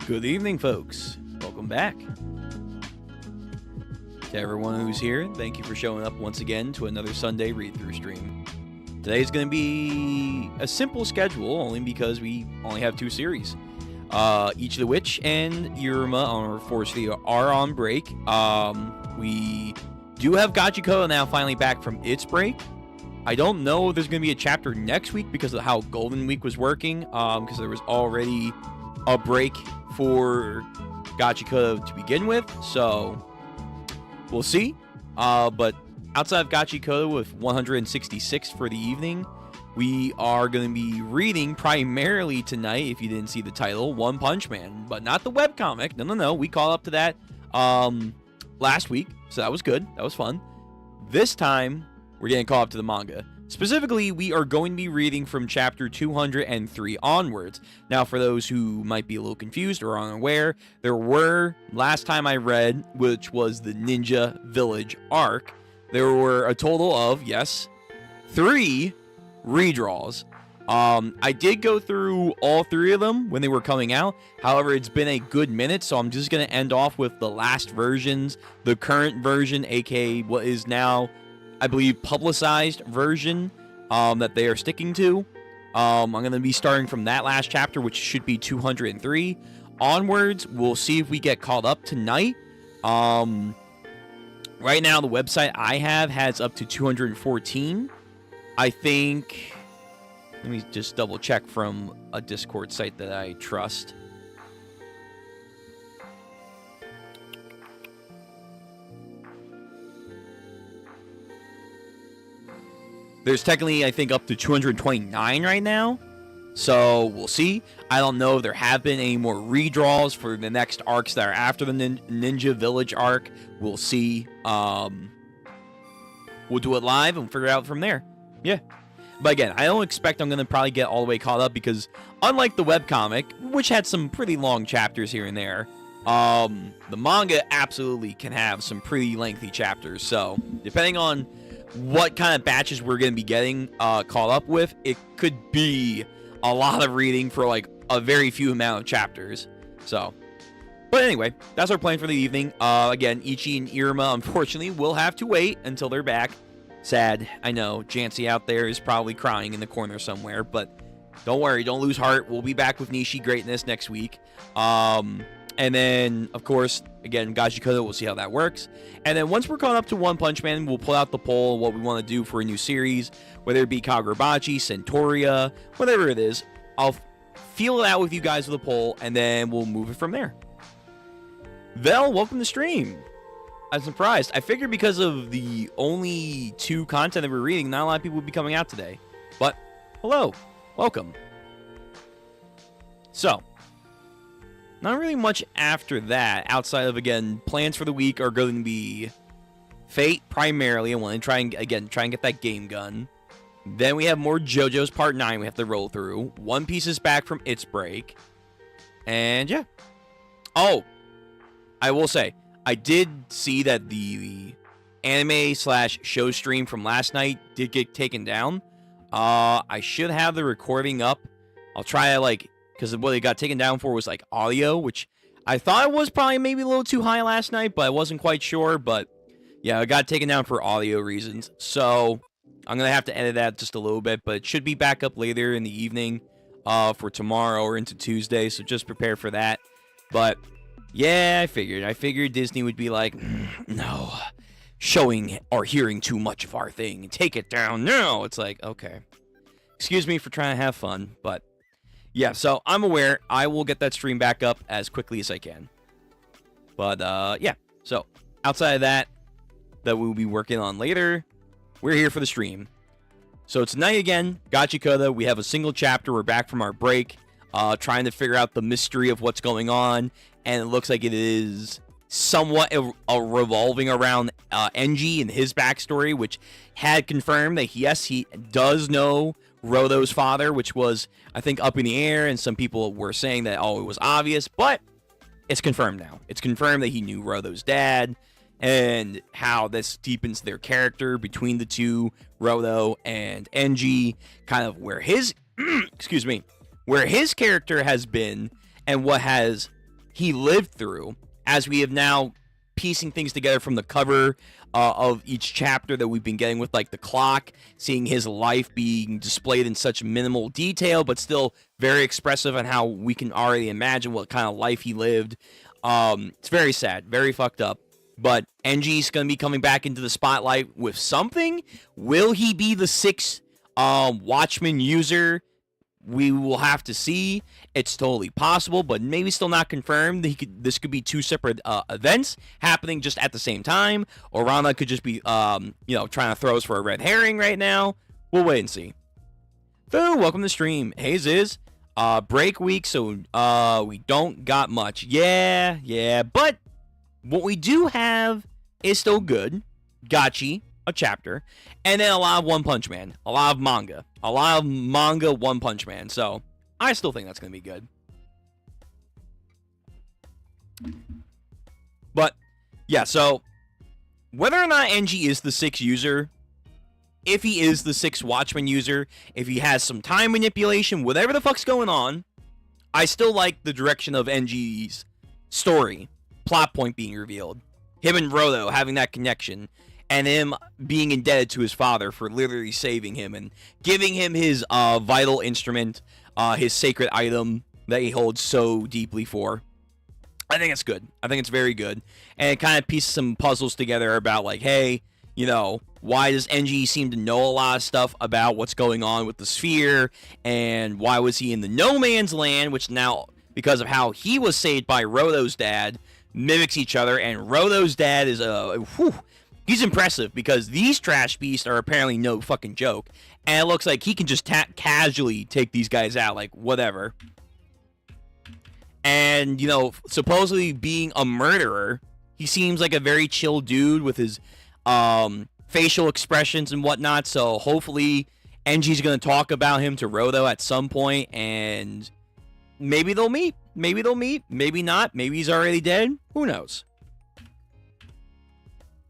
Good evening, folks. Welcome back. To everyone who's here, thank you for showing up once again to another Sunday read-through stream. Today's going to be a simple schedule, only because we only have two series. Each of the Witch and Iruma on Force Video are on break. We do have Gachiakuta now finally back from its break. I don't know if there's going to be a chapter next week because of how Golden Week was working, because there was already a break for Gachiakuta to begin with, so we'll see. But outside of Gachiakuta with 166 for the evening, we are going to be reading primarily tonight, if you didn't see the title, One Punch Man, but not the webcomic. No. We caught up to that last week, so that was good. That was fun. This time, we're getting caught up to the manga. Specifically, we are going to be reading from chapter 203 onwards. Now, for those who might be a little confused or unaware, there were, last time I read, which was the Ninja Village arc, there were a total of, yes, 3 redraws. I did go through all 3 of them when they were coming out. However, it's been a good minute, so I'm just going to end off with the last versions, the current version, aka what is now, I believe, publicized version that they are sticking to. I'm going to be starting from that last chapter, which should be 203 onwards. We'll see if we get caught up tonight. Right now, the website I have has up to 214. I think, let me just double check from a Discord site that I trust. There's technically, I think, up to 229 right now. So, we'll see. I don't know if there have been any more redraws for the next arcs that are after the Ninja Village arc. We'll see. We'll do it live and figure it out from there. Yeah. But again, I don't expect I'm going to probably get all the way caught up because unlike the webcomic, which had some pretty long chapters here and there, the manga absolutely can have some pretty lengthy chapters. So, depending on what kind of batches we're going to be getting caught up with, it could be a lot of reading for like a very few amount of chapters. So, but anyway, that's our plan for the evening. Again, Ichi and Iruma, unfortunately, will have to wait until they're back. Sad, I know. Jancy out there is probably crying in the corner somewhere, but don't worry, don't lose heart. We'll be back with Nishi Greatness next week. And then, of course, again, Gachiakuta, we'll see how that works. And then once we're caught up to One Punch Man, we'll pull out the poll, what we want to do for a new series, whether it be Kagurabachi, Centauria, whatever it is. I'll feel it out with you guys with a poll, and then we'll move it from there. Vel, welcome to stream. I'm surprised. I figured because of the only 2 content that we're reading, not a lot of people would be coming out today. But, hello. Welcome. So, not really much after that, outside of, again, plans for the week are going to be Fate, primarily. I want to try and get that game gun. Then we have more JoJo's Part 9 we have to roll through. One Piece is back from its break. And, yeah. Oh, I will say, I did see that the anime/show stream from last night did get taken down. I should have the recording up. I'll try to, because what they got taken down for was, audio, which I thought it was probably maybe a little too high last night, but I wasn't quite sure. But, yeah, it got taken down for audio reasons. So, I'm going to have to edit that just a little bit, but it should be back up later in the evening for tomorrow or into Tuesday, so just prepare for that. But, yeah, I figured Disney would be like, no, showing or hearing too much of our thing, take it down. No, it's like, okay. Excuse me for trying to have fun, but yeah, so I'm aware. I will get that stream back up as quickly as I can. But, yeah. So, outside of that we'll be working on later, we're here for the stream. So, tonight again, Gachiakuta, we have a single chapter. We're back from our break, trying to figure out the mystery of what's going on. And it looks like it is somewhat revolving around Enji and his backstory, which had confirmed that, yes, he does know Rodo's father, which was, I think, up in the air, and some people were saying that, oh, it was obvious, but it's confirmed now. It's confirmed that he knew Rodo's dad, and how this deepens their character between the two, Rodo and Enji, kind of where his, excuse me, where his character has been, and what has he lived through, as we have now piecing things together from the cover of each chapter that we've been getting with like the clock, seeing his life being displayed in such minimal detail, but still very expressive on how we can already imagine what kind of life he lived. It's very sad, very fucked up. But Enji's going to be coming back into the spotlight with something. Will he be the 6th Watchman user? We will have to see. It's totally possible, but maybe still not confirmed. This could be 2 separate events happening just at the same time, or Rana could just be, trying to throw us for a red herring right now. We'll wait and see. So, welcome to the stream. Hey, Ziz. Break week, so we don't got much. Yeah, but what we do have is still good. Gachi, a chapter, and then a lot of One Punch Man, a lot of manga One Punch Man. So I still think that's gonna be good. But yeah, so whether or not Enji is the 6th user, if he is the 6th Watchman user, if he has some time manipulation, whatever the fuck's going on, I still like the direction of Enji's story, plot point being revealed, him and Rodo having that connection, and him being indebted to his father for literally saving him and giving him his vital instrument, his sacred item that he holds so deeply for. I think it's good. I think it's very good. And it kind of pieces some puzzles together about like, hey, why does Enji seem to know a lot of stuff about what's going on with the sphere? And why was he in the no man's land, which now, because of how he was saved by Rodo's dad, mimics each other. And Rodo's dad is he's impressive, because these trash beasts are apparently no fucking joke. And it looks like he can just casually take these guys out, like, whatever. And, supposedly being a murderer, he seems like a very chill dude with his facial expressions and whatnot. So hopefully Enji's going to talk about him to Rodo at some point, and maybe they'll meet. Maybe not. Maybe he's already dead. Who knows?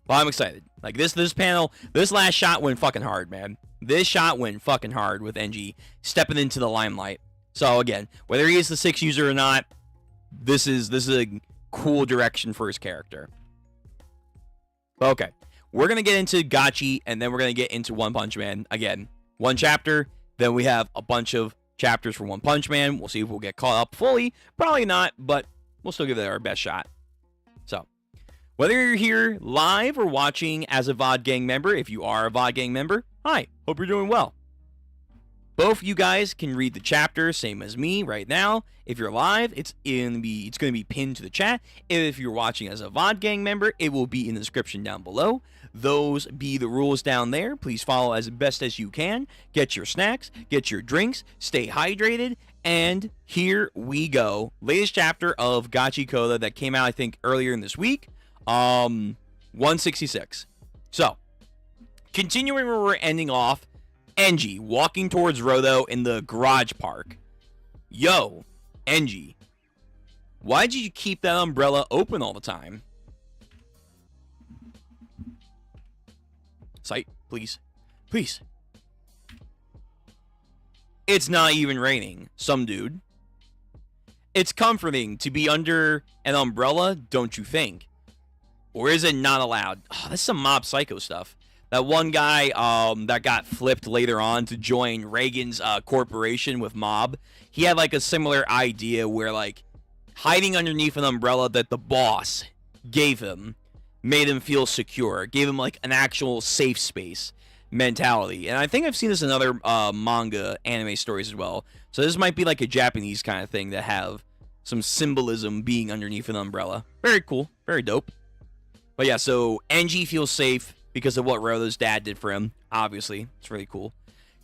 Well, I'm excited. Like, this panel, this last shot went fucking hard, man. This shot went fucking hard with Enji stepping into the limelight. So, again, whether he is the 6th user or not, this is a cool direction for his character. Okay. We're going to get into Gachi, and then we're going to get into One Punch Man. Again, 1 chapter, then we have a bunch of chapters for One Punch Man. We'll see if we'll get caught up fully. Probably not, but we'll still give it our best shot. So, whether you're here live or watching as a VOD Gang member, if you are a VOD Gang member, hi, hope you're doing well. Both you guys can read the chapter, same as me right now. If you're live, it's going to be pinned to the chat. If you're watching as a VOD Gang member, it will be in the description down below. Those be the rules down there. Please follow as best as you can. Get your snacks, get your drinks, stay hydrated, and here we go. Latest chapter of Gachiakuta that came out, I think, earlier in this week. 166. So, continuing where we're ending off, Enji walking towards Rodo in the garage park. Yo, Enji, why did you keep that umbrella open all the time? Sight, please. Please. It's not even raining, some dude. It's comforting to be under an umbrella, don't you think? Or is it not allowed? Oh, that's some Mob Psycho stuff. That one guy that got flipped later on to join Reagan's corporation with Mob, he had like a similar idea where like hiding underneath an umbrella that the boss gave him made him feel secure, gave him like an actual safe space mentality. And I think I've seen this in other manga anime stories as well. So this might be like a Japanese kind of thing that have some symbolism being underneath an umbrella. Very cool, very dope. But yeah, so Enji feels safe because of what Rodo's dad did for him. Obviously, it's really cool.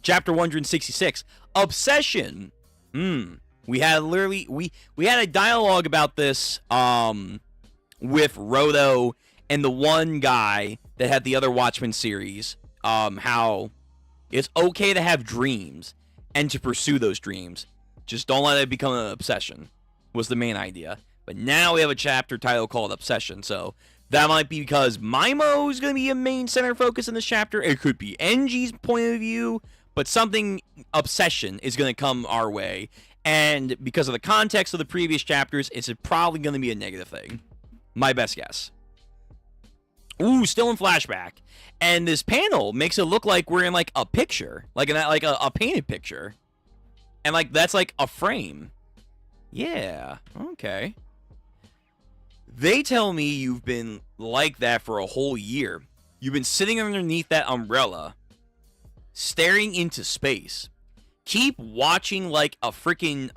Chapter 166, Obsession. We had literally we had a dialogue about this with Rodo and the one guy that had the other Watchmen series. How it's okay to have dreams and to pursue those dreams. Just don't let it become an obsession, was the main idea. But now we have a chapter title called Obsession, so that might be because Maimo is going to be a main center focus in this chapter. It could be Enji's point of view, but something obsession is going to come our way. And because of the context of the previous chapters, it's probably going to be a negative thing. My best guess. Ooh, still in flashback. And this panel makes it look like we're in, like, a picture. Like, a painted picture. And, like, that's, like, a frame. Yeah, okay. They tell me you've been like that for a whole year. You've been sitting underneath that umbrella, staring into space. Keep watching like a freaking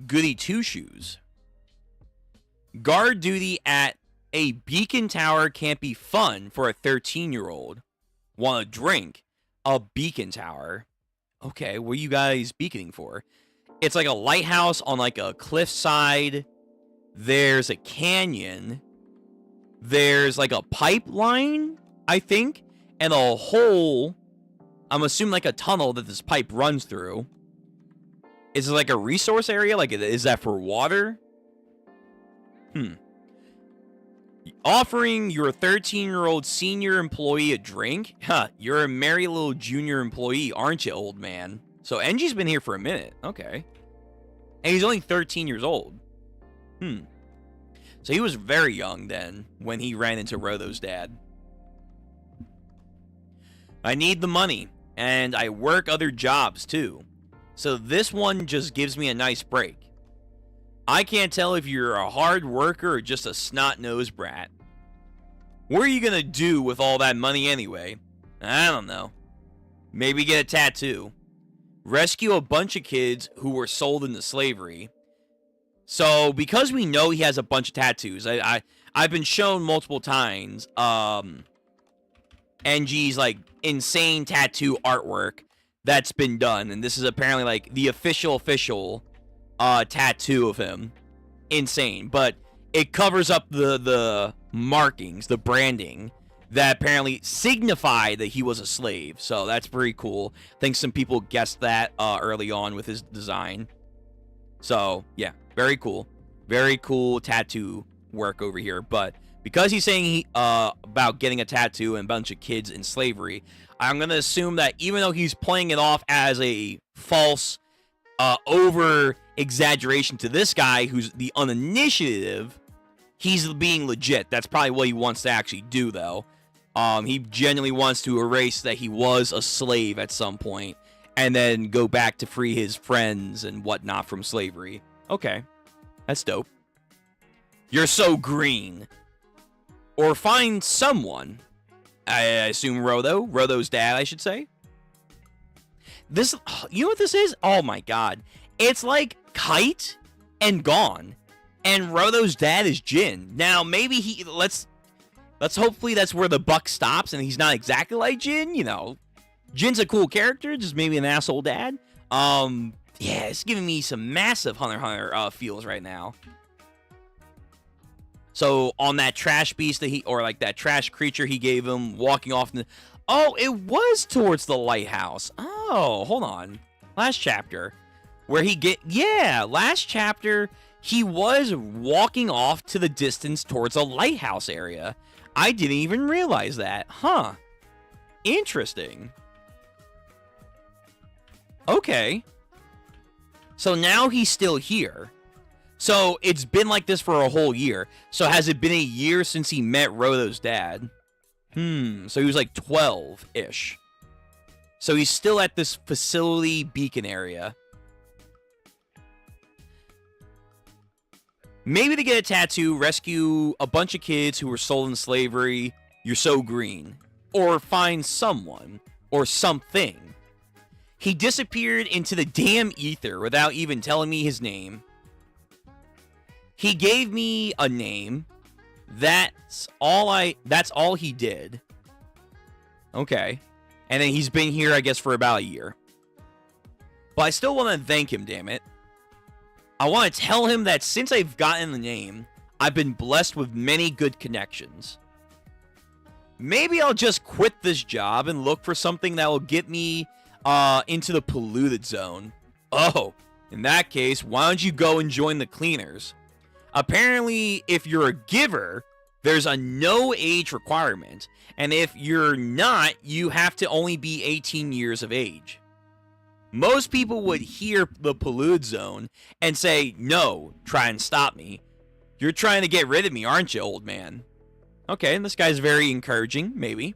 goody two-shoes. Guard duty at a beacon tower can't be fun for a 13-year-old. Want a drink? A beacon tower. Okay, what are you guys beaconing for? It's like a lighthouse on like a cliffside. There's a canyon. There's like a pipeline, I think, and a hole. I'm assuming like a tunnel that this pipe runs through. Is it like a resource area? Like, is that for water? Offering your 13-year-old senior employee a drink? Huh, you're a merry little junior employee, aren't you, old man? So Enji's been here for a minute. Okay. And he's only 13 years old. So he was very young then when he ran into Rodo's dad. I need the money, and I work other jobs too. So this one just gives me a nice break. I can't tell if you're a hard worker or just a snot-nosed brat. What are you gonna do with all that money anyway? I don't know. Maybe get a tattoo. Rescue a bunch of kids who were sold into slavery. So, because we know he has a bunch of tattoos, I've been shown multiple times, NG's, like, insane tattoo artwork that's been done. And this is apparently, like, the official tattoo of him. Insane. But it covers up the markings, the branding, that apparently signify that he was a slave. So, that's pretty cool. I think some people guessed that early on with his design. So, yeah. Very cool. Very cool tattoo work over here. But because he's saying about getting a tattoo and a bunch of kids in slavery, I'm going to assume that even though he's playing it off as a false over-exaggeration to this guy who's the uninitiative, he's being legit. That's probably what he wants to actually do, though. He genuinely wants to erase that he was a slave at some point and then go back to free his friends and whatnot from slavery. Okay, that's dope. You're so green. Or find someone. I assume Rodo's dad, I should say. This, you know what this is? Oh my god. It's like Kite and Gone. And Rodo's dad is Jin. Now, maybe let's hopefully that's where the buck stops and he's not exactly like Jin, you know. Jin's a cool character, just maybe an asshole dad. Yeah, it's giving me some massive Hunter x Hunter feels right now. So on that trash beast that that trash creature he gave him, walking off. Oh, it was towards the lighthouse. Oh, hold on. Last chapter, where last chapter he was walking off to the distance towards a lighthouse area. I didn't even realize that. Huh. Interesting. Okay. So now he's still here. So it's been like this for a whole year. So has it been a year since he met Rodo's dad? So he was like 12-ish. So he's still at this facility beacon area. Maybe to get a tattoo, rescue a bunch of kids who were sold in slavery. You're so green. Or find someone. Or something. He disappeared into the damn ether without even telling me his name. He gave me a name. That's all he did. Okay. And then he's been here, I guess, for about a year. But I still want to thank him, damn it. I want to tell him that since I've gotten the name, I've been blessed with many good connections. Maybe I'll just quit this job and look for something that will get me into the polluted zone. Oh, in that case, why don't you go and join the cleaners? Apparently, if you're a giver, there's a no age requirement. And if you're not, you have to only be 18 years of age. Most people would hear the pollute zone and say, no, try and stop me. You're trying to get rid of me, aren't you, old man? Okay, and this guy's very encouraging, maybe.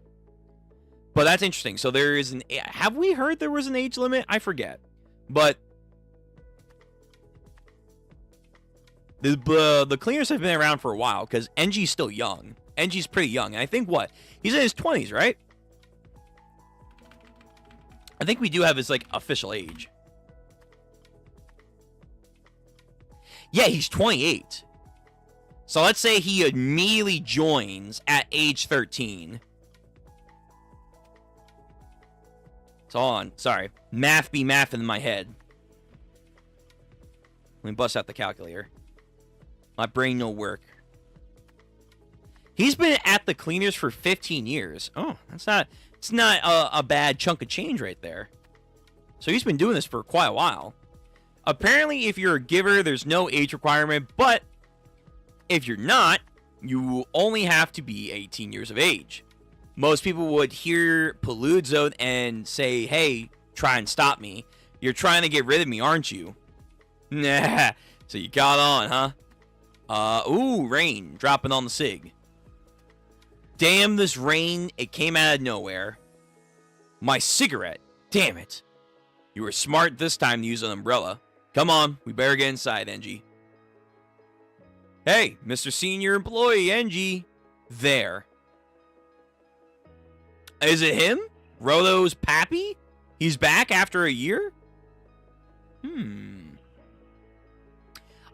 But that's interesting. So there is an... Have we heard there was an age limit? I forget. But... The cleaners have been around for a while, because NG's still young. NG's pretty young. And I think, what? He's in his 20s, right? I think we do have his, like, official age. Yeah, he's 28. So let's say he immediately joins at age 13. So hold on. Sorry. Math be math in my head. Let me bust out the calculator. My brain no work. He's been at the cleaners for 15 years. Oh, that's not... It's not a bad chunk of change right there. So he's been doing this for quite a while. Apparently, if you're a giver, there's no age requirement. But if you're not, you only have to be 18 years of age. Most people would hear Pollute Zone and say, hey, try and stop me. You're trying to get rid of me, aren't you? Nah. So you got on, huh? Ooh, rain dropping on the SIG. Damn this rain, it came out of nowhere. My cigarette. Damn it. You were smart this time to use an umbrella. Come on, we better get inside, NG. Hey, Mr. Senior Employee, NG. There. Is it him? Rolo's pappy? He's back after a year?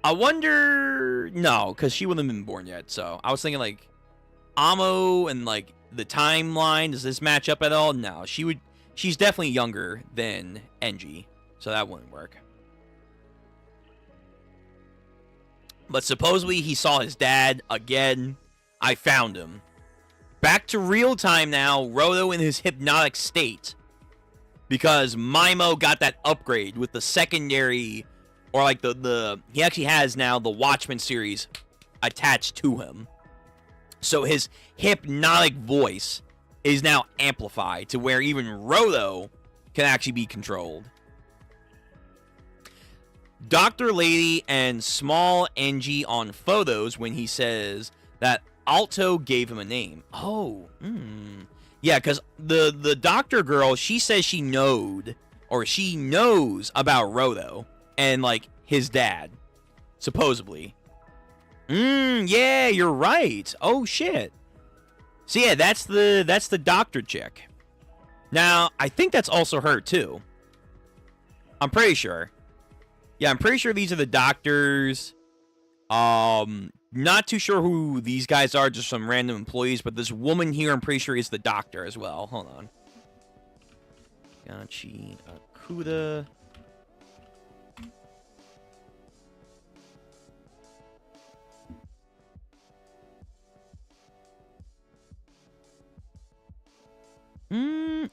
I wonder... No, because she wouldn't have been born yet, so I was thinking, like... Amo and like the timeline, does this match up at all? No, she's definitely younger than NG, so that wouldn't work. But supposedly he saw his dad again. I found him. Back to real time now, Roto in his hypnotic state. Because Mimo got that upgrade with the secondary, or like he actually has now the Watchmen series attached to him. So his hypnotic voice is now amplified to where even Roto can actually be controlled. Dr. Lady and Small NG on photos when he says that Alto gave him a name. Oh, yeah, because the doctor girl, she says she knows about Roto and like his dad, supposedly. Yeah, you're right. Oh, shit. So, yeah, that's the doctor chick. Now, I think that's also her, too. I'm pretty sure. Yeah, I'm pretty sure these are the doctors. Not too sure who these guys are, just some random employees, but this woman here, I'm pretty sure is the doctor as well. Hold on. Gachiakuta.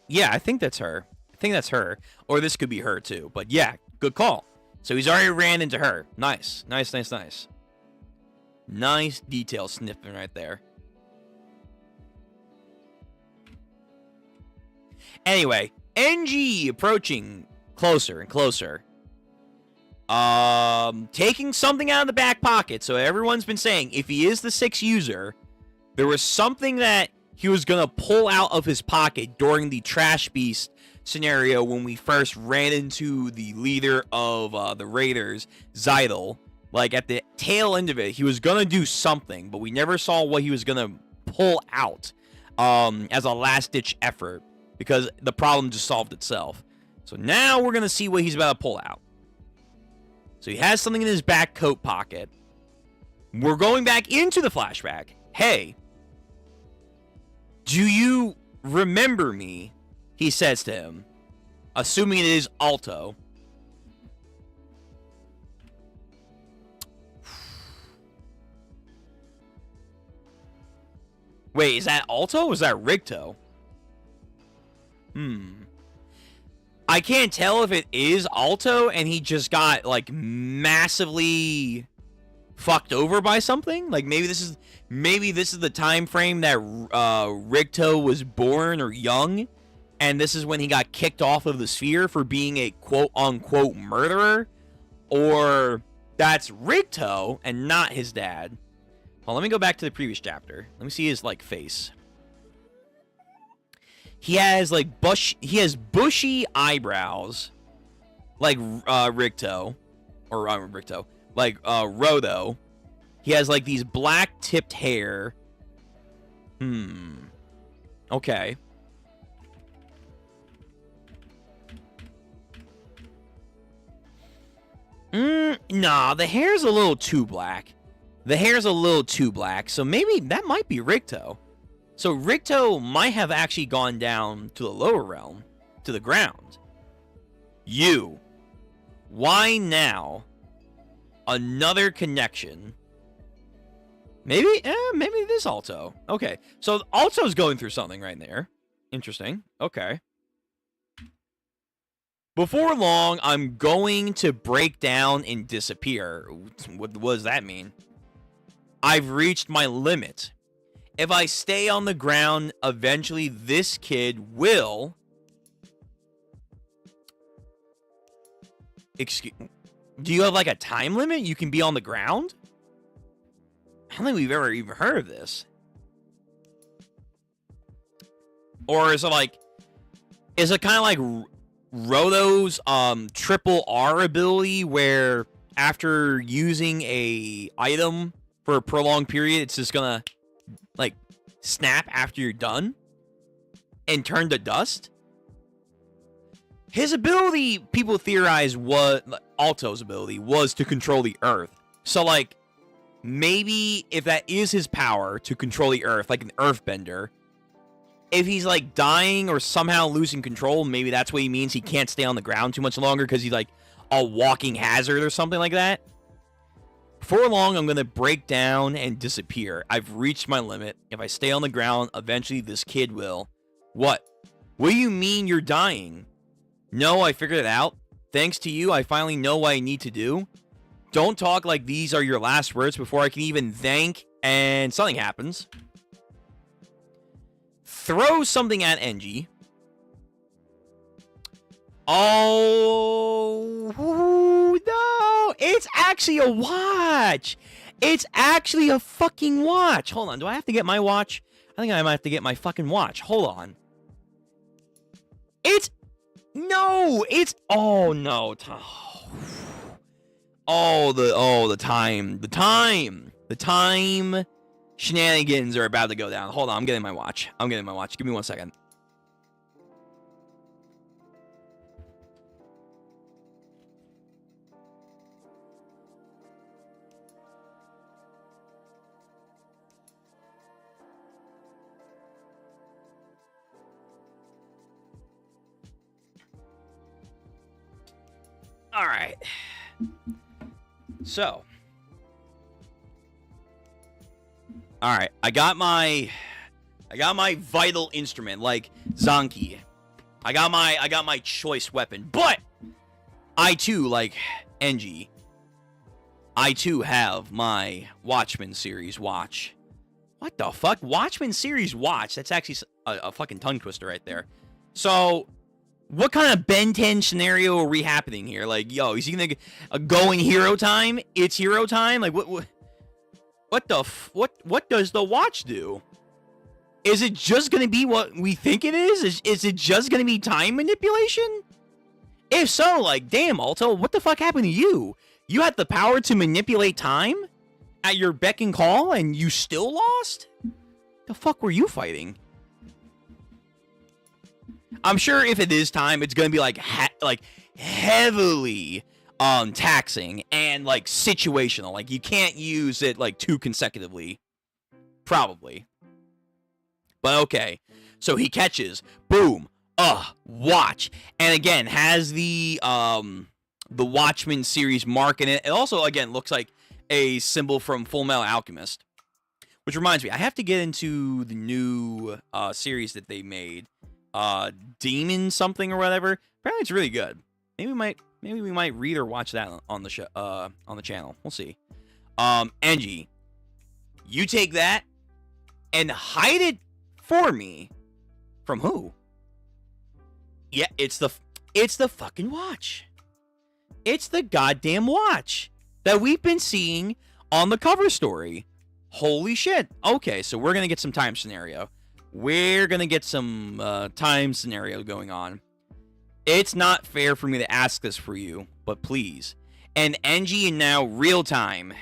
Yeah, I think that's her. Or this could be her, too. But yeah, good call. So he's already ran into her. Nice. Nice detail sniffing right there. Anyway, NG approaching closer and closer. Taking something out of the back pocket. So everyone's been saying, if he is the 6th user, there was something that he was going to pull out of his pocket during the Trash Beast scenario when we first ran into the leader of the Raiders, Zeidel. Like, at the tail end of it, he was going to do something, but we never saw what he was going to pull out as a last-ditch effort because the problem just solved itself. So now we're going to see what he's about to pull out. So he has something in his back coat pocket. We're going back into the flashback. Hey, do you remember me? He says to him, assuming it is Alto. Wait, is that Alto or is that Rigto? I can't tell if it is Alto and he just got, like, massively fucked over by something. Like, maybe this is the time frame that Rigto was born or young. and this is when he got kicked off of the sphere for being a quote-unquote murderer, or that's Rigto and not his dad. Well, let me go back to the previous chapter. Let me see his, like, face. He has, like, bushy eyebrows, like, Rigto, or, Rigto, like, Rodo. He has, like, these black-tipped hair. Okay. Nah, the hair's a little too black. So maybe that might be Rigto. So Rigto might have actually gone down to the lower realm, to the ground. Why now? Another connection. Maybe it is Alto. Okay, so Alto's going through something right there. Interesting. Okay. Before long, I'm going to break down and disappear. What does that mean? I've reached my limit. If I stay on the ground, eventually this kid will... Excuse... Do you have, like, a time limit? You can be on the ground? I don't think we've ever even heard of this. Or is it like... Is it kind of like Roto's triple R ability, where after using a item for a prolonged period, it's just gonna, like, snap after you're done and turn to dust? His ability, people theorize, Alto's ability, was to control the earth. So, like, maybe if that is his power to control the earth, like an earthbender, if he's, like, dying or somehow losing control, maybe that's what he means. He can't stay on the ground too much longer because he's, like, a walking hazard or something like that. Before long, I'm going to break down and disappear. I've reached my limit. If I stay on the ground, eventually this kid will. What? What do you mean you're dying? No, I figured it out. Thanks to you, I finally know what I need to do. Don't talk like these are your last words before I can even thank, and something happens. Throw something at Engie. Oh, no. It's actually a watch. It's actually a fucking watch. Hold on. Do I have to get my watch? I think I might have to get my fucking watch. Hold on. No. Oh, no. The time shenanigans are about to go down. Hold on, I'm getting my watch. Give me 1 second. All right. So, all right, I got my vital instrument, like Zanki. I got my choice weapon, but I too, like Engie, I too have my Watchmen series watch. What the fuck? Watchmen series watch? That's actually a fucking tongue twister right there. So, what kind of Ben 10 scenario are we happening here? Like, yo, is he gonna go in hero time? It's hero time? Like, what does the watch do? Is it just gonna be what we think it is? Is it just gonna be time manipulation? If so, like, damn, Alto, what the fuck happened to you? You had the power to manipulate time at your beck and call, and you still lost? The fuck were you fighting? I'm sure if it is time, it's gonna be like heavily taxing and like situational. Like you can't use it like two consecutively, probably. But okay, so he catches, boom, watch, and again has the Watchmen series mark in it. It also again looks like a symbol from Full Metal Alchemist, which reminds me, I have to get into the new series that they made. Demon something or whatever. Apparently it's really good. Maybe we might read or watch that on the show, on the channel. We'll see. Engie, you take that and hide it for me. From who? Yeah, it's the fucking watch. It's the goddamn watch that we've been seeing on the cover story. Holy shit. Okay, so we're going to get some time scenario. We're going to get some time scenario going on. It's not fair for me to ask this for you, but please. And NG in now real time.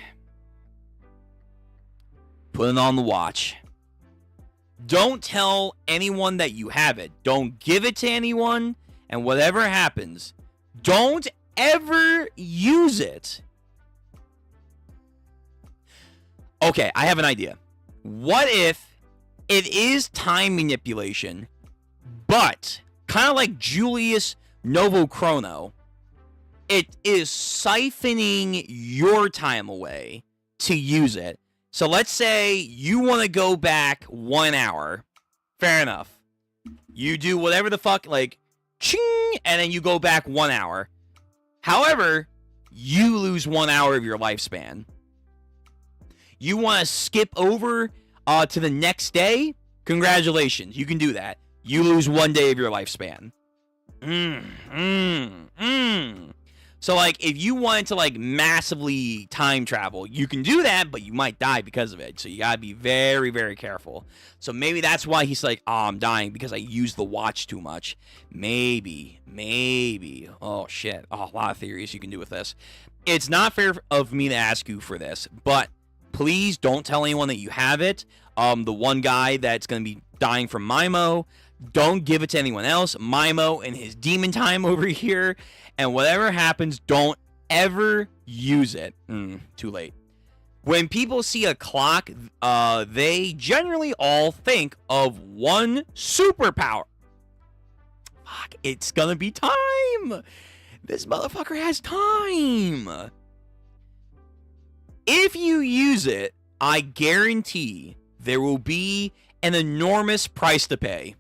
Put it on the watch. Don't tell anyone that you have it. Don't give it to anyone. And whatever happens, don't ever use it. Okay, I have an idea. What if it is time manipulation, but kind of like Julius Novochrono, it is siphoning your time away to use it. So let's say you want to go back 1 hour. Fair enough. You do whatever the fuck, like, ching, and then you go back 1 hour. However, you lose 1 hour of your lifespan. You want to skip over to the next day? Congratulations, you can do that. You lose 1 day of your lifespan. So, like, if you wanted to, like, massively time travel, you can do that, but you might die because of it. So you gotta be very, very careful. So maybe that's why he's like, oh, I'm dying because I used the watch too much. Maybe. Oh, shit. Oh, a lot of theories you can do with this. It's not fair of me to ask you for this, but please don't tell anyone that you have it. The one guy that's gonna be dying from Mimo, don't give it to anyone else. Mimo and his demon time over here. And whatever happens, don't ever use it. Too late. When people see a clock, they generally all think of one superpower. Fuck, it's gonna be time. This motherfucker has time. If you use it, I guarantee there will be an enormous price to pay.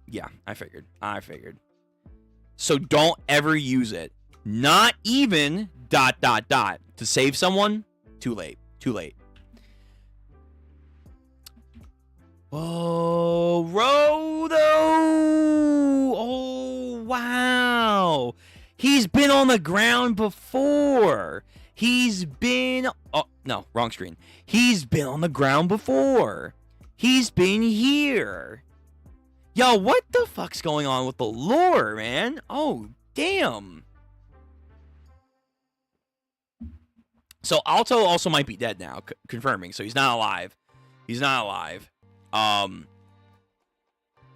Yeah, I figured. So don't ever use it. Not even ... To save someone? Too late. Oh, Rodo! Oh, wow. He's been on the ground before. Oh, no, wrong screen. He's been on the ground before. He's been here. Yo, what the fuck's going on with the lore, man? Oh, damn. So Alto also might be dead now, confirming. So he's not alive. To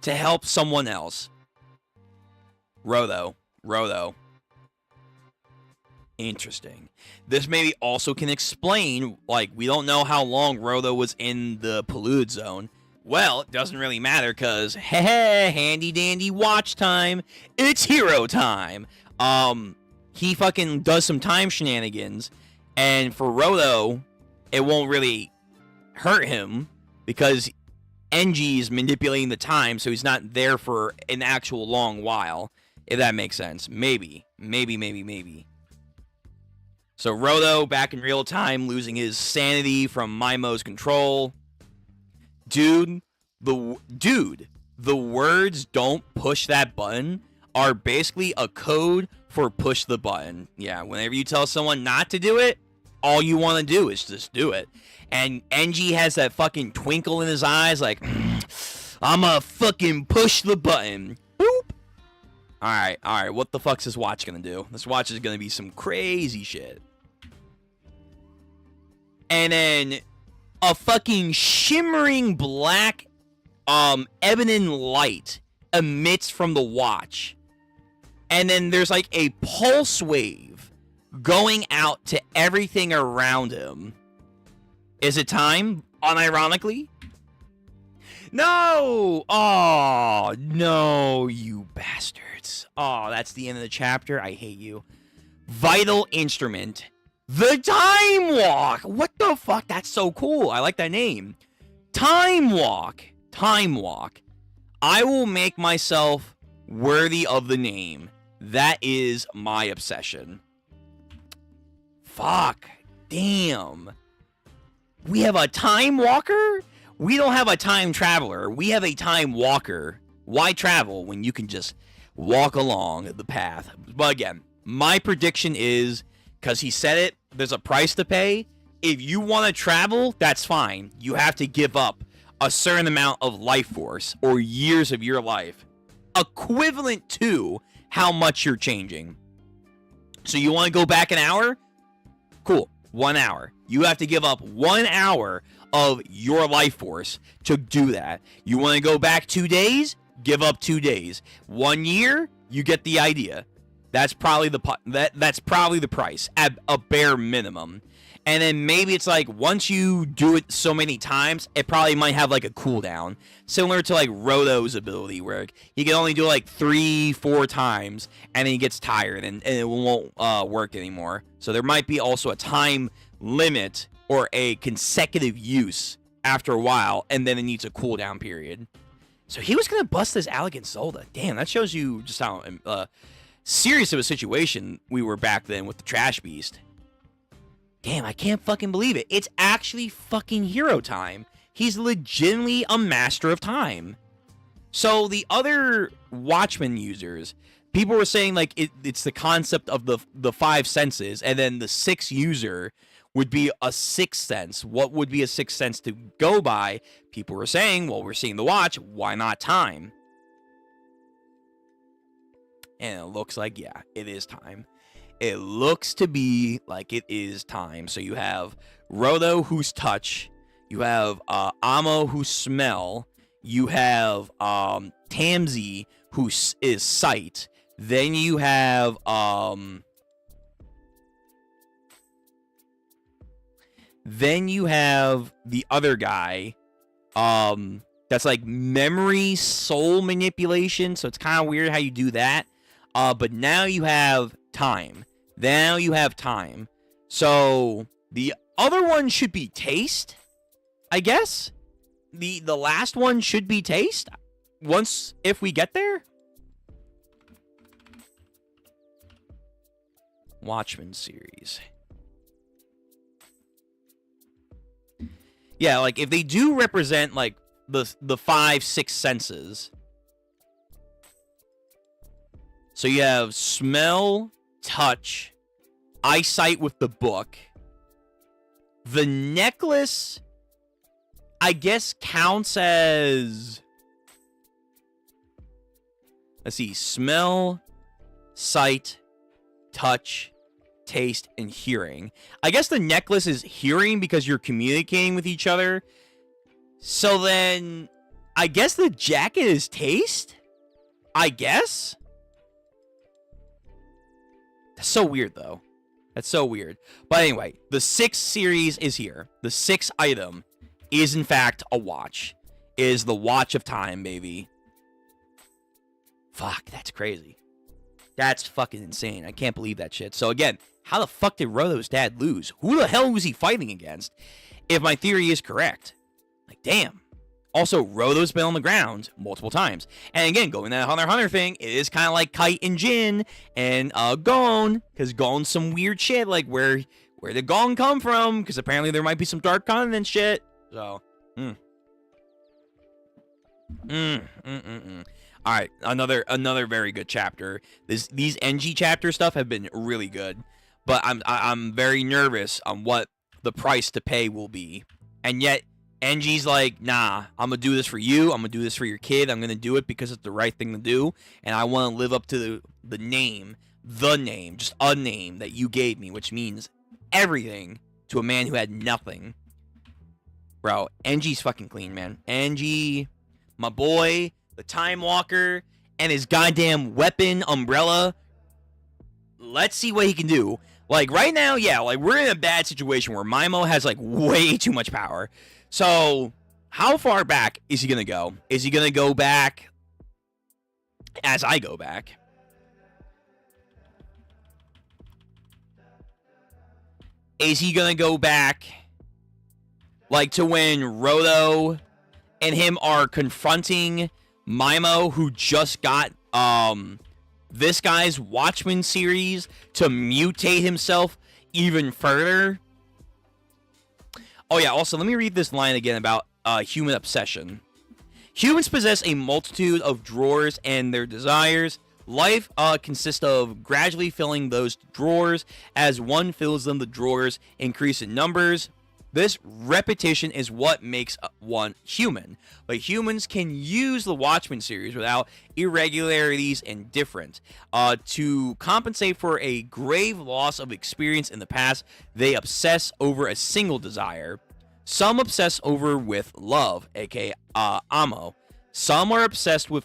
help someone else. Rodo. Interesting. This maybe also can explain, like, we don't know how long Rodo was in the polluted zone. Well, it doesn't really matter, because, hey, handy dandy watch time. It's hero time. He fucking does some time shenanigans, and for Rodo, it won't really hurt him, because NG is manipulating the time, so he's not there for an actual long while, if that makes sense. Maybe. So Rodo, back in real time, losing his sanity from Mimo's control. Dude, the words "don't push that button" are basically a code for push the button. Yeah, whenever you tell someone not to do it, all you want to do is just do it. And NG has that fucking twinkle in his eyes, like, I'ma fucking push the button. Boop. Alright, what the fuck's this watch gonna do? This watch is gonna be some crazy shit. And then a fucking shimmering black ebony light emits from the watch. And then there's like a pulse wave going out to everything around him. Is it time? Unironically? No! Oh, no, you bastards. Oh, that's the end of the chapter. I hate you. Vital instrument. The Time Walk! What the fuck? That's so cool. I like that name. Time Walk. I will make myself worthy of the name. That is my obsession. Fuck. Damn. We have a Time Walker? We don't have a Time Traveler. We have a Time Walker. Why travel when you can just walk along the path. But again, my prediction is, because he said it, there's a price to pay. If you want to travel, that's fine. You have to give up a certain amount of life force or years of your life, equivalent to how much you're changing. So you want to go back an hour? Cool. 1 hour. You have to give up 1 hour of your life force to do that. You want to go back 2 days? Give up 2 days. 1 year? You get the idea. That's probably the price at a bare minimum. And then maybe it's like once you do it so many times, it probably might have like a cooldown, similar to like Roto's ability, where he can only do like 3-4 times, and then he gets tired and it won't work anymore. So there might be also a time limit or a consecutive use after a while, and then it needs a cooldown period. So he was gonna bust this out against Zelda. Damn, that shows you just how serious of a situation we were back then with the Trash Beast. Damn, I can't fucking believe it. It's actually fucking hero time. He's legitimately a master of time. So the other Watchmen users, people were saying like it's the concept of the 5 senses, and then the 6th user would be a 6th sense. What would be a 6th sense to go by? People were saying, well, we're seeing the watch, why not time? And it looks like, yeah, it is time. It looks to be like it is time. So you have Roto, who's touch. You have Amo, who's smell. You have Tamsi, who is sight. Then you have the other guy. That's like memory, soul manipulation. So it's kind of weird how you do that. But now you have time. Now you have time. So the other one should be taste, I guess. The last one should be taste. Once, if we get there. Watchmen series. Yeah, like if they do represent like the 5-6 senses. So you have smell, touch, eyesight with the book. The necklace, I guess, counts as... Let's see. Smell, sight, touch, taste, and hearing. I guess the necklace is hearing because you're communicating with each other. So then, I guess the jacket is taste? I guess? That's so weird, though. That's so weird. But anyway, the 6th series is here. The 6th item is, in fact, a watch. It is the Watch of Time, baby. Fuck, that's crazy. That's fucking insane. I can't believe that shit. So again, how the fuck did Roto's dad lose? Who the hell was he fighting against? If my theory is correct. Like, damn. Also, Roto's been on the ground multiple times. And again, going to that Hunter x Hunter thing, it is kind of like Kite and Jin and Gon. Because Gon's some weird shit. Like, where did Gon come from? Because apparently there might be some Dark Continent shit. So, Alright, another very good chapter. These NG chapter stuff have been really good. But I'm very nervous on what the price to pay will be. And yet, NG's like, nah, I'm going to do this for you. I'm going to do this for your kid. I'm going to do it because it's the right thing to do. And I want to live up to the name, just a name that you gave me, which means everything to a man who had nothing. Bro, NG's fucking clean, man. NG, my boy, the Time Walker, and his goddamn weapon, umbrella. Let's see what he can do. Like, right now, yeah, like, we're in a bad situation where Maimo has, like, way too much power. So, how far back is he going to go? Is he going to go back as I go back? Is he going to go back, like, to when Roto and him are confronting Maimo, who just got, this guy's Watchmen series to mutate himself even further? Oh yeah, also, let me read this line again about human obsession. Humans possess a multitude of drawers and their desires, Life consists of gradually filling those drawers. As one fills them, the drawers increase in numbers. This repetition is what makes one human. But humans can use the Watchmen series without irregularities and different. To compensate for a grave loss of experience in the past, they obsess over a single desire. Some obsess over with love, aka Amo. Some are obsessed with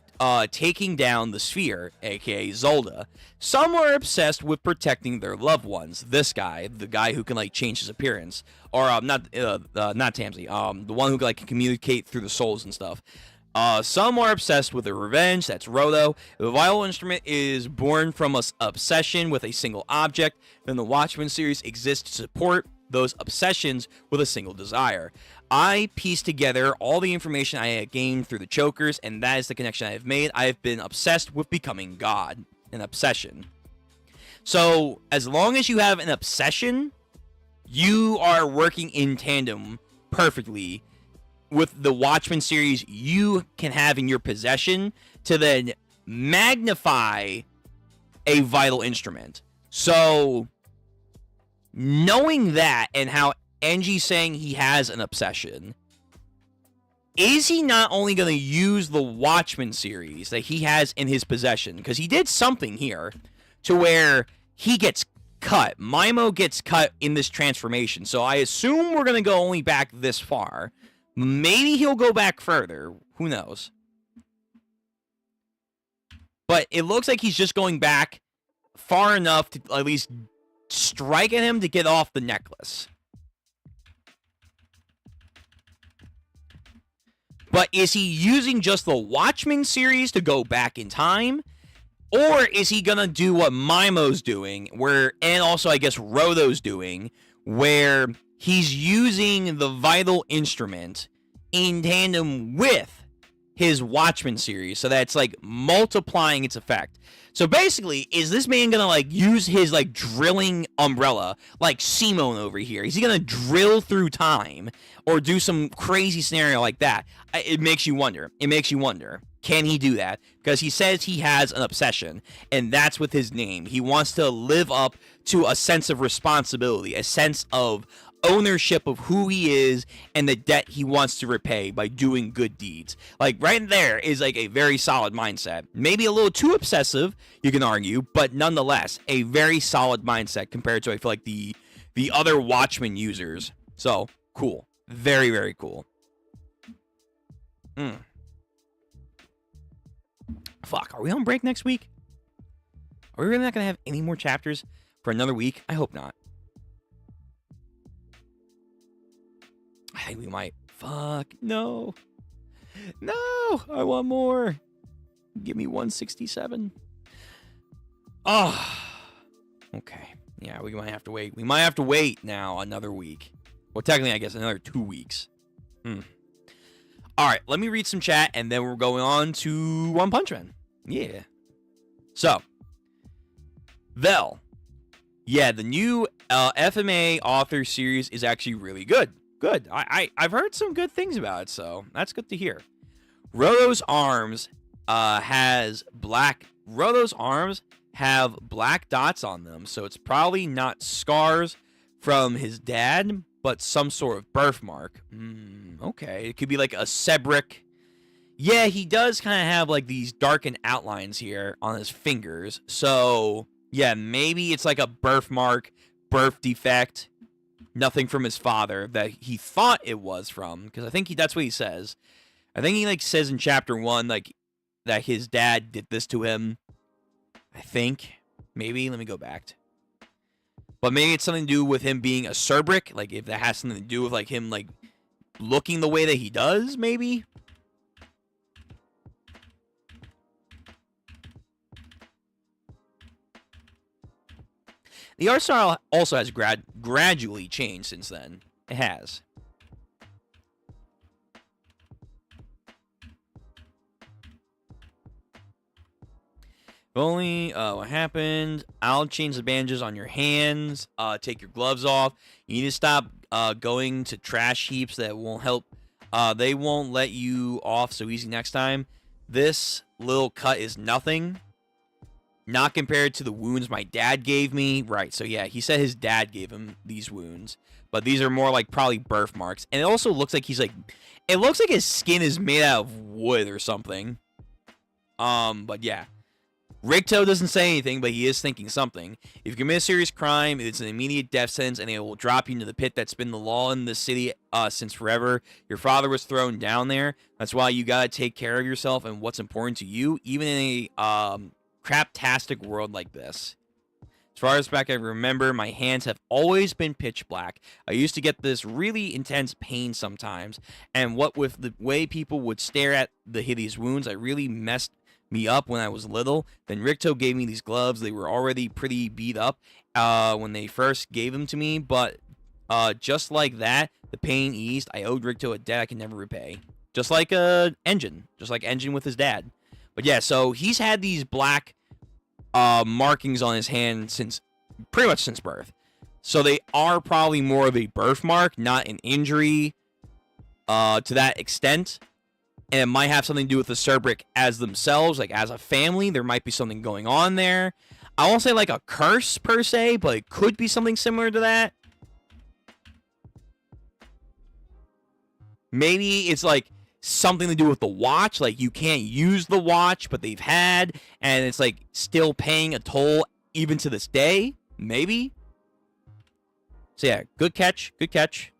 taking down the sphere, aka Zolda. Some are obsessed with protecting their loved ones. This guy, the guy who can like change his appearance, or not Tamsi, the one who like can communicate through the souls and stuff. Some are obsessed with their revenge. That's Roto. The vital instrument is born from an obsession with a single object. Then the Watchmen series exists to support those obsessions with a single desire. I pieced together all the information I had gained through the chokers, and that is the connection I have made. I have been obsessed with becoming God. An obsession. So, as long as you have an obsession, you are working in tandem perfectly with the Watchmen series you can have in your possession to then magnify a vital instrument. So, knowing that and how Enji's saying he has an obsession, is he not only going to use the Watchmen series that he has in his possession? Because he did something here to where he gets cut. Mimo gets cut in this transformation. So I assume we're going to go only back this far. Maybe he'll go back further. Who knows? But it looks like he's just going back far enough to at least strike at him to get off the necklace. But is he using just the Watchmen series to go back in time? Or is he going to do what Mimo's doing, and also I guess Roto's doing, where he's using the vital instrument in tandem with his Watchmen series, so that's like multiplying its effect. So basically, is this man gonna like use his like drilling umbrella like Simone over here? Is he gonna drill through time or do some crazy scenario like that? It makes you wonder. It makes you wonder. Can he do that? Because he says he has an obsession, and that's with his name. He wants to live up to a sense of responsibility, a sense of ownership of who he is and the debt he wants to repay by doing good deeds. Like right there is like a very solid mindset. Maybe a little too obsessive, you can argue, but nonetheless a very solid mindset compared to I feel like the other Watchmen users. So cool, very very cool. Fuck, are we on break next week? Are we really not gonna have any more chapters for another week? I hope not. I think we might. Fuck. No. No. I want more. Give me 167. Oh. Okay. Yeah, we might have to wait. We might have to wait now another week. Well, technically, I guess another 2 weeks. All right. Let me read some chat, and then we're going on to One Punch Man. Yeah. So. Vel. Yeah, the new FMA author series is actually really good. Good. I've heard some good things about it, so that's good to hear. Roto's arms have black dots on them, so it's probably not scars from his dad, but some sort of birthmark. Okay, it could be like a Sebrick. Yeah, he does kind of have like these darkened outlines here on his fingers, so yeah, maybe it's like a birthmark, birth defect. Nothing from his father that he thought it was from, because I think that's what he says. I think he like says in chapter 1 like that his dad did this to him. I think maybe let me go back. But maybe it's something to do with him being a Cerbrick, like if that has something to do with like him like looking the way that he does, maybe. The art style also has gradually changed since then. It has. If only, what happened? I'll change the bandages on your hands. Take your gloves off. You need to stop going to trash heaps that won't help. They won't let you off so easy next time. This little cut is nothing. Not compared to the wounds my dad gave me. Right, so yeah, he said his dad gave him these wounds. But these are more like probably birthmarks. And it also looks like he's like... It looks like his skin is made out of wood or something. But yeah. Rikto doesn't say anything, but he is thinking something. If you commit a serious crime, it's an immediate death sentence, and it will drop you into the pit that's been the law in this city since forever. Your father was thrown down there. That's why you gotta take care of yourself and what's important to you, even in a craptastic world like this. As far as back I remember, my hands have always been pitch black. I used to get this really intense pain sometimes, and what with the way people would stare at the hideous wounds, I really messed me up when I was little. Then Rikto gave me these gloves. They were already pretty beat up when they first gave them to me, but just like that, the pain eased. I owed Rikto a debt I can never repay. Just like Engine with his dad. But yeah, so he's had these black markings on his hand since pretty much since birth. So they are probably more of a birthmark, not an injury to that extent. And it might have something to do with the Cerbric as themselves, like as a family. There might be something going on there. I won't say like a curse per se, but it could be something similar to that. Maybe it's like something to do with the watch. Like you can't use the watch, but they've had, and it's like still paying a toll even to this day. Maybe. So yeah, good catch. Good catch.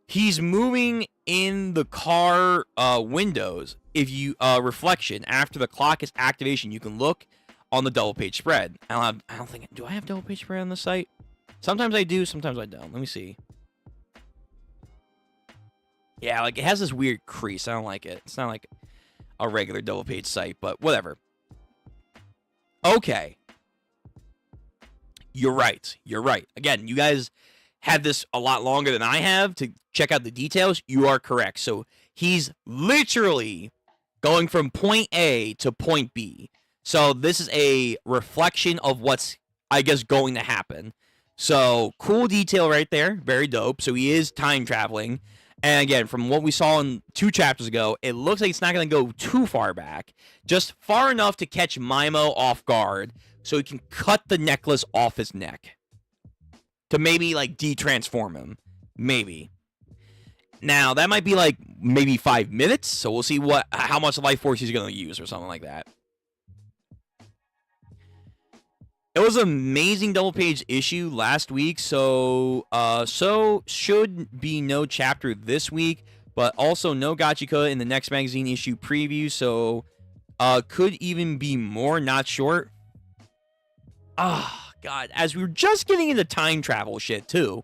He's moving in the car windows. If you reflection after the clock is activation, you can look on the double page spread. I don't think. Do I have double page spread on the site? Sometimes I do. Sometimes I don't. Let me see. Yeah, like it has this weird crease. I don't like it. It's not like a regular double page site, but whatever. Okay. You're right. You're right. Again, you guys had this a lot longer than I have to check out the details. You are correct. So he's literally going from point A to point B. So this is a reflection of what's, I guess, going to happen. So cool detail right there. Very dope. So he is time traveling. And again, from what we saw in 2 chapters ago, it looks like it's not going to go too far back. Just far enough to catch Maimo off guard so he can cut the necklace off his neck. To maybe, like, de-transform him. Maybe. Now, that might be, like, maybe 5 minutes. So we'll see how much life force he's going to use or something like that. It was an amazing double-page issue last week. So should be no chapter this week. But also no Gachiakuta in the next magazine issue preview. So could even be more, not short. God, as we were just getting into time travel shit too,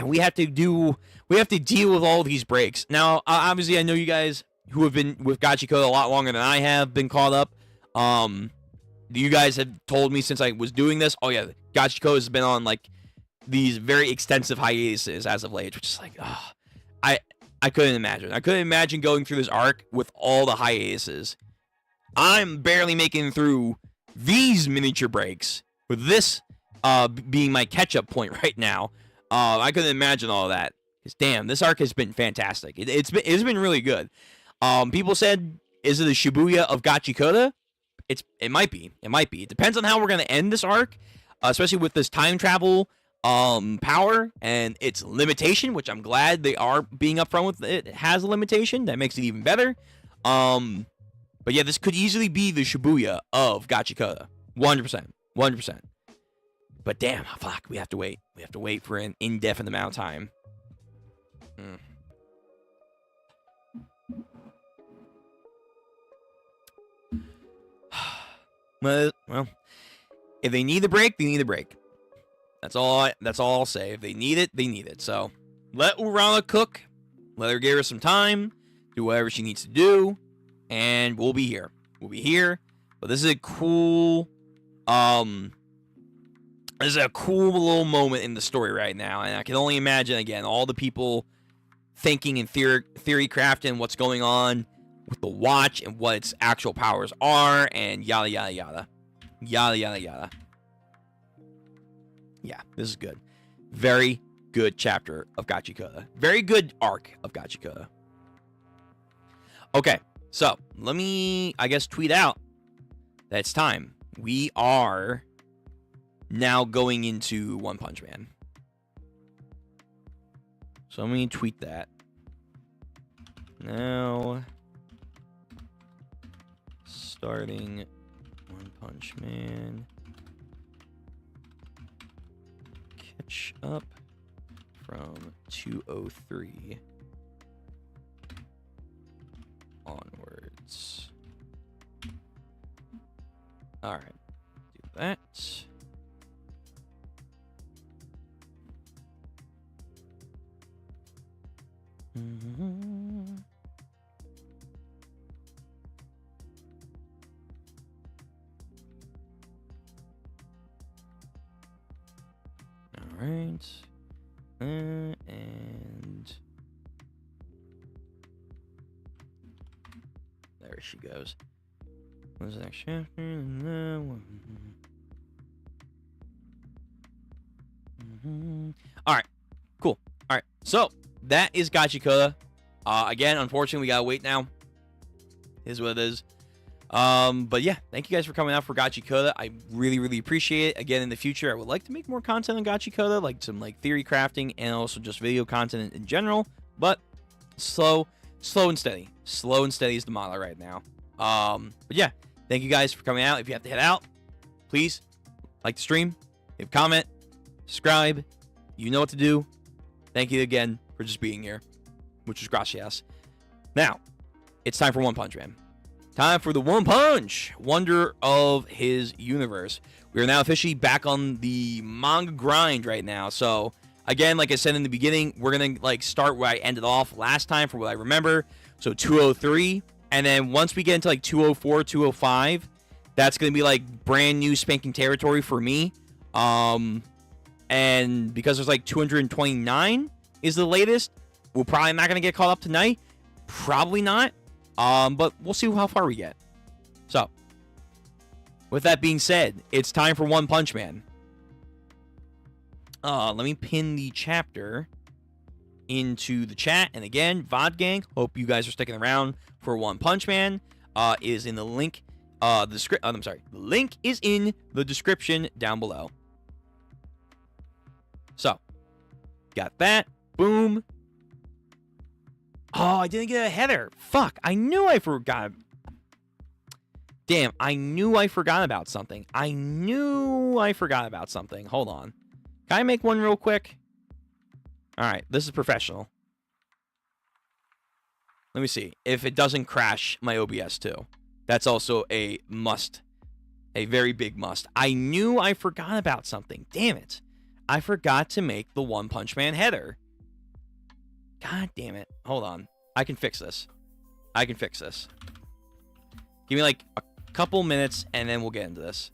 we have to deal with all these breaks. Now, obviously, I know you guys who have been with Gachiakuta a lot longer than I have been caught up. You guys have told me since I was doing this, oh yeah, Gachiakuta has been on like these very extensive hiatuses as of late, which is like, I couldn't imagine. I couldn't imagine going through this arc with all the hiatuses. I'm barely making it through these miniature breaks. With this being my catch-up point right now, I couldn't imagine all of that. Because damn, this arc has been fantastic. It's been really good. People said, is it a Shibuya of Gachiakuta? It might be. It might be. It depends on how we're gonna end this arc, especially with this time travel power and its limitation, which I'm glad they are being upfront with. It has a limitation that makes it even better. But yeah, this could easily be the Shibuya of Gachiakuta, 100%. 100%. But damn, fuck, we have to wait. We have to wait for an indefinite amount of time. Well, if they need the break, they need the break. That's all I'll say. If they need it, they need it. So let Urana cook. Let her give her some time. Do whatever she needs to do. And we'll be here. We'll be here. But this is a cool little moment in the story right now, and I can only imagine again all the people thinking and theory crafting what's going on with the watch and what its actual powers are, and yada yada yada, yada yada yada. Yeah, this is good. Very good chapter of Gachiakuta. Very good arc of Gachiakuta. Okay, So, let me, I guess, tweet out that it's time. We are now going into One Punch Man. So, let me tweet that. Now, starting One Punch Man. Catch up from 203 onwards. All right, do that. All right. And there she goes. What's the next chapter? All right, cool. All right, so that is Gachiakuta. Again, unfortunately, we gotta wait now. Is what it is. But yeah, thank you guys for coming out for Gachiakuta. I really, really appreciate it. Again, in the future, I would like to make more content on Gachiakuta, like some theory crafting and also just video content in general. But slow and steady. Slow and steady is the motto right now. But yeah, thank you guys for coming out. If you have to head out, please like the stream, leave a comment, subscribe. You know what to do. Thank you again for just being here, which is gracias. Now, it's time for One Punch Man. Time for the One Punch, wonder of his universe. We are now officially back on the manga grind right now. So, again, like I said in the beginning, we're going to start where I ended off last time for what I remember. So, 203. And then once we get into 204, 205, that's going to be brand new spanking territory for me. And because there's 229 is the latest, we're probably not going to get caught up tonight. Probably not. But we'll see how far we get. So, with that being said, it's time for One Punch Man. Let me pin the chapter into the chat. And again, VOD Gang, hope you guys are sticking around for One Punch Man. Is in the link. The link is in the description down below. So, got that. Boom. Oh, I didn't get a header. Fuck. I knew I forgot. Damn, I knew I forgot about something. Hold on. Can I make one real quick? All right, this is professional. Let me see. If it doesn't crash my OBS too. That's also a must. A very big must. I knew I forgot about something. Damn it. I forgot to make the One Punch Man header. God damn it. Hold on. I can fix this. Give me a couple minutes and then we'll get into this.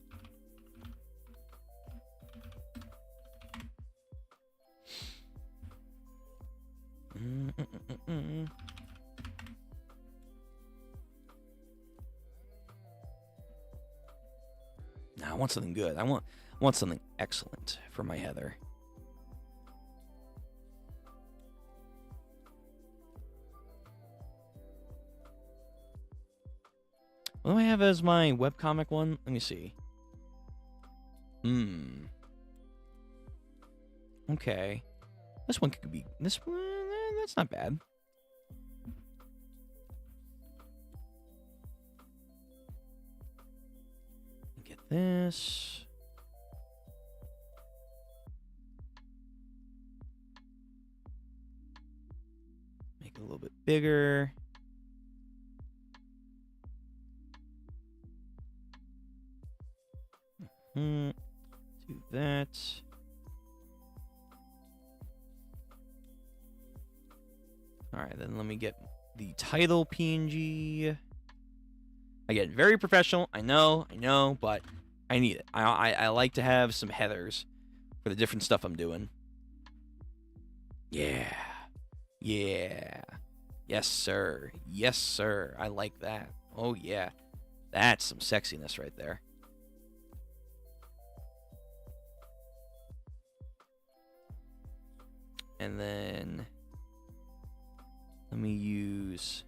Nah, I want something good. I want something excellent for my header. What do I have as my webcomic one? Let me see. Okay. This one could be... This one... That's not bad. Get this. Make it a little bit bigger. Do that. All right, then let me get the title PNG. Again, very professional. I know, but I need it. I like to have some headers for the different stuff I'm doing. Yeah. Yes, sir. I like that. Oh, yeah. That's some sexiness right there. And then let me use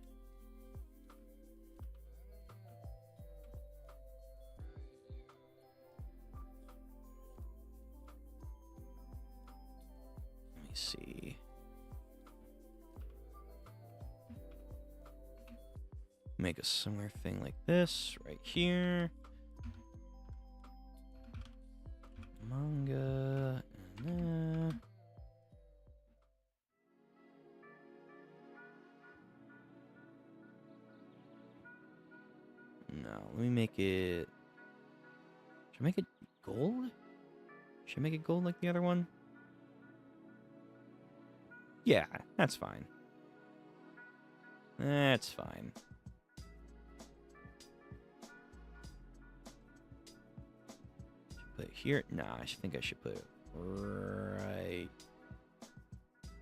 Make a similar thing like this right here. Manga. No, let me make it... Should I make it gold? Should I make it gold like the other one? Yeah, that's fine. That's fine. Put it here? Nah, I think I should put it right...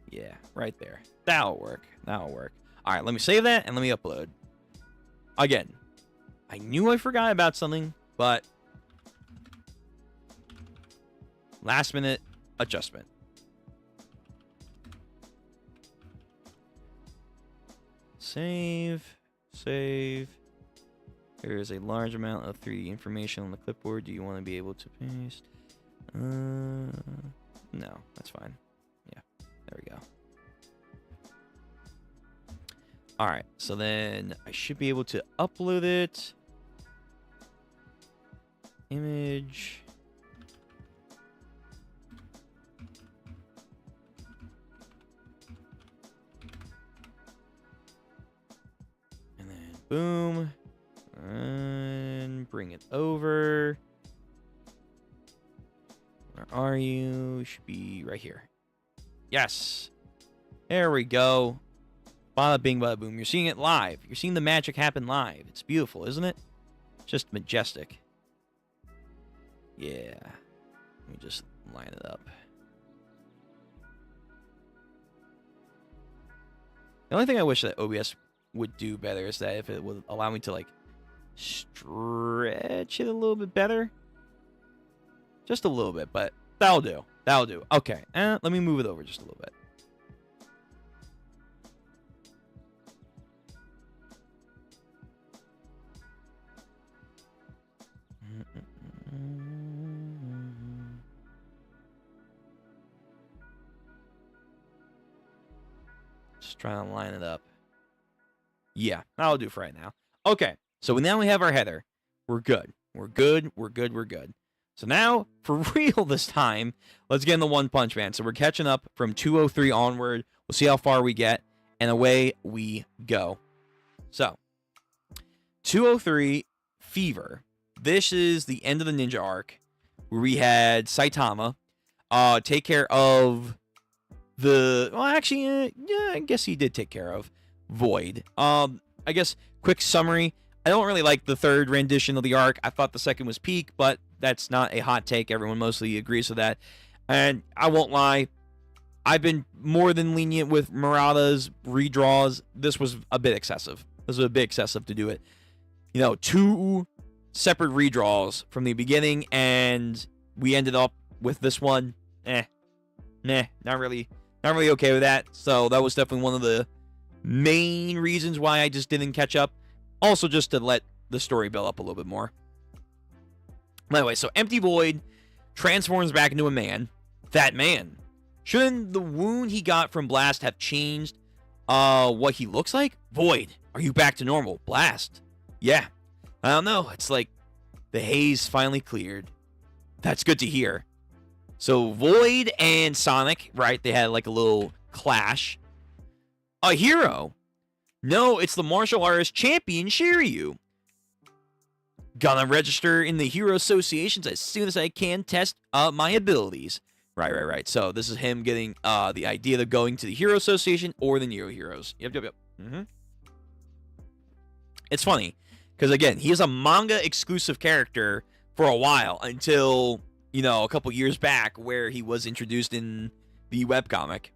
Yeah, right there. That'll work. That'll work. Alright, let me save that and let me upload. Again, I knew I forgot about something, but... Last minute adjustment. Save. Save. There is a large amount of 3D information on the clipboard. Do you want to be able to paste? No, that's fine. Yeah, there we go. Alright, so then I should be able to upload it. Image. And then boom. And bring it over. Where are you? Should be right here. Yes. There we go. Bada bing, bada boom. You're seeing it live. You're seeing the magic happen live. It's beautiful, isn't it? Just majestic. Yeah. Let me just line it up. The only thing I wish that OBS would do better is that if it would allow me to, like, stretch it a little bit better. Just a little bit, but that'll do. That'll do. Okay, let me move it over just a little bit. Just trying to line it up. Yeah, that'll do for right now. Okay, so now we have our header. We're good. We're good. We're good. We're good. So now, for real this time, let's get in the One Punch Man. So we're catching up from 203 onward. We'll see how far we get, and away we go. So, 203 Fever. This is the end of the ninja arc, where we had Saitama take care of the... Well, actually, yeah, I guess he did take care of Void. I guess, quick summary. I don't really like the third rendition of the arc. I thought the second was peak, but that's not a hot take. Everyone mostly agrees with that. And I won't lie, I've been more than lenient with Murata's redraws. This was a bit excessive. This was a bit excessive to do it. You know, 2 separate redraws from the beginning, and we ended up with this one. Not really okay with that. So that was definitely one of the main reasons why I just didn't catch up. Also, just to let the story build up a little bit more. By the way, so Empty Void transforms back into a man. That man. Shouldn't the wound he got from Blast have changed what he looks like? Void, are you back to normal? Blast. Yeah. I don't know. It's like the haze finally cleared. That's good to hear. So Void and Sonic, right? They had like a little clash. A hero. No, it's the martial artist champion Shiryu. Gonna register in the Hero Associations as soon as I can test my abilities. Right. So this is him getting the idea of going to the Hero Association or the Neo Heroes. Yep. It's funny, because again, he is a manga exclusive character for a while until, you know, a couple years back where he was introduced in the webcomic.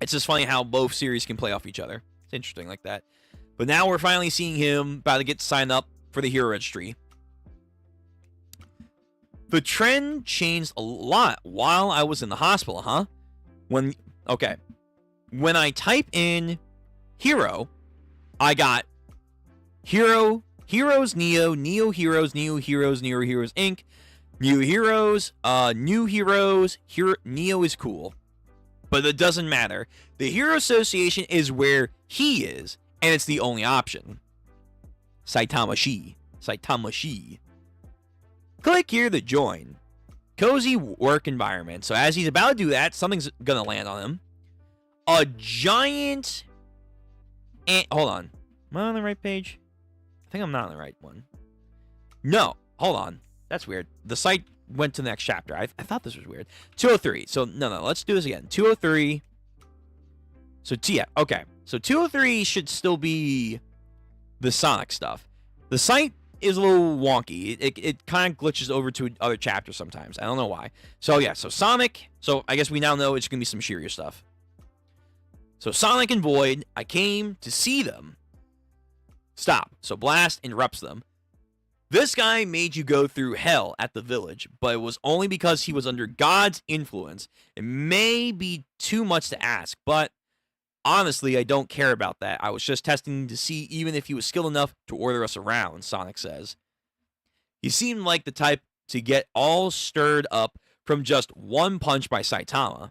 It's just funny how both series can play off each other. It's interesting like that. But now we're finally seeing him about to get signed up for the Hero Registry. The trend changed a lot while I was in the hospital, huh? When I type in Hero, I got Hero, Heroes Neo, Neo Heroes, Neo Heroes, Neo Heroes Inc., New Heroes, New Heroes, Neo is cool. But it doesn't matter. The Hero Association is where he is, and it's the only option. Saitama-shi. Click here to join. Cozy work environment. So as he's about to do that, something's gonna land on him. A giant... hold on. Am I on the right page? I think I'm not on the right one. No. Hold on. That's weird. The site went to the next chapter. I thought this was weird. 203. So, no. Let's do this again. 203. So, yeah. Okay. So, 203 should still be the Sonic stuff. The site is a little wonky. It kind of glitches over to other chapters sometimes. I don't know why. So, yeah. So, Sonic. So, I guess we now know it's going to be some Shiryu stuff. So, Sonic and Void, I came to see them. Stop. So, Blast interrupts them. This guy made you go through hell at the village, but it was only because he was under God's influence. It may be too much to ask, but honestly, I don't care about that. I was just testing to see even if he was skilled enough to order us around, Sonic says. He seemed like the type to get all stirred up from just one punch by Saitama.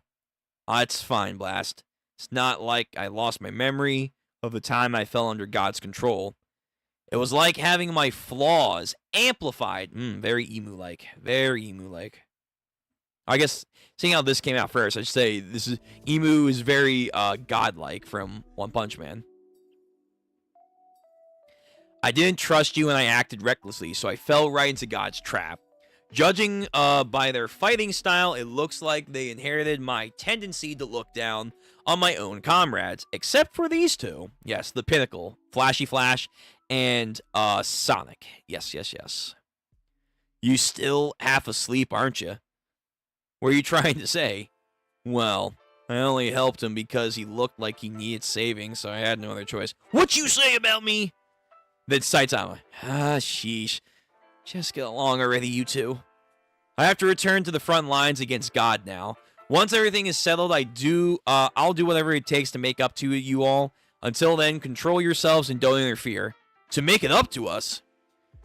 It's fine, Blast. It's not like I lost my memory of the time I fell under God's control. It was like having my flaws amplified. Very emu-like. Very emu-like. I guess, seeing how this came out first, I should say Emu is very godlike from One Punch Man. I didn't trust you and I acted recklessly, so I fell right into God's trap. Judging by their fighting style, it looks like they inherited my tendency to look down on my own comrades, except for these two. Yes, the Pinnacle, Flashy Flash, and Sonic. Yes. You still half asleep, aren't you? What are you trying to say? Well, I only helped him because he looked like he needed saving, so I had no other choice. What you say about me? That's Saitama. Sheesh. Just get along already, you two. I have to return to the front lines against God now. Once everything is settled, I'll do whatever it takes to make up to you all. Until then, control yourselves and don't interfere. To make it up to us?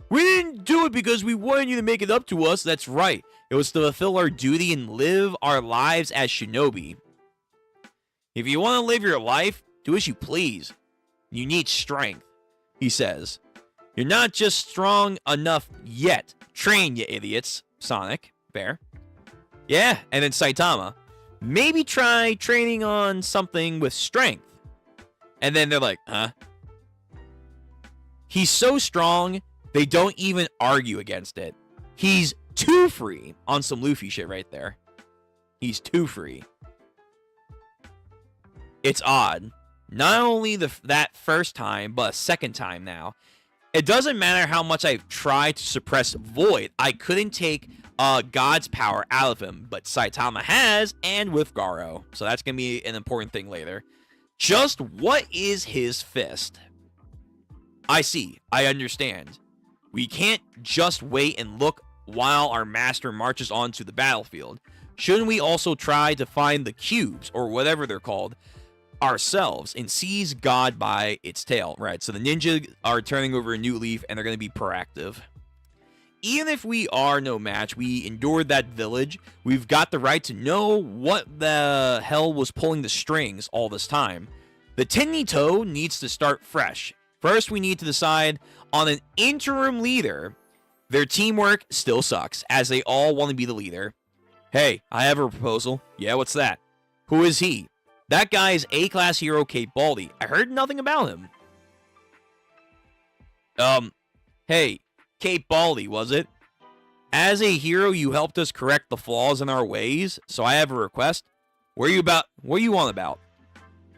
We didn't do it because we wanted you to make it up to us. That's right. It was to fulfill our duty and live our lives as shinobi. If you want to live your life, do as you please. You need strength, he says. You're not just strong enough yet. Train, you idiots. Sonic. Fair. Yeah, and then Saitama. Maybe try training on something with strength. And then they're like, huh? He's so strong, they don't even argue against it. He's too free on some Luffy shit right there. He's too free. It's odd. Not only that first time, but a second time now. It doesn't matter how much I've tried to suppress Void. I couldn't take God's power out of him, but Saitama has, and with Garo. So that's going to be an important thing later. Just what is his fist? I see. I understand. We can't just wait and look while our master marches onto the battlefield. Shouldn't we also try to find the cubes, or whatever they're called, ourselves, and seize God by its tail? Right, so the ninja are turning over a new leaf, and they're going to be proactive. Even if we are no match, we endured that village. We've got the right to know what the hell was pulling the strings all this time. The Tenito needs to start fresh. First, we need to decide on an interim leader. Their teamwork still sucks, as they all want to be the leader. Hey, I have a proposal. Yeah, what's that? Who is he? That guy is A-class hero Kate Baldy. I heard nothing about him. Hey, Kate Baldy, was it? As a hero, you helped us correct the flaws in our ways, so I have a request. What are you on about?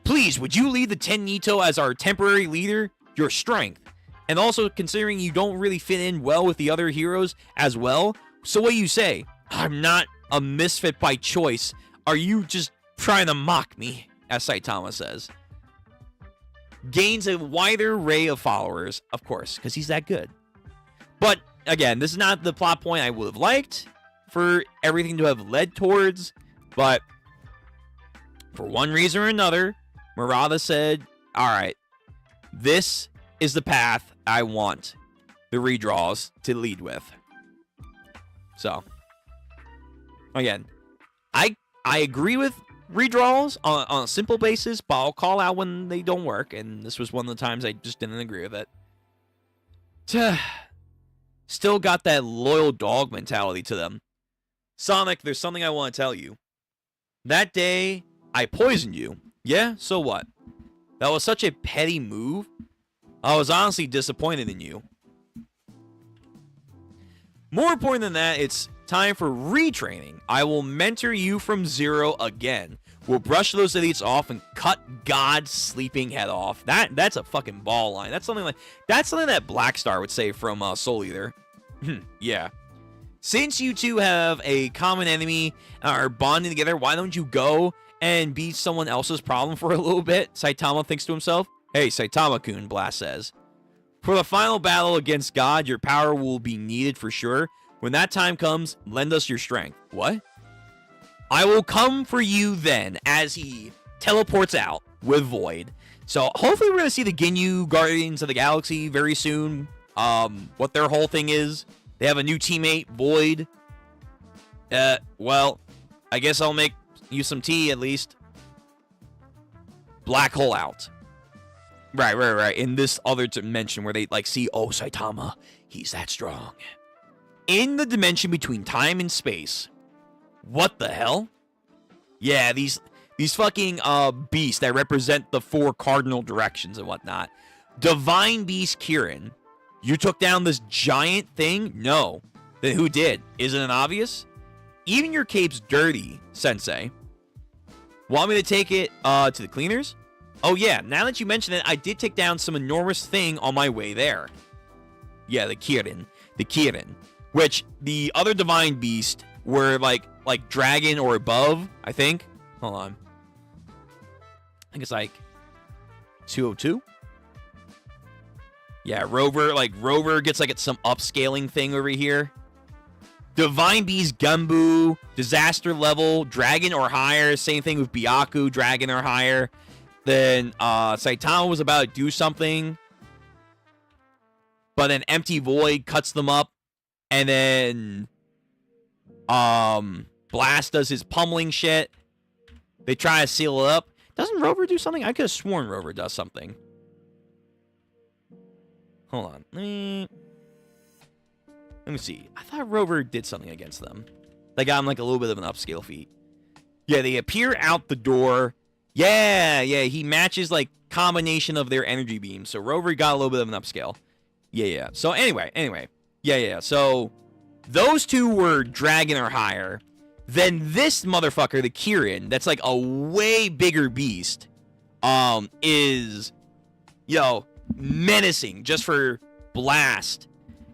Please, would you lead the Tenito as our temporary leader? Your strength. And also, considering you don't really fit in well with the other heroes as well, so what do you say? I'm not a misfit by choice. Are you just trying to mock me? As Saitama says. Gains a wider array of followers, of course, because he's that good. But, again, this is not the plot point I would have liked for everything to have led towards, but for one reason or another, Murata said, alright, this is the path I want the redraws to lead with. So, again, I agree with redraws on a simple basis, but I'll call out when they don't work, and this was one of the times I just didn't agree with it. Still got that loyal dog mentality to them. Sonic, there's something I want to tell you. That day, I poisoned you. Yeah, so what? That was such a petty move. I was honestly disappointed in you. More important than that, it's time for retraining. I will mentor you from zero again. We'll brush those idiots off and cut God's sleeping head off. That's a fucking ball line. That's something that Black Star would say from Soul Eater. Yeah. Since you two have a common enemy and are bonding together, why don't you go and be someone else's problem for a little bit? Saitama thinks to himself. Hey, Saitama-kun, Blast says. For the final battle against God, your power will be needed for sure. When that time comes, lend us your strength. What? I will come for you then, as he teleports out with Void. So hopefully we're going to see the Ginyu Guardians of the Galaxy very soon. What their whole thing is. They have a new teammate, Void. Well, I guess I'll make you some tea at least. Black hole out. Right. In this other dimension where they like see, oh, Saitama, he's that strong. In the dimension between time and space. What the hell? Yeah, these fucking beasts that represent the 4 cardinal directions and whatnot. Divine Beast Kirin. You took down this giant thing? No. Then who did? Isn't it obvious? Even your cape's dirty, Sensei. Want me to take it to the cleaners? Oh yeah, now that you mention it, I did take down some enormous thing on my way there. Yeah, the Kirin. The Kirin. Which the other Divine Beast were like dragon or above, I think. Hold on. I think it's like 202. Yeah, Rover gets like some upscaling thing over here. Divine Beast Gumbu, disaster level, dragon or higher. Same thing with Byaku, dragon or higher. Then Saitama was about to do something, but then Empty Void cuts them up, and then Blast does his pummeling shit. They try to seal it up. Doesn't Rover do something? I could have sworn Rover does something. Hold on. Let me see. I thought Rover did something against them. They got him like a little bit of an upscale feat. Yeah, they appear out the door. Yeah, he matches like combination of their energy beams. So Rover got a little bit of an upscale. Yeah. So anyway. Yeah. So those two were dragon or higher. Then this motherfucker, the Kirin, that's like a way bigger beast, is, menacing just for Blast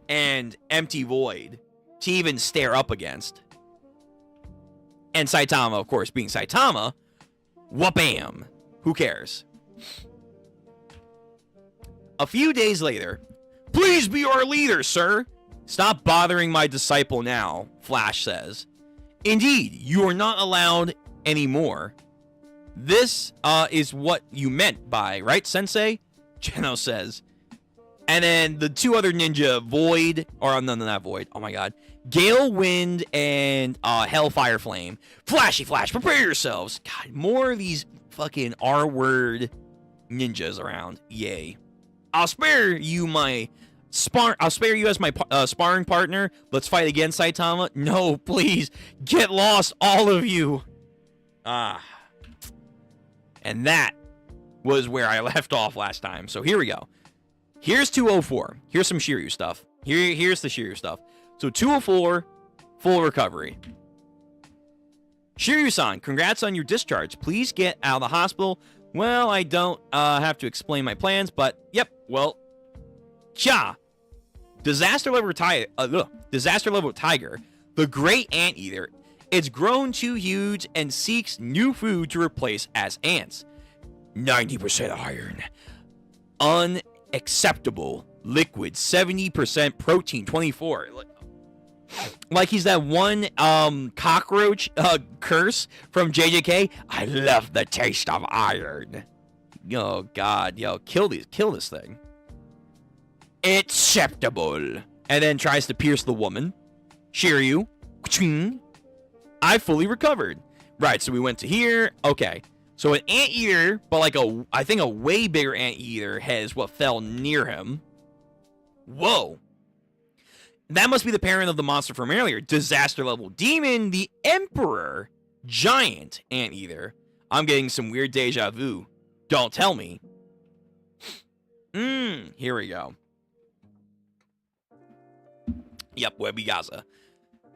and Empty Void to even stare up against. And Saitama, of course, being Saitama, wha-bam. Who cares? A few days later, please be our leader, sir. Stop bothering my disciple now, Flash says. Indeed, you are not allowed anymore. This is what you meant by, right, Sensei? Geno says. And then the two other ninja, Void, or no, not Void. Oh my god. Gale Wind and Hellfire Flame. Flashy Flash, prepare yourselves. God, more of these fucking R-word ninjas around. Yay. I'll spare you as my sparring partner. Let's fight again, Saitama. No, please. Get lost, all of you. And that was where I left off last time. So here we go. Here's 204. Here's some Shiryu stuff. Here's the Shiryu stuff. So 204, full recovery. Shiryu-san, congrats on your discharge. Please get out of the hospital. Well, I don't have to explain my plans, but yep, well, Disaster level tiger, the great anteater. It's grown too huge and seeks new food to replace as ants. 90% iron. Unacceptable. Liquid. 70% protein. 24. Like he's that one cockroach curse from JJK. I love the taste of iron. Oh god, kill this thing. Acceptable. And then tries to pierce the woman. Shiryu. I fully recovered. Right, so we went to here. Okay. So an anteater, but like I think a way bigger anteater has what fell near him. Whoa. That must be the parent of the monster from earlier. Disaster level demon, the Emperor, giant anteater. I'm getting some weird deja vu. Don't tell me. Here we go. Yep, Webby Gaza.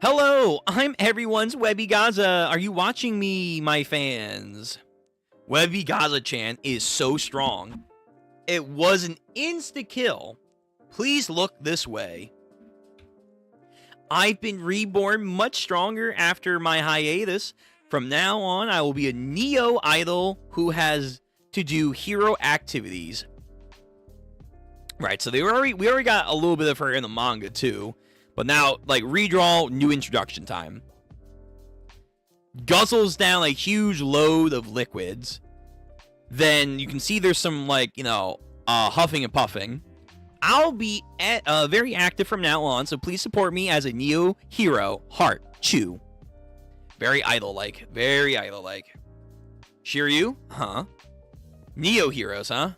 Hello, I'm everyone's Webby Gaza. Are you watching me, my fans? Webby Gaza-chan is so strong. It was an insta-kill. Please look this way. I've been reborn much stronger after my hiatus. From now on, I will be a Neo idol who has to do hero activities. Right, so we already got a little bit of her in the manga too. But now, like, redraw, new introduction time. Guzzles down a huge load of liquids. Then you can see there's some, like, you know, huffing and puffing. I'll be very active from now on, so please support me as a Neo hero. Heart, chew. Very idol-like. Very idol-like. Shiryu? Huh? Neo heroes, huh?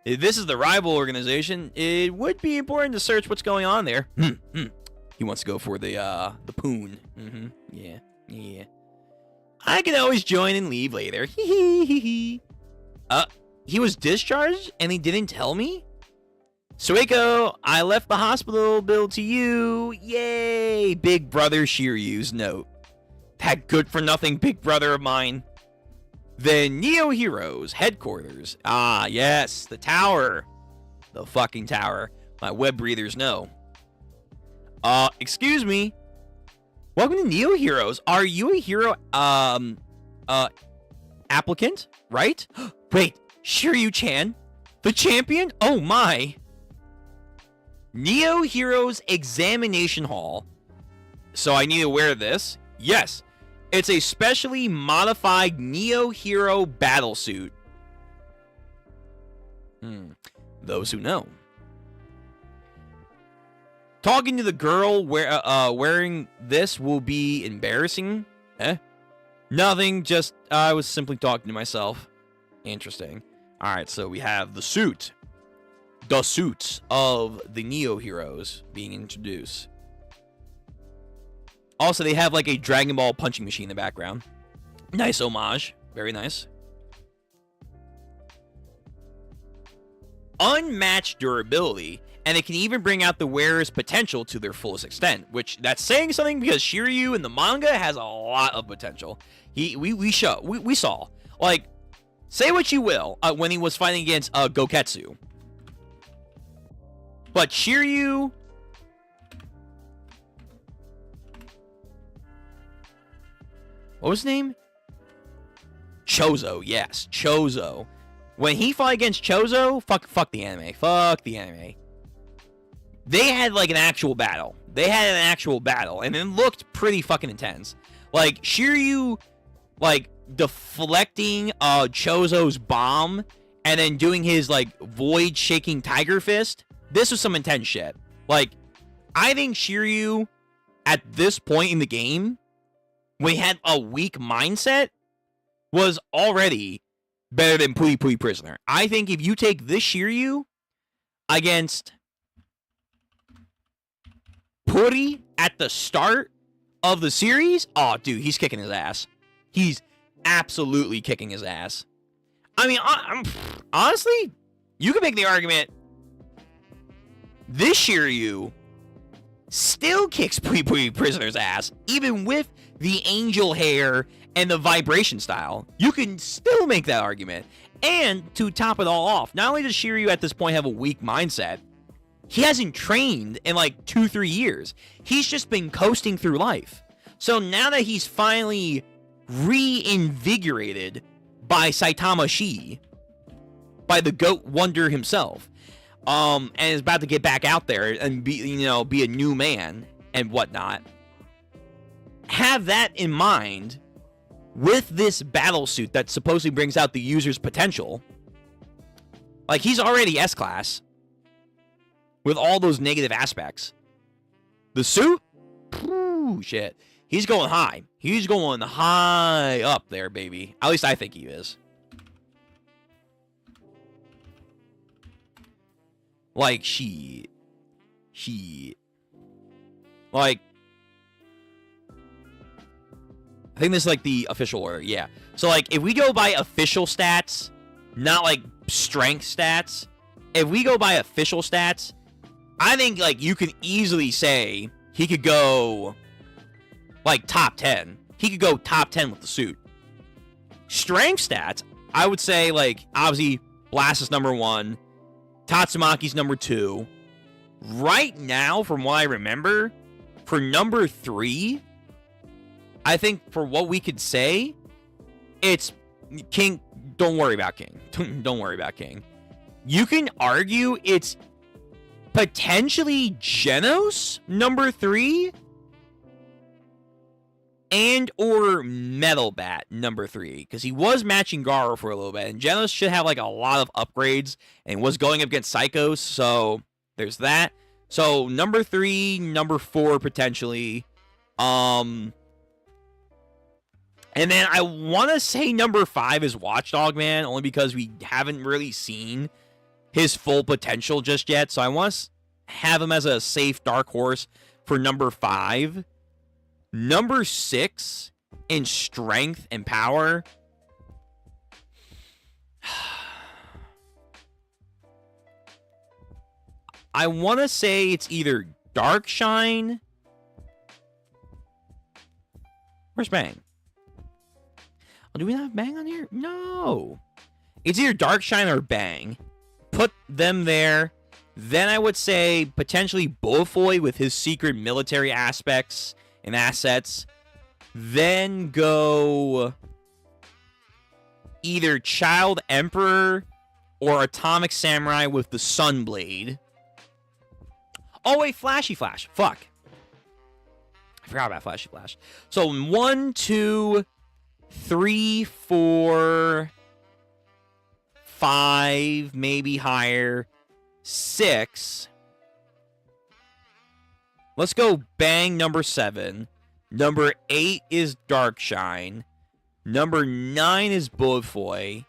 If this is the rival organization, it would be important to search what's going on there. He wants to go for the poon. Yeah. I can always join and leave later. He was discharged and he didn't tell me? Sueko, I left the hospital bill to you. Yay! Big brother Shiryu's note. That good-for-nothing big brother of mine. The Neo Heroes headquarters. Ah, yes, the tower. The fucking tower. My web breathers know. Excuse me. Welcome to Neo Heroes. Are you a hero, applicant? Right? Wait, Shiryu-chan? The champion? Oh my. Neo Heroes Examination Hall. So I need to wear this? Yes. It's a specially modified Neo Hero battlesuit. Those who know. Talking to the girl wearing this will be embarrassing. Nothing, just I was simply talking to myself. Interesting. Alright, so we have the suit. The suits of the Neo Heroes being introduced. Also, they have like a Dragon Ball punching machine in the background. Nice homage. Very nice. Unmatched durability, and it can even bring out the wearer's potential to their fullest extent, which that's saying something because Shiryu in the manga has a lot of potential. We saw. Like, say what you will, when he was fighting against Goketsu. But Shiryu... What was his name? Chozo, yes. Chozo. When he fought against Chozo, fuck the anime. Fuck the anime. They had, like, an actual battle. And it looked pretty fucking intense. Like, Shiryu, like, deflecting Chozo's bomb and then doing his, like, void-shaking tiger fist. This was some intense shit. Like, I think Shiryu, at this point in the game, when he had a weak mindset, was already better than Pui Pui Prisoner. I think if you take this Shiryu against Puri at the start of the series, oh, dude, he's kicking his ass. He's absolutely kicking his ass. I mean, honestly, you could make the argument this Shiryu still kicks Pui Pui Prisoner's ass, even with the angel hair and the vibration style. You can still make that argument. And to top it all off, not only does Shiryu at this point have a weak mindset, he hasn't trained in like 2-3 years. He's just been coasting through life. So now that he's finally reinvigorated by Saitama Shi, by the Goat Wonder himself, and is about to get back out there and be a new man and whatnot. Have that in mind with this battle suit that supposedly brings out the user's potential. Like, he's already S-class with all those negative aspects. The suit? Ooh, shit. He's going high. He's going high up there, baby. At least I think he is. Like, shit. Like, I think this is, like, the official order, yeah. So, like, if we go by official stats, not, like, strength stats, if we go by official stats, I think, like, you can easily say he could go, like, top 10. He could go top 10 with the suit. Strength stats, I would say, like, obviously, Blast is number 1. Tatsumaki's number 2. Right now, from what I remember, for number 3, I think for what we could say, it's King. Don't worry about King. Don't worry about King. You can argue it's potentially Genos, number 3, and or Metal Bat, number 3, because he was matching Garo for a little bit, and Genos should have, like, a lot of upgrades, and was going up against Psychos, so there's that. So, number 3, number 4, potentially. And then I want to say number 5 is Watchdog Man, only because we haven't really seen his full potential just yet. So I want to have him as a safe dark horse for number 5. Number 6 in strength and power. I want to say it's either Darkshine. Where's Bang? Oh, do we not have Bang on here? No. It's either Darkshine or Bang. Put them there. Then I would say potentially Bofoy with his secret military aspects and assets. Then go either Child Emperor or Atomic Samurai with the Sunblade. Oh, wait, Flashy Flash. Fuck. I forgot about Flashy Flash. So 1, 2, 3, 4, 5, maybe higher, 6. Let's go Bang, number 7. Number 8 is Darkshine. Number 9 is Bofoy.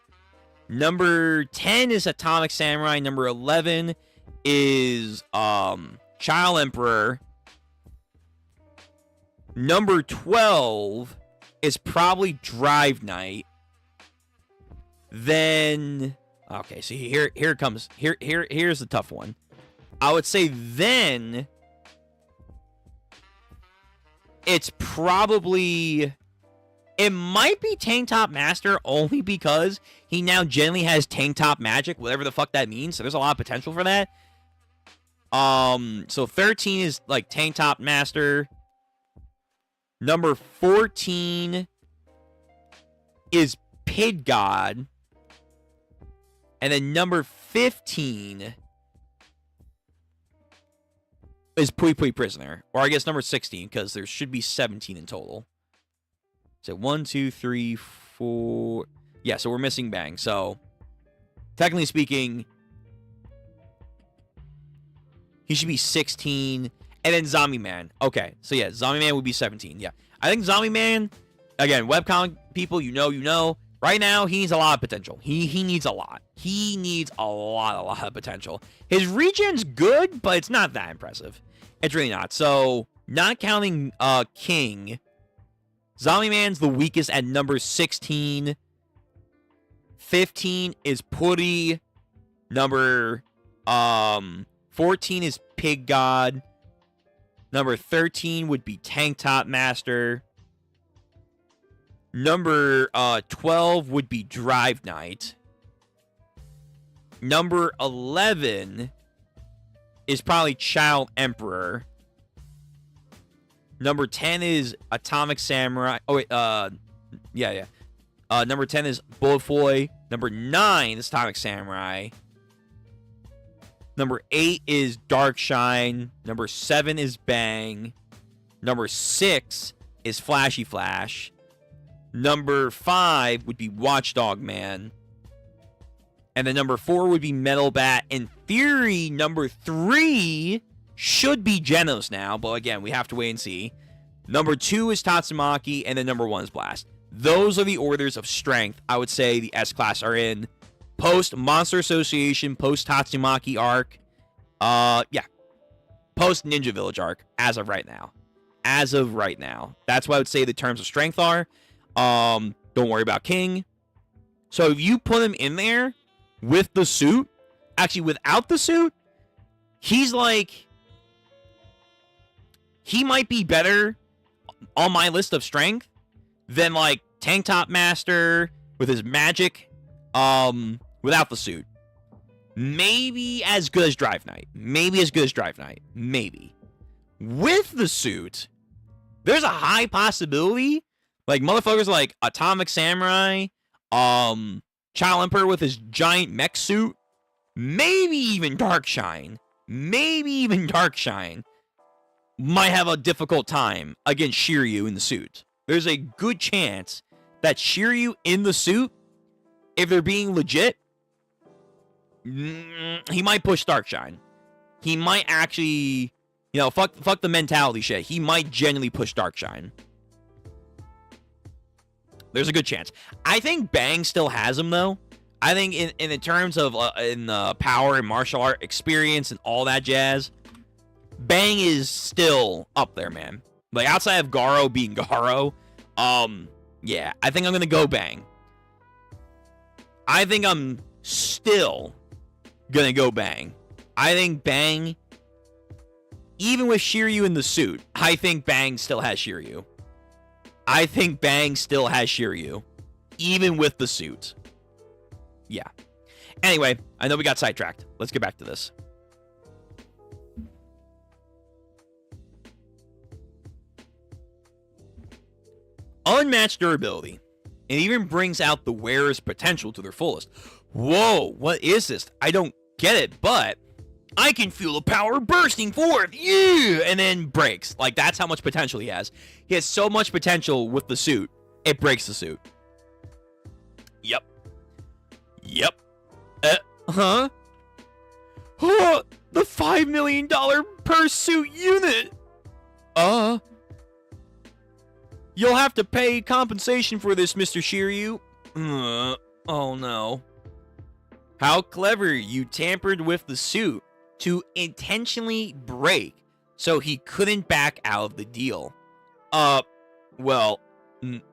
Number 10 is Atomic Samurai. Number 11 is Child Emperor. Number 12 is probably Drive Knight. Then, okay, so here it comes. Here's the tough one. I would say then it's probably, it might be Tank Top Master only because he now generally has Tank Top Magic, whatever the fuck that means. So there's a lot of potential for that. So 13 is like Tank Top Master. Number 14 is Pig God. And then number 15 is Pui Pui Prisoner. Or I guess number 16, because there should be 17 in total. So 1, 2, 3, 4. Yeah, so we're missing Bang. So, technically speaking, he should be 16. And then Zombie Man. Okay, so yeah, Zombie Man would be 17. Yeah, I think Zombie Man, again, webcomic people, you know. Right now, he needs a lot of potential. He needs a lot. He needs a lot of potential. His regen's good, but it's not that impressive. It's really not. So, not counting King, Zombie Man's the weakest at number 16. 15 is Putty. Number 14 is Pig God. Number 13 would be Tank Top Master. Number 12 would be Drive Knight. Number 11 is probably Child Emperor. Number 10 is Atomic Samurai. Oh, wait, yeah. Number 10 is Bofoy. Number 9 is Atomic Samurai. Number 8 is Darkshine. Number 7 is Bang. Number 6 is Flashy Flash. Number 5 would be Watchdog Man. And then number 4 would be Metal Bat. In theory, number 3 should be Genos now, but again, we have to wait and see. Number 2 is Tatsumaki, and then number 1 is Blast. Those are the orders of strength I would say the S-Class are in. Post Monster Association, post Tatsumaki arc, Yeah. Post Ninja Village arc as of right now. As of right now. That's what I would say the terms of strength are. Don't worry about King. So if you put him in there with the suit, actually without the suit, he's like, he might be better on my list of strength than like Tank Top Master with his magic, without the suit. Maybe as good as Drive Knight. Maybe as good as Drive Knight. Maybe. With the suit, there's a high possibility, like motherfuckers like Atomic Samurai, Child Emperor with his giant mech suit, maybe even Darkshine, might have a difficult time against Shiryu in the suit. There's a good chance that Shiryu in the suit, if they're being legit, he might push Darkshine. He might actually, fuck the mentality shit. He might genuinely push Darkshine. There's a good chance. I think Bang still has him, though. I think in terms of in power and martial art experience and all that jazz, Bang is still up there, man. Like, outside of Garo being Garo, yeah, I think I'm going to go Bang. I think I'm still going to go Bang. I think Bang, even with Shiryu in the suit, I think Bang still has Shiryu. Even with the suit. Yeah. Anyway, I know we got sidetracked. Let's get back to this. Unmatched durability. It even brings out the wearer's potential to their fullest. Whoa, what is this? I don't get it, but I can feel the power bursting forth. Yeah, and then breaks. Like, that's how much potential he has. He has so much potential with the suit, it breaks the suit. Yep. Huh? Oh, the $5 million per suit unit. You'll have to pay compensation for this, Mr. Shiryu. Oh no. How clever, you tampered with the suit to intentionally break so he couldn't back out of the deal. Well,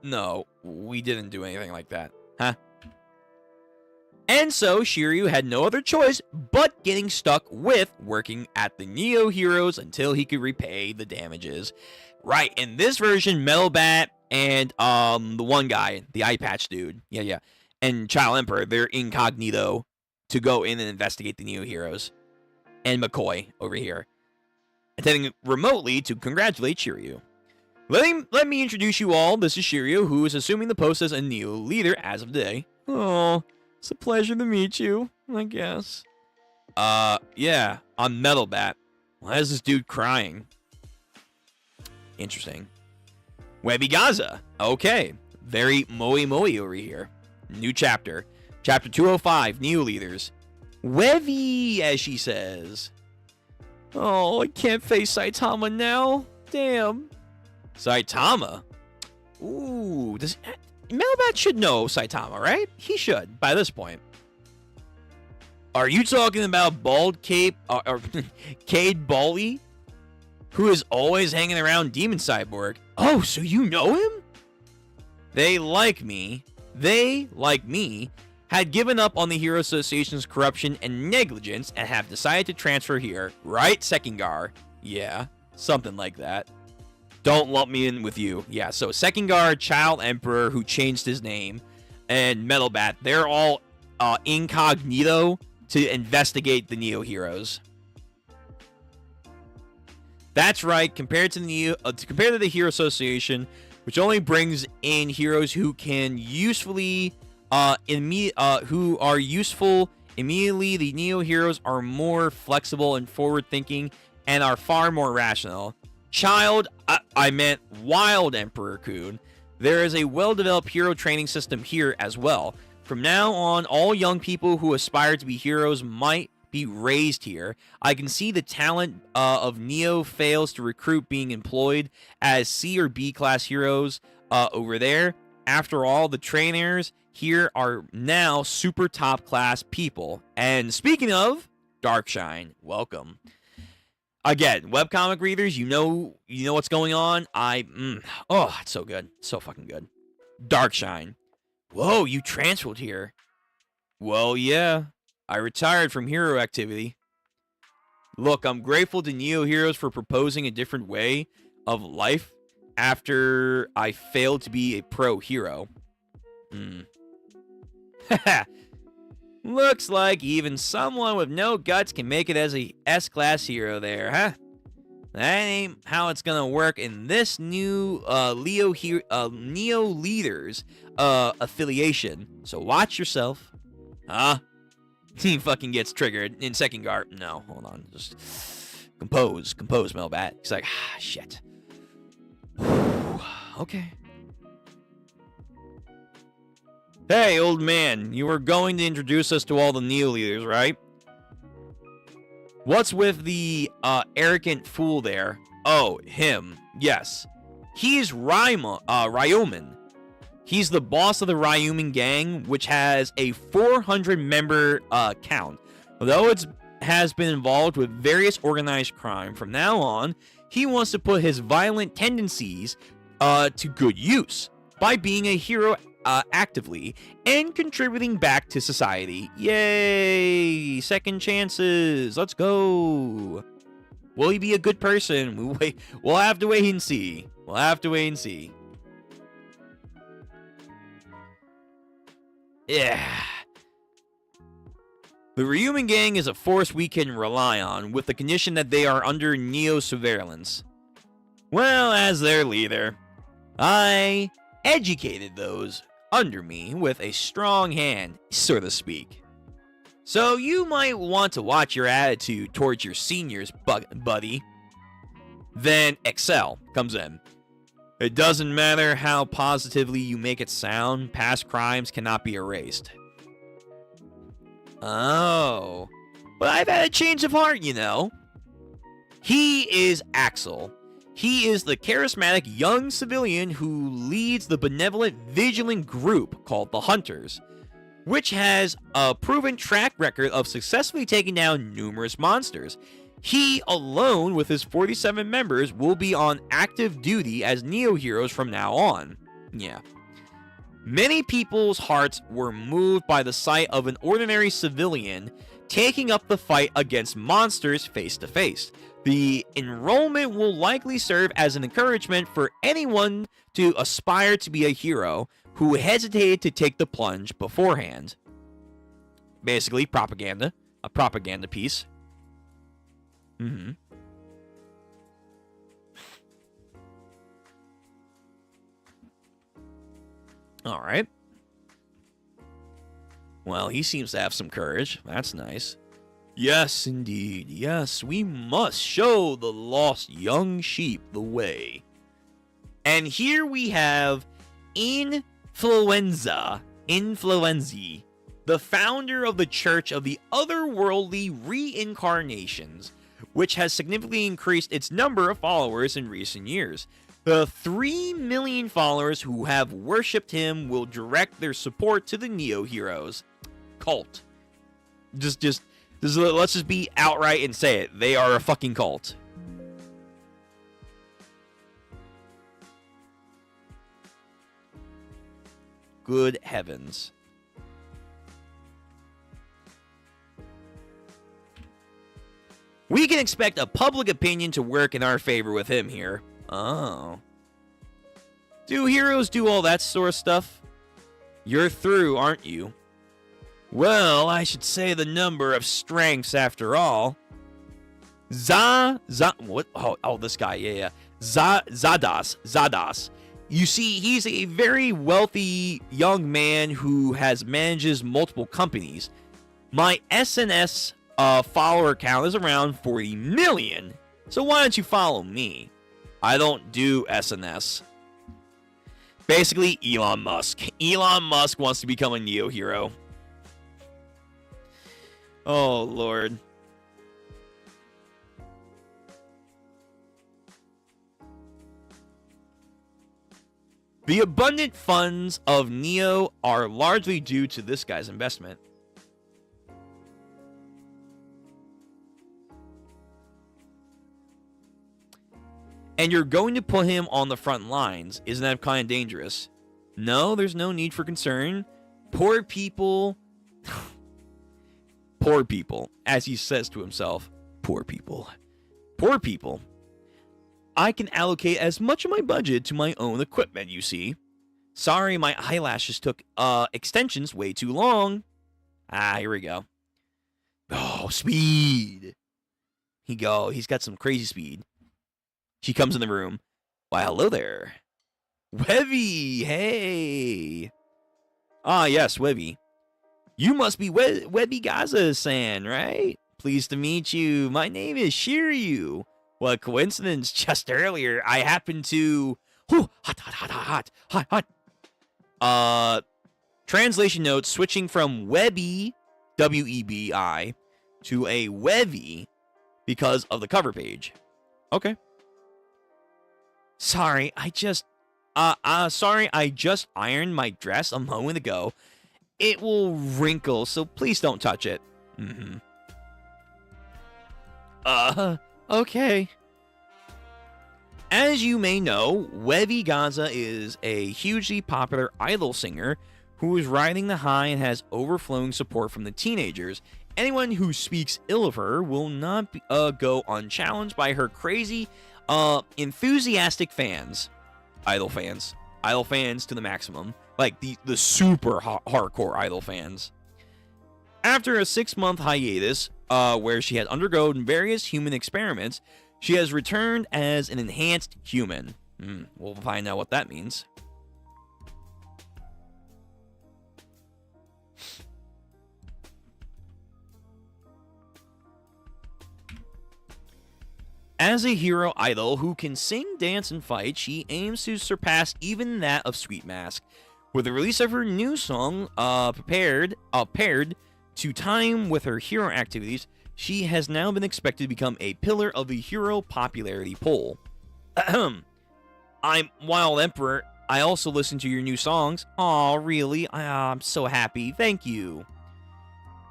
no, we didn't do anything like that. Huh? And so Shiryu had no other choice but getting stuck with working at the Neo Heroes until he could repay the damages. Right, in this version, Metal Bat and the one guy, the eye patch dude, yeah, and Child Emperor, they're incognito to go in and investigate the Neo Heroes. And McCoy over here, attending remotely to congratulate Shiryu. Let me introduce you all. This is Shiryu, who is assuming the post as a Neo leader as of today. Oh, it's a pleasure to meet you, I guess. Yeah, I'm Metal Bat. Why is this dude crying? Interesting. Webby Gaza. Okay. Very moe over here. New chapter. Chapter 205, Neo Leaders. Webby, as she says. Oh, I can't face Saitama now. Damn. Saitama? Ooh, Metalbat should know Saitama, right? He should, by this point. Are you talking about Bald Cape, or Cade Bally? Who is always hanging around Demon Cyborg? Oh, so you know him? They, like me, had given up on the Hero Association's corruption and negligence and have decided to transfer here. Right, Sekingar? Yeah, something like that. Don't lump me in with you. Yeah, so Sekingar, Child Emperor, who changed his name, and Metal Bat, they're all incognito to investigate the Neo Heroes. That's right, compared to the Hero Association, which only brings in heroes who can usefully who are useful immediately, the Neo Heroes are more flexible and forward-thinking and are far more rational. I meant Wild Emperor-kun. There is a well-developed hero training system here as well. From now on, all young people who aspire to be heroes might be raised here. I can see the talent of Neo fails to recruit being employed as C or B class heroes over there. After all, the trainers here are now super top class people. And speaking of, Darkshine, welcome. Again, webcomic readers, you know what's going on. Oh, it's so good. So fucking good. Darkshine. Whoa, you transferred here. Well, yeah. I retired from hero activity. Look, I'm grateful to Neo Heroes for proposing a different way of life after I failed to be a pro hero. Looks like even someone with no guts can make it as a S-class hero there, huh? That ain't how it's gonna work in this new Neo Leaders affiliation. So watch yourself. Huh? He fucking gets triggered in second guard. No, hold on. Just compose, Melbat. He's like, shit. Okay. Hey, old man, you were going to introduce us to all the Neo Leaders, right? What's with the arrogant fool there? Oh, him. Yes. He's Ryomen. He's the boss of the Ryumen gang, which has a 400-member count. Although it has been involved with various organized crime, from now on, he wants to put his violent tendencies to good use by being a hero actively and contributing back to society. Yay! Second chances. Let's go. Will he be a good person? We'll have to wait and see. Yeah. The Ryumen gang is a force we can rely on, with the condition that they are under Neo surveillance. Well, as their leader, I educated those under me with a strong hand, so to speak. So you might want to watch your attitude towards your seniors, buddy. Then Excel comes in. It doesn't matter how positively you make it sound, past crimes cannot be erased. Oh. But I've had a change of heart, you know. He is Axel. He is the charismatic young civilian who leads the benevolent vigilant group called the Hunters, which has a proven track record of successfully taking down numerous monsters. He alone, with his 47 members, will be on active duty as Neo Heroes from now on. Yeah. Many people's hearts were moved by the sight of an ordinary civilian taking up the fight against monsters face to face. The enrollment will likely serve as an encouragement for anyone to aspire to be a hero who hesitated to take the plunge beforehand. Basically, propaganda. A propaganda piece. Alright. Well, he seems to have some courage. That's nice. Yes, indeed. Yes, we must show the lost young sheep the way. And here we have Influenzi, the founder of the Church of the Otherworldly Reincarnations, which has significantly increased its number of followers in recent years. The 3 million followers who have worshipped him will direct their support to the Neo Heroes cult. Let's just be outright and say it. They are a fucking cult. Good heavens. We can expect a public opinion to work in our favor with him here. Oh. Do heroes do all that sort of stuff? You're through, aren't you? Well, I should say the number of strengths after all. What? Oh, this guy, yeah. Zadas. You see, he's a very wealthy young man who manages multiple companies. My SNS follower count is around 40 million. So why don't you follow me? I don't do SNS. Basically, Elon Musk. Elon Musk wants to become a Neo hero. Oh, Lord. The abundant funds of Neo are largely due to this guy's investment. and you're going to put him on the front lines. Isn't that kind of dangerous? No, there's no need for concern. Poor people. Poor people, as he says to himself. Poor people. Poor people. I can allocate as much of my budget to my own equipment, you see. Sorry, my eyelashes took extensions way too long. Here we go. Oh, speed. He's got some crazy speed. She comes in the room. Why, hello there. Webby, hey. Ah, yes, Webby. You must be Webby Gaza-san, right? Pleased to meet you. My name is Shiryu. What coincidence, just earlier, I happened to... hot. Translation notes, switching from Webby, W-E-B-I, to a Webby because of the cover page. Okay. Sorry, I just ironed my dress a moment ago. It will wrinkle, so please don't touch it. Okay. As you may know, Webby Gaza is a hugely popular idol singer who is riding the high and has overflowing support from the teenagers. Anyone who speaks ill of her will not go unchallenged by her crazy, enthusiastic fans. Idol fans. Idol fans to the maximum. Like the super hardcore idol fans. After a 6-month hiatus, where she had undergone various human experiments, she has returned as an enhanced human. We'll find out what that means. As a hero idol who can sing, dance, and fight, she aims to surpass even that of Sweet Mask. With the release of her new song, paired to time with her hero activities, she has now been expected to become a pillar of the hero popularity poll. I'm Wild Emperor. I also listen to your new songs. Aw, really? I'm so happy. Thank you.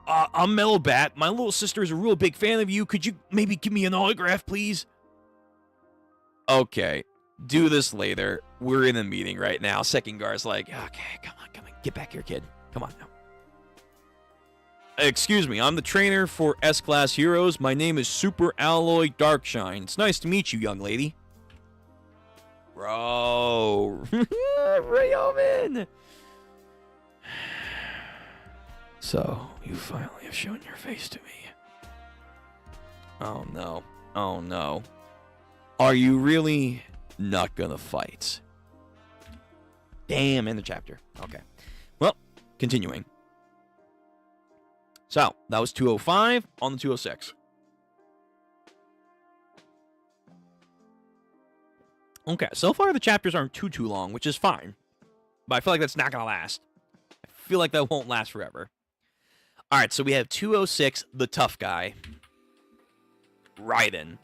I'm Mellowbat. My little sister is a real big fan of you. Could you maybe give me an autograph, please? Okay. Do this later. We're in a meeting right now. Second guard's like, okay, come on. Get back here, kid. Come on now. Excuse me, I'm the trainer for S-Class Heroes. My name is Super Alloy Darkshine. It's nice to meet you, young lady. Bro. Ryomen! So, you finally have shown your face to me. Oh no. Are you really not gonna fight? Damn, end the chapter. Okay. Well, continuing. So, that was 205 on the 206. Okay, so far the chapters aren't too long, which is fine. But I feel like that's not gonna last. I feel like that won't last forever. Alright, so we have 206, the tough guy. Raiden.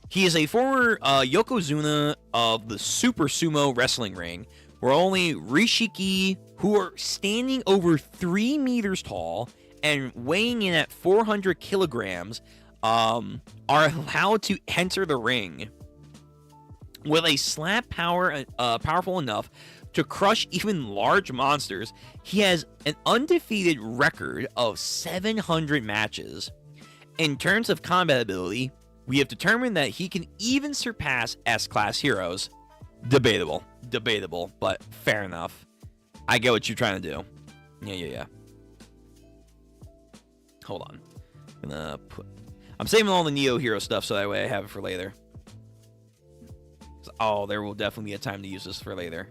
He is a former Yokozuna of the Super Sumo Wrestling Ring, where only Rishiki, who are standing over 3 meters tall and weighing in at 400 kilograms, are allowed to enter the ring. With a slap power powerful enough to crush even large monsters, he has an undefeated record of 700 matches. In terms of combat ability, we have determined that he can even surpass S-Class heroes. Debatable, but fair enough. I get what you're trying to do. Yeah. Hold on. I'm saving all the Neo Hero stuff so that way I have it for later. Oh, there will definitely be a time to use this for later.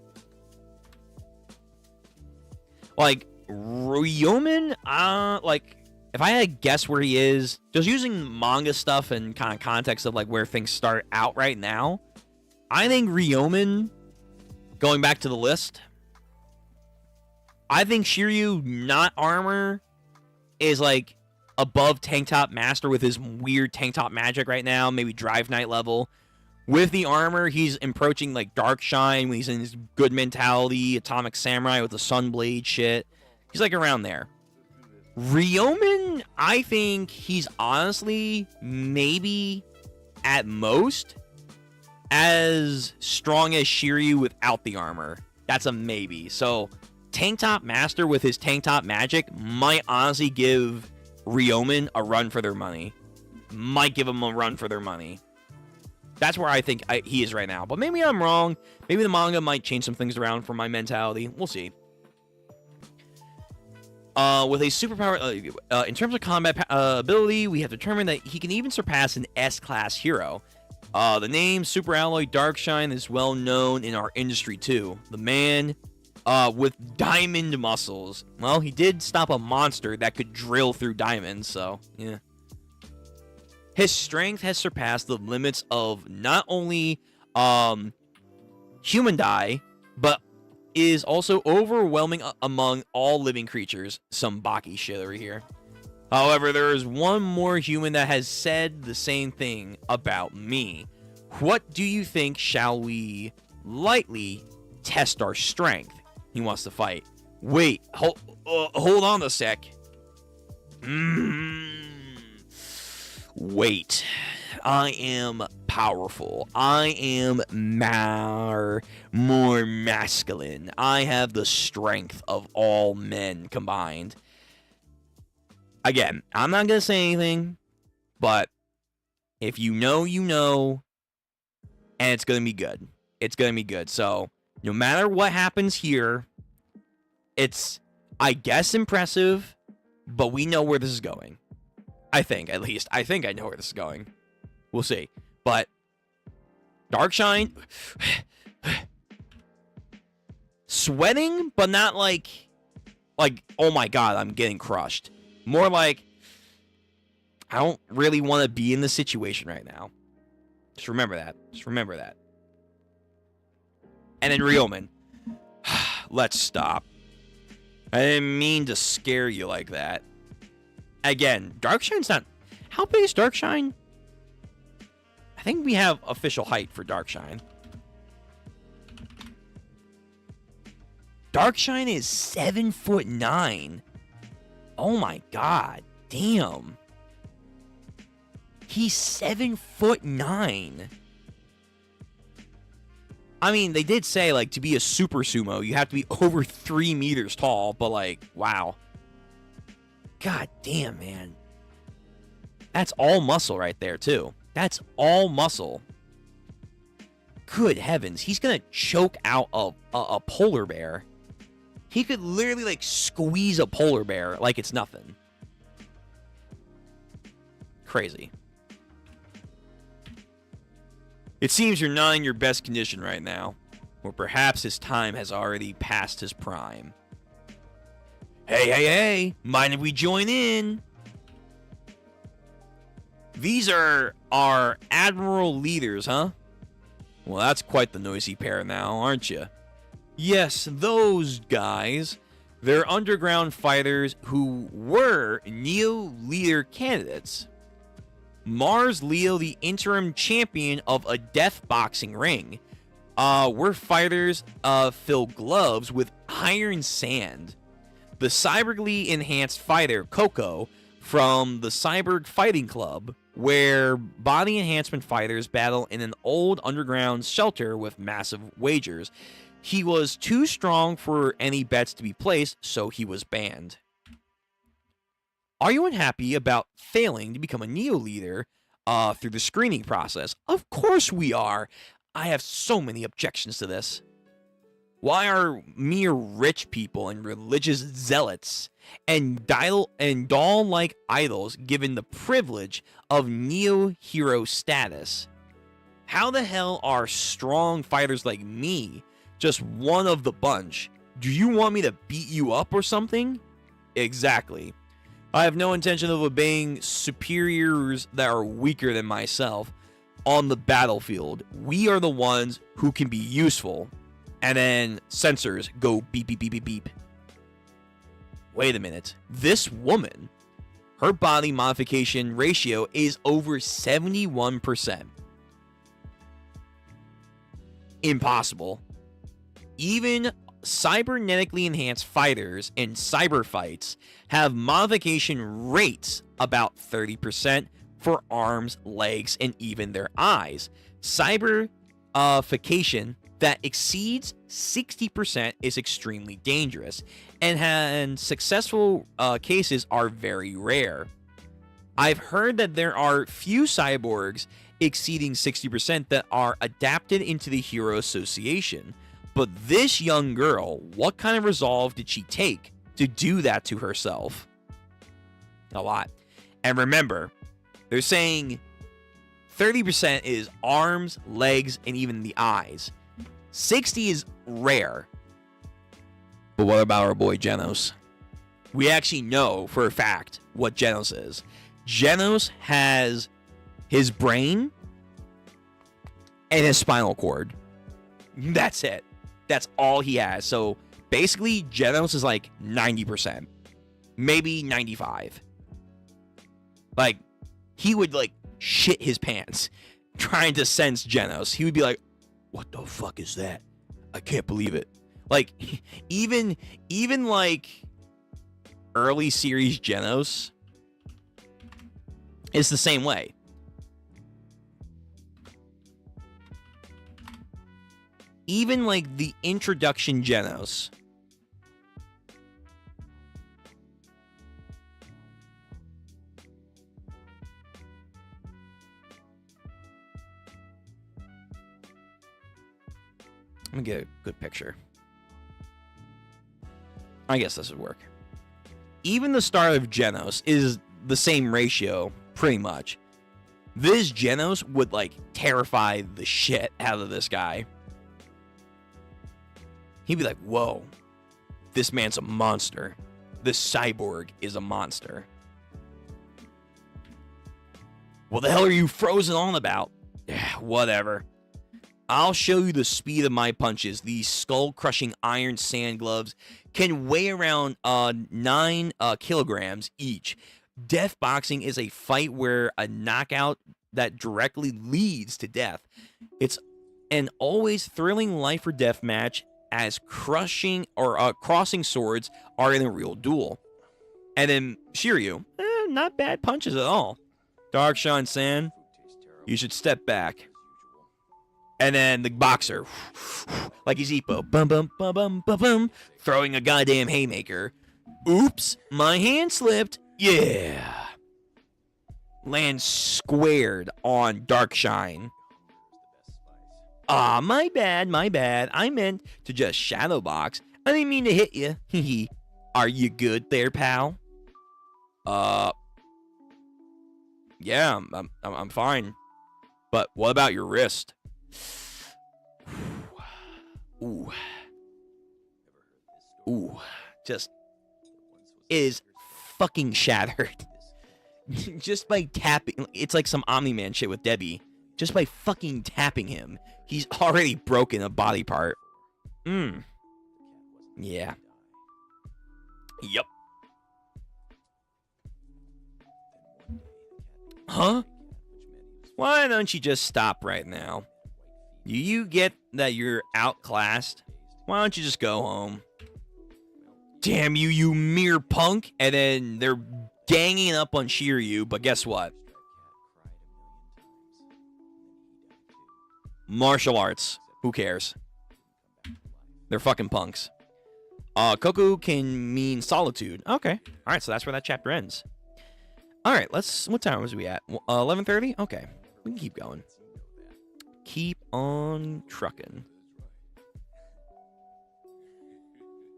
Like, Ryomen, if I had to guess where he is, just using manga stuff and kind of context of, like, where things start out right now, I think Ryomen, going back to the list, I think Shiryu, not armor, is, like, above Tank Top Master with his weird Tank Top magic right now, maybe Drive Knight level. With the armor, he's approaching, like, Darkshine when he's in his good mentality, Atomic Samurai with the Sunblade shit. He's, like, around there. Ryomen, I think he's honestly, maybe, at most, as strong as Shiryu without the armor. That's a maybe. So Tank Top Master with his Tank Top magic might honestly give Ryomen a run for their money. Might give him a run for their money. That's where I think he is right now. But maybe I'm wrong. Maybe the manga might change some things around for my mentality. We'll see. With a superpower, in terms of combat ability, we have determined that he can even surpass an S-class hero. The name Super Alloy Darkshine is well known in our industry too. The man with diamond muscles. Well, he did stop a monster that could drill through diamonds, so yeah. His strength has surpassed the limits of not only human die, but is also overwhelming among all living creatures. Some Baki shit over here. However, there is one more human that has said the same thing about me. What do you think? Shall we lightly test our strength? He wants to fight. Wait, hold on a sec. Wait. I am powerful. I am more masculine. I have the strength of all men combined. Again, I'm not going to say anything, but if you know, you know, and it's going to be good. It's going to be good. So, no matter what happens here, it's, I guess, impressive, but we know where this is going. I think, at least. I think I know where this is going. We'll see. But, Darkshine, sweating, but not like, oh my god, I'm getting crushed. More like, I don't really want to be in this situation right now. Just remember that. Just remember that. And then Ryomen. Let's stop. I didn't mean to scare you like that. Again, Darkshine's not... How big is Darkshine? I think we have official height for Darkshine. Darkshine is 7'9". Oh my god. Damn. He's 7'9". I mean, they did say, like, to be a super sumo, you have to be over 3 meters tall, but, like, wow. God damn, man. That's all muscle right there, too. That's all muscle. Good heavens. He's gonna choke out a polar bear. He could literally, like, squeeze a polar bear like it's nothing. Crazy. It seems you're not in your best condition right now. Or perhaps his time has already passed his prime. Hey, mind if we join in? These are our admiral leaders, huh? Well, that's quite the noisy pair now, aren't you? Yes, those guys. They're underground fighters who were Neo leader candidates. Mars Leo, the interim champion of a death boxing ring. We're fighters fill gloves with iron sand. The cyberly enhanced fighter, Coco, from the Cyborg Fighting Club, where body enhancement fighters battle in an old underground shelter with massive wagers. He was too strong for any bets to be placed, so he was banned. Are you unhappy about failing to become a Neo leader through the screening process? Of course we are. I have so many objections to this. Why are mere rich people and religious zealots and doll-like idols given the privilege of Neo hero status? How the hell are strong fighters like me just one of the bunch? Do you want me to beat you up or something? Exactly. I have no intention of obeying superiors that are weaker than myself on the battlefield. We are the ones who can be useful. And then sensors go beep, beep, beep, beep, beep. Wait a minute. This woman, her body modification ratio is over 71%. Impossible. Even cybernetically enhanced fighters in cyber fights have modification rates about 30% for arms, legs, and even their eyes. Cyber that exceeds 60% is extremely dangerous, and successful cases are very rare. I've heard that there are few cyborgs exceeding 60% that are adapted into the Hero Association. But this young girl, what kind of resolve did she take to do that to herself? A lot. And remember, they're saying 30% is arms, legs, and even the eyes. 60 is rare. But what about our boy Genos? We actually know for a fact what Genos is. Genos has his brain and his spinal cord. That's it. That's all he has. So basically, Genos is like 90%. Maybe 95. Like, he would like shit his pants trying to sense Genos. He would be like, what the fuck is that? I can't believe it. Like, even like early series Genos is the same way. Even like the introduction Genos. Let me get a good picture. I guess this would work. Even the start of Genos is the same ratio, pretty much. This Genos would like terrify the shit out of this guy. He'd be like, whoa, this man's a monster. This cyborg is a monster. What the hell are you frozen on about? Whatever. I'll show you the speed of my punches. These skull-crushing iron sand gloves can weigh around 9 kilograms each. Death boxing is a fight where a knockout that directly leads to death. It's an always thrilling life or death match, as crushing or crossing swords are in a real duel. And then Shiryu, not bad punches at all. Darkshine-san, you should step back. And then the boxer, like he's Ippo, bum bum bum bum bum bum, throwing a goddamn haymaker. Oops, my hand slipped. Yeah. Lands squared on Darkshine. Ah, my bad, my bad. I meant to just shadow box. I didn't mean to hit you. Hee. Are you good there, pal? Yeah, I'm fine. But what about your wrist? Ooh. Ooh. Just is fucking shattered. Just by tapping. It's like some Omni-Man shit with Debbie. Just by fucking tapping him, he's already broken a body part. Yeah. Yup. Huh? Why don't you just stop right now? Do you get that you're outclassed? Why don't you just go home? Damn you, you mere punk! And then they're ganging up on Shiryu, but guess what? Martial arts. Who cares? They're fucking punks. Koku can mean solitude. Okay. Alright, so that's where that chapter ends. Alright, what time was we at? 11:30? Okay. We can keep going. Keep on trucking.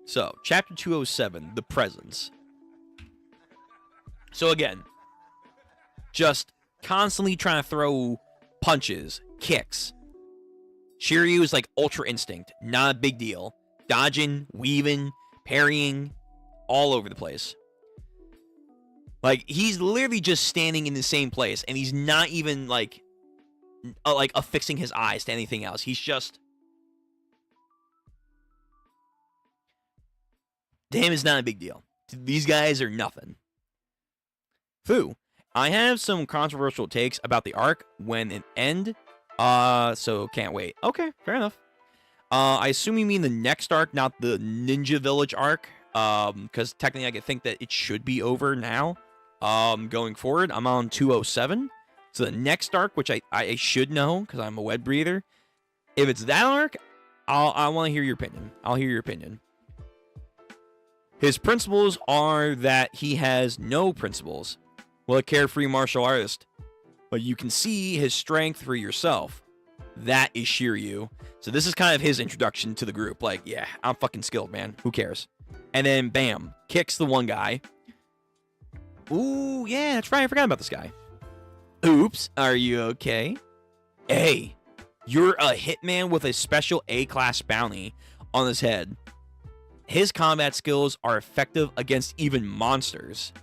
So, chapter 207, The Presence. So again, just constantly trying to throw punches, kicks. Shiryu is like Ultra Instinct, not a big deal. Dodging, weaving, parrying, all over the place. Like, he's literally just standing in the same place, and he's not even, like affixing his eyes to anything else. He's just... To him, it's not a big deal. These guys are nothing. Fu, I have some controversial takes about the arc when it end, so can't wait. Okay, fair enough. I assume you mean the next arc, not the Ninja Village arc, because technically I could think that it should be over now. Going forward, I'm on 207. So the next arc, which I should know, because I'm a web breather, If it's that arc, I want to hear your opinion. I'll hear your opinion. His principles are that he has no principles. Well, a carefree martial artist. But you can see his strength for yourself. That is Shiryu. So this is kind of his introduction to the group. Like, yeah, I'm fucking skilled, man. Who cares? And then, bam, kicks the one guy. Ooh, yeah, that's right. I forgot about this guy. Oops, are you okay? Hey, you're a hitman with a special A-class bounty on his head. His combat skills are effective against even monsters.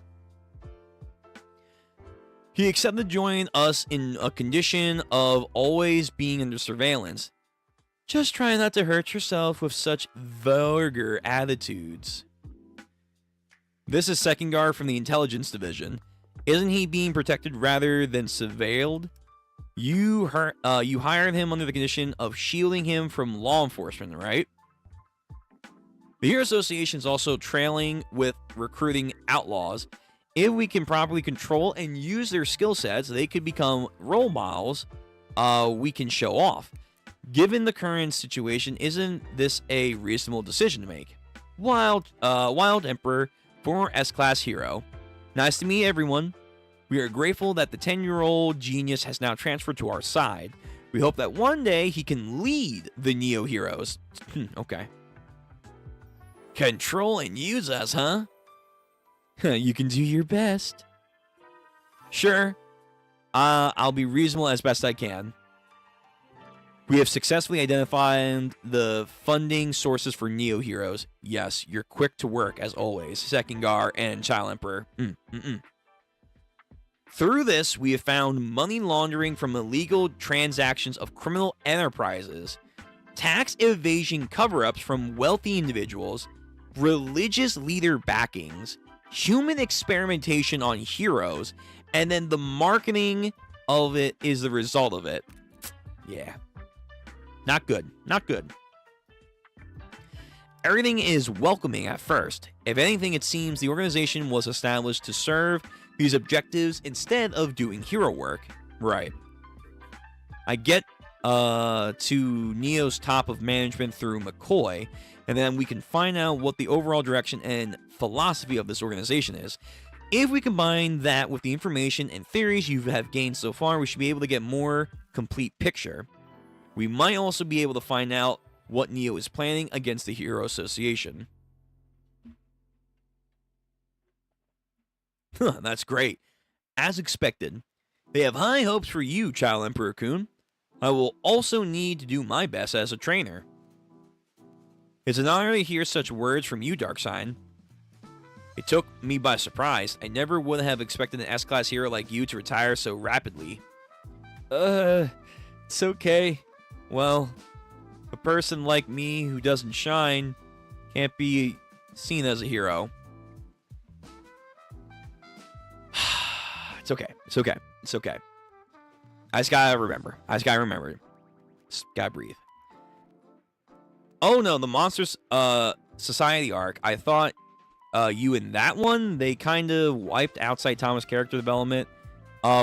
He accepted to join us in a condition of always being under surveillance. Just try not to hurt yourself with such vulgar attitudes. This is Second Guard from the Intelligence Division. Isn't he being protected rather than surveilled? You hired him under the condition of shielding him from law enforcement, right? The Hero Association is also trailing with recruiting outlaws. If we can properly control and use their skill sets, they could become role models we can show off. Given the current situation, isn't this a reasonable decision to make? Wild Emperor, former S-Class hero. Nice to meet everyone. We are grateful that the 10-year-old genius has now transferred to our side. We hope that one day he can lead the Neo Heroes. Okay. Control and use us, huh? You can do your best. Sure. I'll be reasonable as best I can. We have successfully identified the funding sources for Neo Heroes. Yes, you're quick to work as always. Second Guard and Child Emperor. Through this, we have found money laundering from illegal transactions of criminal enterprises, tax evasion cover-ups from wealthy individuals, religious leader backings, human experimentation on heroes, and then the marketing of it is the result of it. Yeah. Not good. Not good. Everything is welcoming at first. If anything, it seems the organization was established to serve these objectives instead of doing hero work. Right. I get to Neo's top of management through McCoy, and then we can find out what the overall direction and philosophy of this organization is. If we combine that with the information and theories you have gained so far, we should be able to get more complete picture. We might also be able to find out what Neo is planning against the Hero Association. That's great. As expected, they have high hopes for you, Child Emperor-kun. I will also need to do my best as a trainer. It's an honor to hear such words from you, Darkseid. It took me by surprise. I never would have expected an S-Class hero like you to retire so rapidly. It's okay. Well, a person like me who doesn't shine can't be seen as a hero. It's okay. It's okay. It's okay. I just gotta remember. Just gotta breathe. Oh no, the Monsters Society arc. I thought you in that one, they kind of wiped outside Thomas character development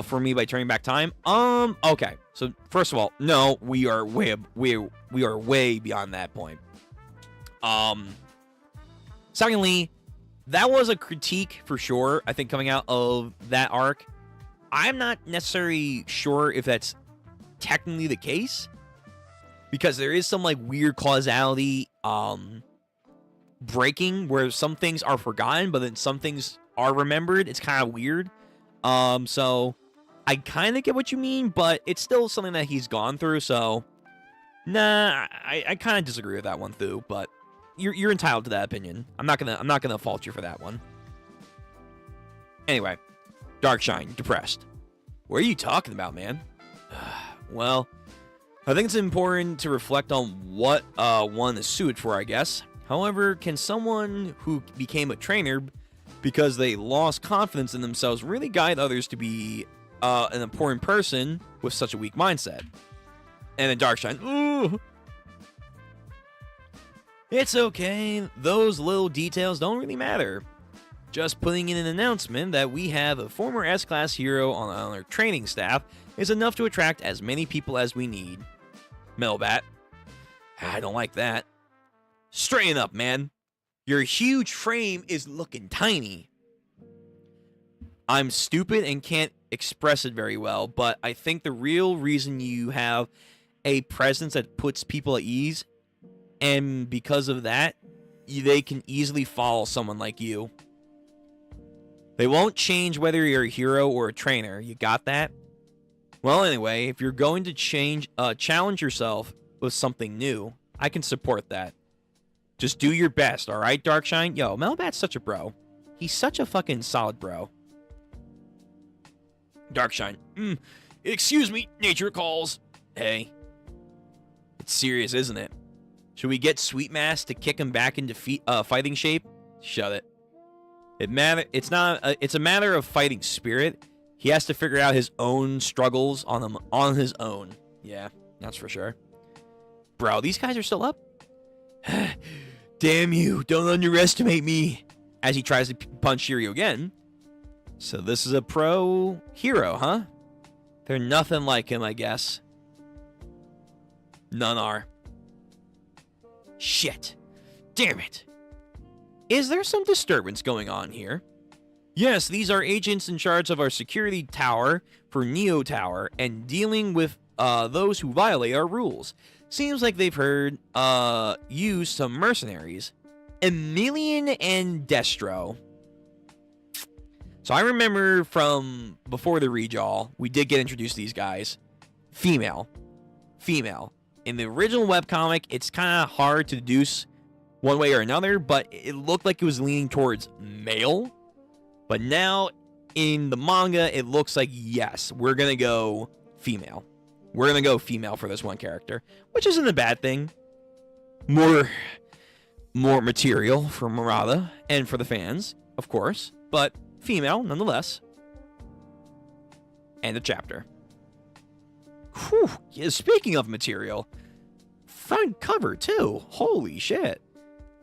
for me by turning back time. Okay. So first of all, no, we are way beyond that point. Secondly, that was a critique for sure, I think, coming out of that arc. I'm not necessarily sure if that's technically the case, because there is some like weird causality breaking where some things are forgotten, but then some things are remembered. It's kind of weird. So I kind of get what you mean, but it's still something that he's gone through. So nah, I kind of disagree with that one too. But you're entitled to that opinion. I'm not gonna fault you for that one. Anyway, Darkshine, depressed. What are you talking about, man? Well, I think it's important to reflect on what one is suited for, I guess. However, can someone who became a trainer because they lost confidence in themselves really guide others to be an important person with such a weak mindset? And then Darkshine, ooh. It's okay. Those little details don't really matter. Just putting in an announcement that we have a former S-Class hero on our training staff is enough to attract as many people as we need. Melbat, I don't like that. Straighten up, man. Your huge frame is looking tiny. I'm stupid and can't express it very well, but I think the real reason you have a presence that puts people at ease, and because of that, they can easily follow someone like you. They won't change whether you're a hero or a trainer. You got that? Well, anyway, if you're going to challenge yourself with something new, I can support that. Just do your best, alright, Darkshine? Yo, Melbat's such a bro. He's such a fucking solid bro. Darkshine. Excuse me, nature calls. Hey. It's serious, isn't it? Should we get Sweetmass to kick him back into fighting shape? Shut it. It's a matter of fighting spirit. He has to figure out his own struggles on his own. Yeah, that's for sure. Bro, these guys are still up? Damn you, don't underestimate me. As he tries to punch Shiryu again. So this is a pro hero, huh? They're nothing like him, I guess. None are. Shit. Damn it. Is there some disturbance going on here? Yes, these are agents in charge of our security tower for Neo Tower and dealing with those who violate our rules. Seems like they've used some mercenaries. Emilian and Destro. So I remember from before the rejaw, we did get introduced to these guys. Female. In the original webcomic, it's kind of hard to deduce one way or another, but it looked like it was leaning towards male. But now, in the manga, it looks like, yes, we're going to go female. We're going to go female for this one character, which isn't a bad thing. More material for Murata and for the fans, of course, but female nonetheless. And a chapter. Whew. Yeah, speaking of material, front cover too. Holy shit.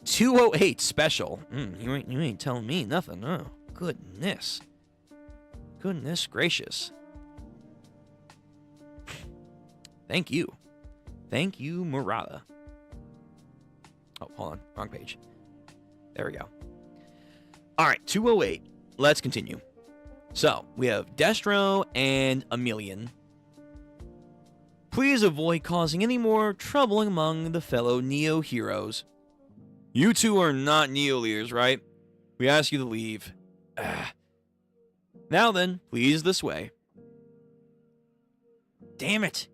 208 special. You ain't telling me nothing. Oh, goodness. Goodness gracious. Thank you. Thank you, Murata. Oh, hold on. Wrong page. There we go. Alright, 208. Let's continue. So, we have Destro and Emilian. Please avoid causing any more trouble among the fellow Neo heroes. You two are not Neo leaders, right? We ask you to leave. Now then, please this way. Damn it.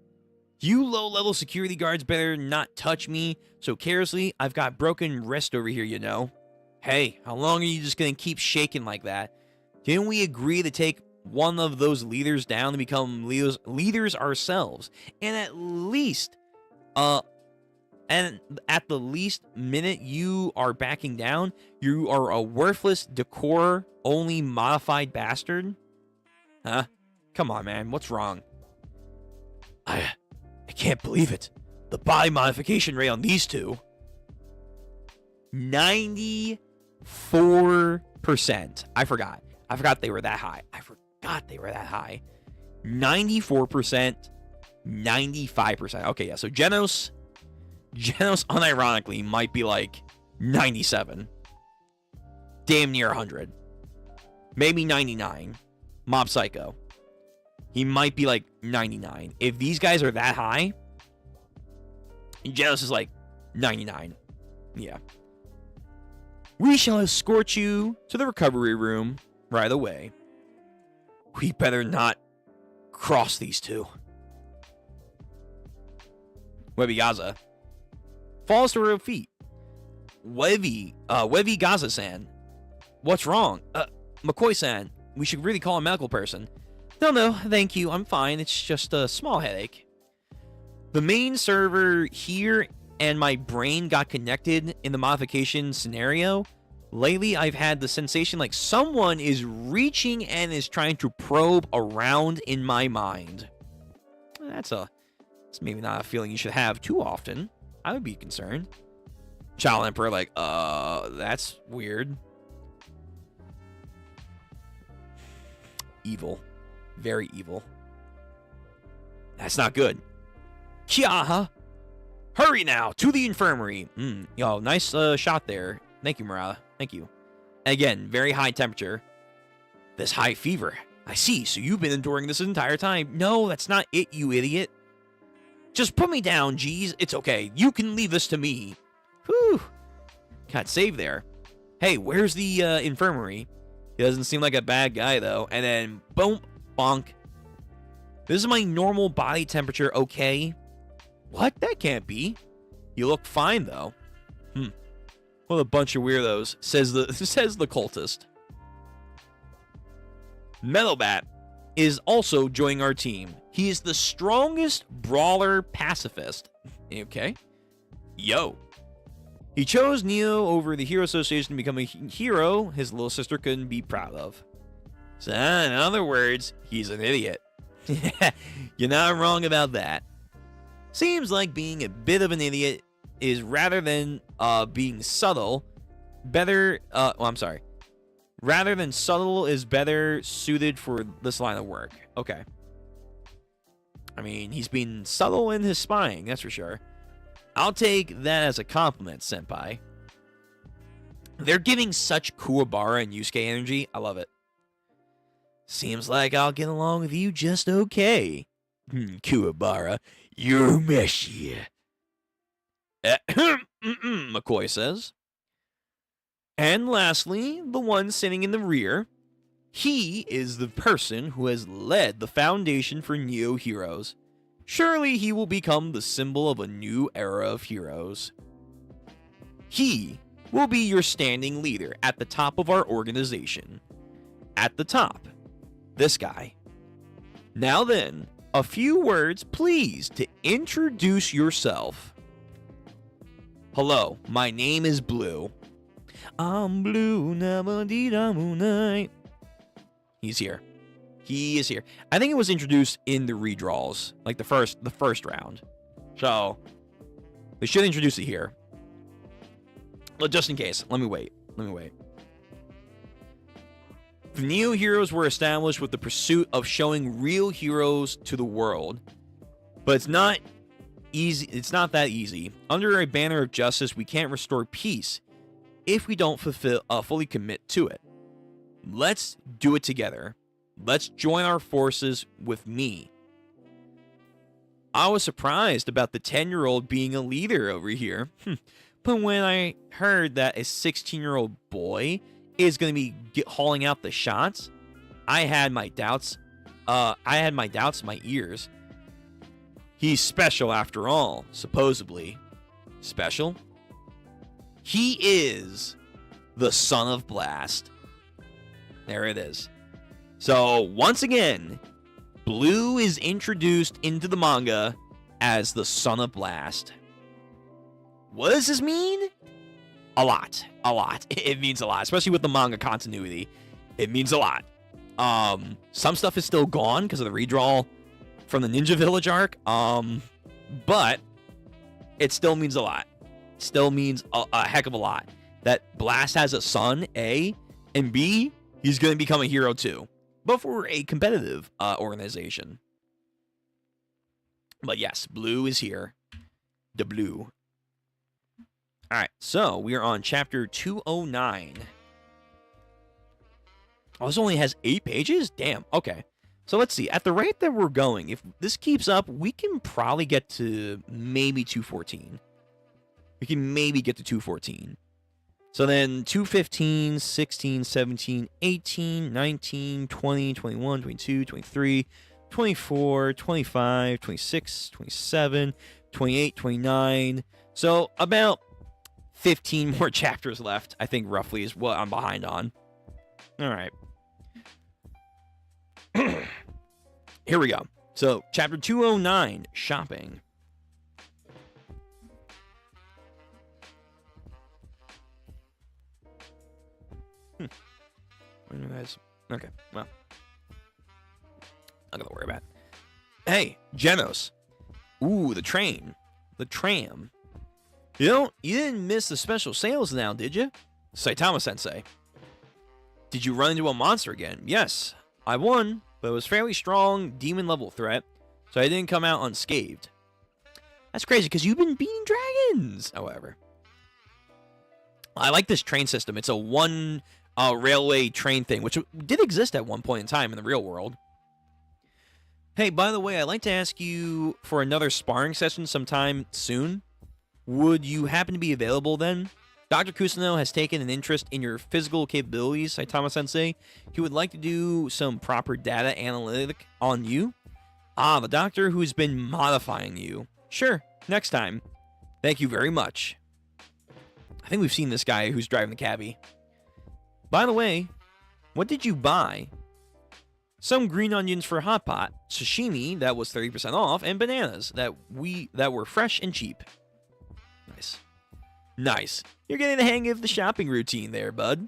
You low-level security guards better not touch me so carelessly. I've got broken wrist over here, you know. Hey, how long are you just going to keep shaking like that? Didn't we agree to take one of those leaders down to become leaders ourselves? And at the least minute you are backing down, you are a worthless decor-only modified bastard? Huh? Come on, man. What's wrong? I can't believe it. The body modification rate on these two. 94%. I forgot they were that high. 94%, 95%. Okay, yeah, so Genos unironically might be like 97. Damn near 100. Maybe 99. Mob Psycho. He might be like 99. If these guys are that high, Genos is like 99. Yeah. We shall escort you to the recovery room right away. We better not cross these two. Webby Gaza falls to her feet. Webby Gaza-san. What's wrong? McCoy-san, we should really call a medical person. No, thank you. I'm fine. It's just a small headache. The main server here and my brain got connected in the modification scenario. Lately, I've had the sensation like someone is reaching and is trying to probe around in my mind. It's maybe not a feeling you should have too often. I would be concerned. Child Emperor, like, that's weird. Evil. Very evil. That's not good. Kyaha! Hurry now, to the infirmary. Yo, nice shot there. Thank you, Murata. Thank you. Again, very high temperature. This high fever. I see, so you've been enduring this entire time. No, that's not it, you idiot. Just put me down, geez. It's okay. You can leave this to me. Whew. Got saved there. Hey, where's the infirmary? He doesn't seem like a bad guy, though. And then, boom, bonk. This is my normal body temperature, okay? What? That can't be. You look fine, though. What a bunch of weirdos, says the cultist. Metalbat is also joining our team. He is the strongest brawler pacifist. Okay. Yo. He chose Neo over the Hero Association to become a hero his little sister couldn't be proud of. So, in other words, he's an idiot. You're not wrong about that. Seems like being a bit of an idiot is rather than being subtle, better. Rather than subtle is better suited for this line of work. Okay. I mean, he's being subtle in his spying, that's for sure. I'll take that as a compliment, senpai. They're giving such Kuwabara and Yusuke energy. I love it. Seems like I'll get along with you just okay. Kuwabara, you're meshy. McCoy says. And lastly, the one sitting in the rear. He is the person who has led the foundation for Neo Heroes. Surely he will become the symbol of a new era of heroes. He will be your standing leader at the top of our organization. At the top, this guy. Now then, a few words, please, to introduce yourself. Hello, my name is Blue. I'm Blue, night. He's here. He is here. I think it was introduced in the redraws, like the first round. So they should introduce it here. But just in case, let me wait. The Neo Heroes were established with the pursuit of showing real heroes to the world. But it's not easy. It's not that easy. Under a banner of justice, we can't restore peace if we don't fully commit to it. Let's do it together. Let's join our forces with me. I was surprised about the 10-year-old being a leader over here. But when I heard that a 16-year-old boy is going to be hauling out the shots, I had my doubts. My ears. He's special after all, supposedly. Special? He is the son of Blast. There it is. So, once again, Blue is introduced into the manga as the son of Blast. What does this mean? A lot. It means a lot, especially with the manga continuity. It means a lot. Some stuff is still gone because of the redraw from the Ninja Village arc. But it still means a lot. Still means a heck of a lot. That Blast has a son, A, and B, he's going to become a hero too. But for a competitive organization. But yes, Blue is here. The Blue. Alright, so we are on chapter 209. Oh, this only has 8 pages? Damn, okay. So let's see. At the rate that we're going, if this keeps up, we can probably get to maybe 214. We can maybe get to 214. So then 215, 16, 17, 18, 19, 20, 21, 22, 23, 24, 25, 26, 27, 28, 29. So about 15 more chapters left, I think roughly is what I'm behind on. All right. Here we go. So chapter 209, shopping. Guys. Okay, well. Not gonna worry about it. Hey, Genos. Ooh, the train. The tram. You didn't miss the special sales now, did you? Saitama-sensei. Did you run into a monster again? Yes, I won, but it was a fairly strong demon level threat, so I didn't come out unscathed. That's crazy because you've been beating dragons. However, I like this train system. It's a one railway train thing, which did exist at one point in time in the real world. Hey, by the way, I'd like to ask you for another sparring session sometime soon. Would you happen to be available then? Dr. Kusano has taken an interest in your physical capabilities, Saitama-sensei. He would like to do some proper data analytic on you. Ah, the doctor who's been modifying you. Sure, next time. Thank you very much. I think we've seen this guy who's driving the cabbie. By the way, what did you buy? Some green onions for hot pot, sashimi that was 30% off, and bananas that were fresh and cheap. Nice. Nice. You're getting the hang of the shopping routine there, bud.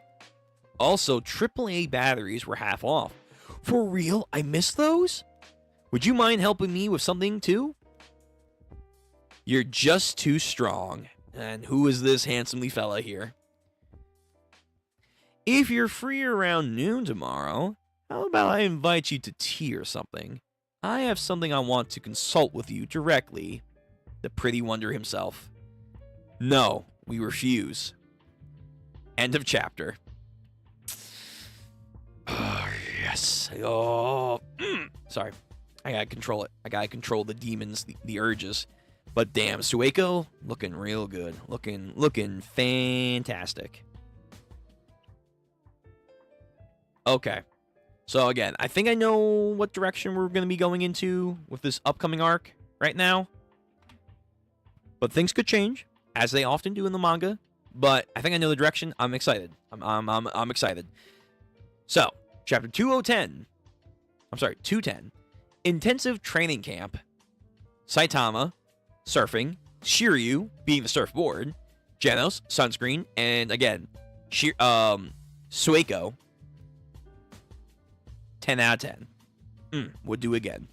Also, AAA batteries were half off. For real? I missed those? Would you mind helping me with something too? You're just too strong. And who is this handsomely fella here? If you're free around noon tomorrow, how about I invite you to tea or something? I have something I want to consult with you directly. The pretty wonder himself. No, we refuse. End of chapter. Oh, yes. Oh, sorry. I gotta control it. I gotta control the demons, the urges. But damn, Sueko looking real good. Looking fantastic. Okay. So again, I think I know what direction we're going to be going into with this upcoming arc right now. But things could change, as they often do in the manga. But I think I know the direction. I'm excited. I'm excited. So, chapter 210. I'm sorry, 210. Intensive training camp. Saitama, surfing. Shiryu, being the surfboard. Genos, sunscreen. And again, Sueko. 10 out of 10. Would do again.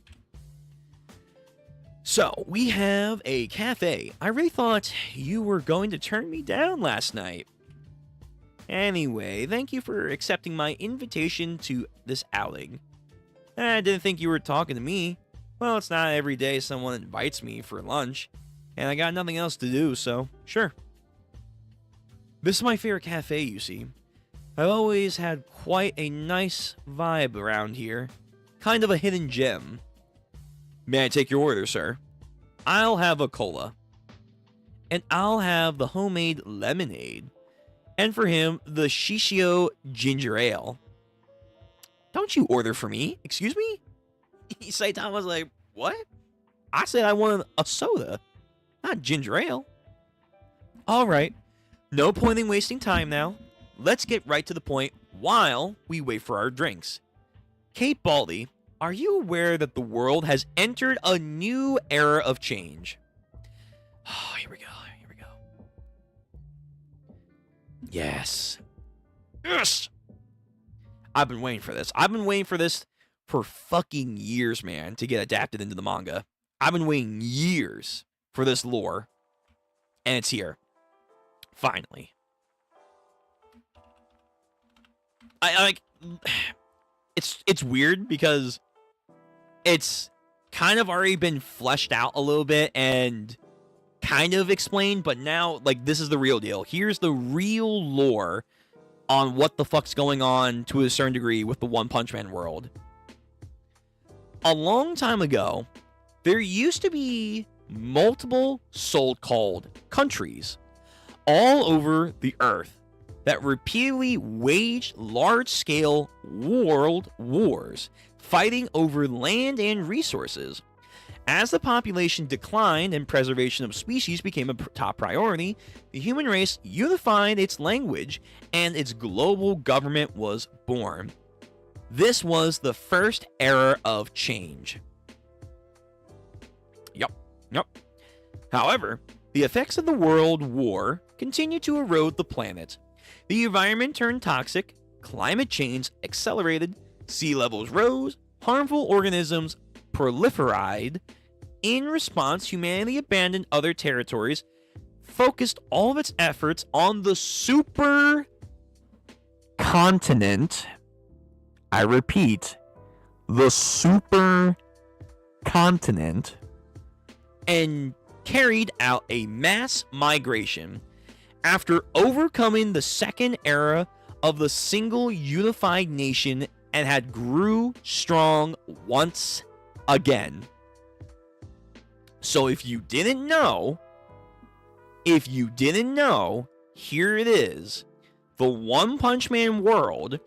So, we have a cafe. I really thought you were going to turn me down last night. Anyway, thank you for accepting my invitation to this outing. I didn't think you were talking to me. Well, it's not every day someone invites me for lunch, and I got nothing else to do, so sure. This is my favorite cafe, you see. I've always had quite a nice vibe around here. Kind of a hidden gem. May I take your order, sir? I'll have a cola. And I'll have the homemade lemonade. And for him, the Shishio ginger ale. Don't you order for me? Excuse me? Saitama's like, what? I said I wanted a soda, not ginger ale. Alright, no point in wasting time now. Let's get right to the point while we wait for our drinks. Kate Baldy, are you aware that the world has entered a new era of change? Oh, here we go. Here we go. Yes. Yes! I've been waiting for this. I've been waiting for this for fucking years, man, to get adapted into the manga. I've been waiting years for this lore. And it's here. Finally. I like it's weird because it's kind of already been fleshed out a little bit and kind of explained, but now like this is the real deal. Here's the real lore on what the fuck's going on to a certain degree with the One Punch Man world. A long time ago, there used to be multiple so-called countries all over the earth that repeatedly waged large-scale world wars, fighting over land and resources. As the population declined and preservation of species became a top priority, the human race unified its language and its global government was born. This was the first era of change. Yup. However, the effects of the World War continued to erode the planet. The environment turned toxic, climate change accelerated, sea levels rose, harmful organisms proliferated. In response, humanity abandoned other territories, focused all of its efforts on the super continent. I repeat, the super continent. And carried out a mass migration after overcoming the second era of the single unified nation and had grew strong once again. So if you didn't know, here it is. The One Punch Man world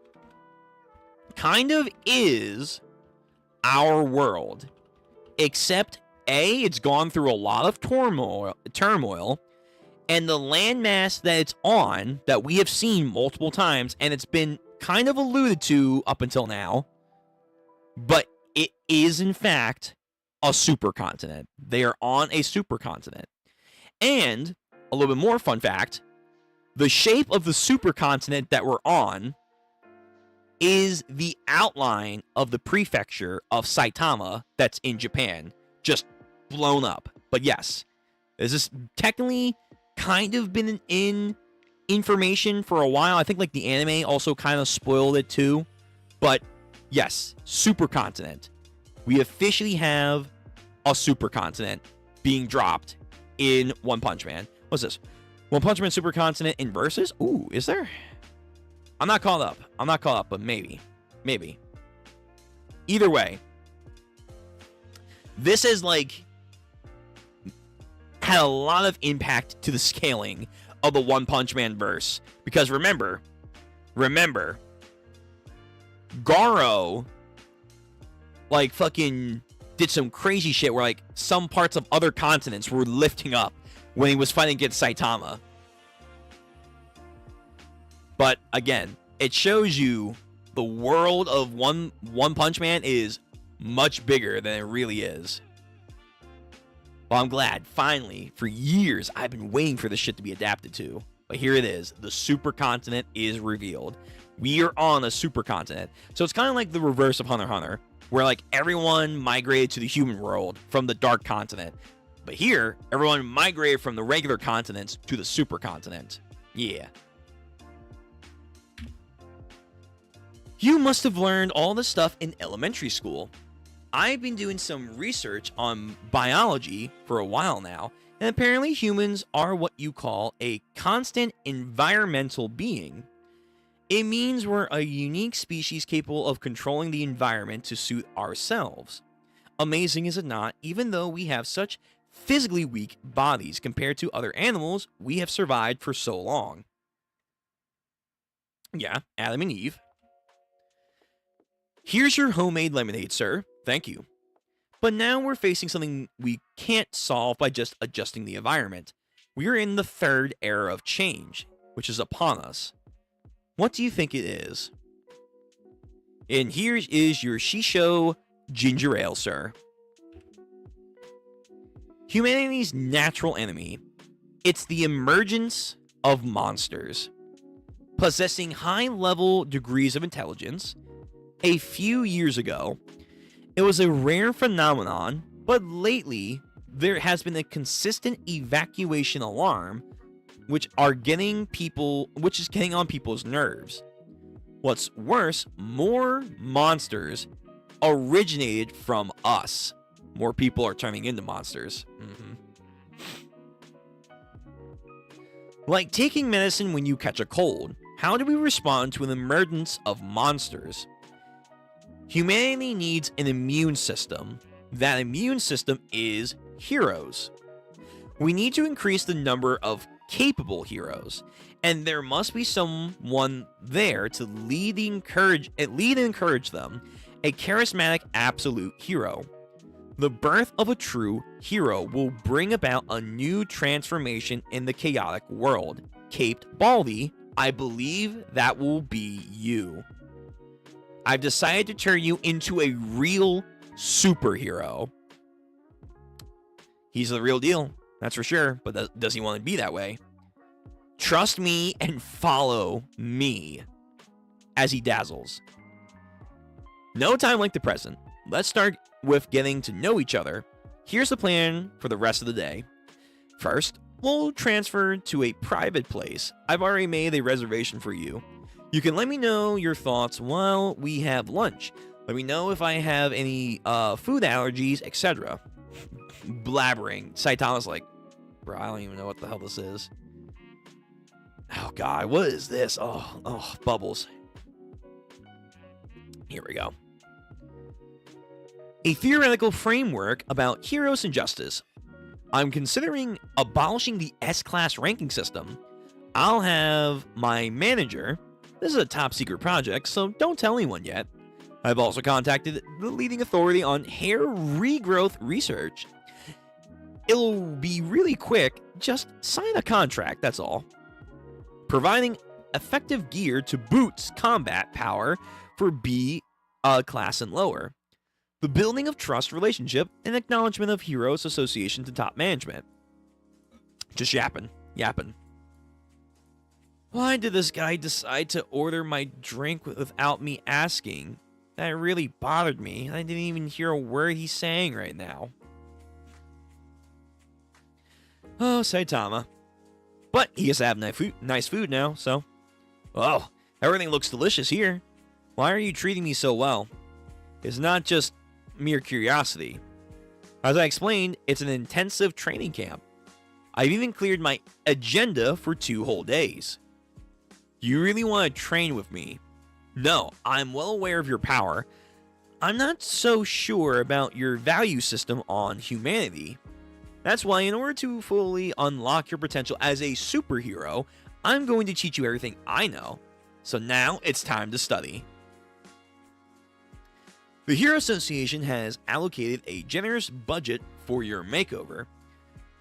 kind of is our world. Except, A, it's gone through a lot of turmoil, and the landmass that it's on, that we have seen multiple times, and it's been kind of alluded to up until now, but it is, in fact, a supercontinent. They are on a supercontinent. And, a little bit more fun fact, the shape of the supercontinent that we're on is the outline of the prefecture of Saitama that's in Japan. Just blown up. But yes, this has technically kind of been in information for a while. I think like the anime also kind of spoiled it too. But yes, supercontinent. We officially have a supercontinent being dropped in One Punch Man. What's this? One Punch Man supercontinent in Versus? Ooh, is there? I'm not caught up, but maybe. Either way, this has like had a lot of impact to the scaling of the One Punch Man verse. Because remember, Garo like fucking did some crazy shit where like some parts of other continents were lifting up when he was fighting against Saitama. But again, it shows you the world of One Punch Man is much bigger than it really is. Well, I'm glad. Finally, for years, I've been waiting for this shit to be adapted to. But here it is. The supercontinent is revealed. We are on a supercontinent. So it's kind of like the reverse of Hunter x Hunter, where like everyone migrated to the human world from the dark continent. But here, everyone migrated from the regular continents to the supercontinent. Yeah. You must have learned all this stuff in elementary school. I've been doing some research on biology for a while now, and apparently humans are what you call a constant environmental being. It means we're a unique species capable of controlling the environment to suit ourselves. Amazing, is it not? Even though we have such physically weak bodies compared to other animals, we have survived for so long. Yeah, Adam and Eve. Here's your homemade lemonade, sir. Thank you. But now we're facing something we can't solve by just adjusting the environment. We are in the third era of change, which is upon us. What do you think it is? And here is your Shisho ginger ale, sir. Humanity's natural enemy. It's the emergence of monsters. Possessing high-level degrees of intelligence, a few years ago, it was a rare phenomenon, but lately, there has been a consistent evacuation alarm which is getting on people's nerves. What's worse, more monsters originated from us. More people are turning into monsters. Like taking medicine when you catch a cold, how do we respond to an emergence of monsters? Humanity needs an immune system. That immune system is heroes. We need to increase the number of capable heroes, and there must be someone there to lead and encourage them, a charismatic absolute hero. The birth of a true hero will bring about a new transformation in the chaotic world. Caped Baldy, I believe that will be you. I've decided to turn you into a real superhero. He's the real deal, that's for sure, but does he want to be that way? Trust me and follow me as he dazzles. No time like the present. Let's start with getting to know each other. Here's the plan for the rest of the day. First, we'll transfer to a private place. I've already made a reservation for you. You can let me know your thoughts while we have lunch. Let me know if I have any food allergies, etc. blabbering. Saitama's like, bro, I don't even know what the hell this is. Oh, God, what is this? Oh, bubbles. Here we go. A theoretical framework about heroes and justice. I'm considering abolishing the S-class ranking system. I'll have my manager. This is a top secret project, so don't tell anyone yet. I've also contacted the leading authority on hair regrowth research. It'll be really quick. Just sign a contract, that's all. Providing effective gear to boost combat power for B class and lower. The building of trust relationship and acknowledgement of heroes association to top management. Just yapping. Why did this guy decide to order my drink without me asking? That really bothered me. I didn't even hear a word he's saying right now. Oh, Saitama. But he gets to have nice food now, so. Oh, everything looks delicious here. Why are you treating me so well? It's not just mere curiosity. As I explained, it's an intensive training camp. I've even cleared my agenda for 2 whole days. You really want to train with me? No, I'm well aware of your power. I'm not so sure about your value system on humanity. That's why in order to fully unlock your potential as a superhero, I'm going to teach you everything I know. So now it's time to study. The Hero Association has allocated a generous budget for your makeover.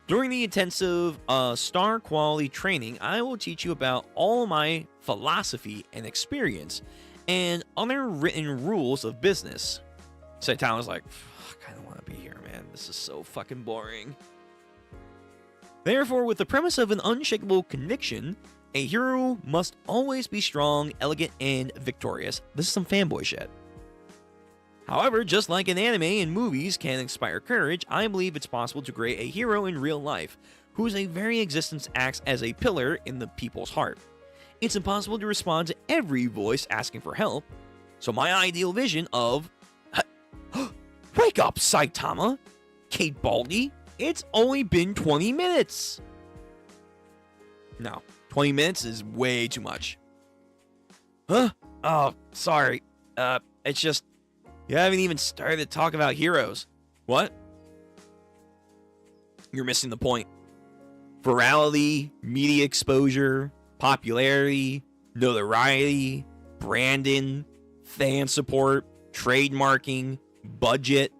During the intensive star quality training, I will teach you about all my philosophy and experience and other written rules of business. Saitama's like, fuck, I don't want to be here, man. This is so fucking boring. Therefore, with the premise of an unshakable conviction, a hero must always be strong, elegant, and victorious. This is some fanboy shit. However, just like an anime and movies can inspire courage, I believe it's possible to create a hero in real life, whose very existence acts as a pillar in the people's heart. It's impossible to respond to every voice asking for help, so my ideal vision of... Wake up, Saitama! Kate Baldy, it's only been 20 minutes! No, 20 minutes is way too much. Huh? Oh, sorry. It's just... You haven't even started to talk about heroes. What? You're missing the point. Virality, media exposure, popularity, notoriety, branding, fan support, trademarking, budget.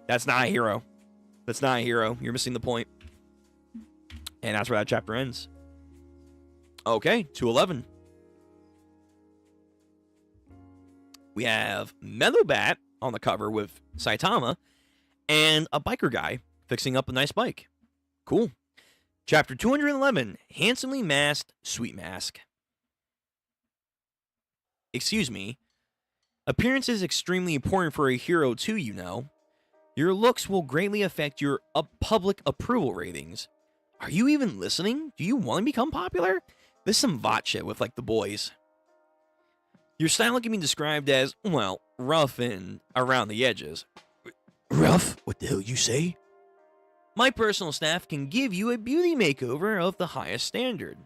That's not a hero. That's not a hero. You're missing the point. And that's where that chapter ends. Okay, 211. We have Meadowbat on the cover with Saitama and a biker guy fixing up a nice bike. Cool. Chapter 211, Handsomely Masked Sweet Mask. Excuse me. Appearance is extremely important for a hero too, you know. Your looks will greatly affect your public approval ratings. Are you even listening? Do you want to become popular? This is some VOT shit with like the boys. Your style can be described as, well, rough and around the edges. Rough? What the hell you say? My personal staff can give you a beauty makeover of the highest standard.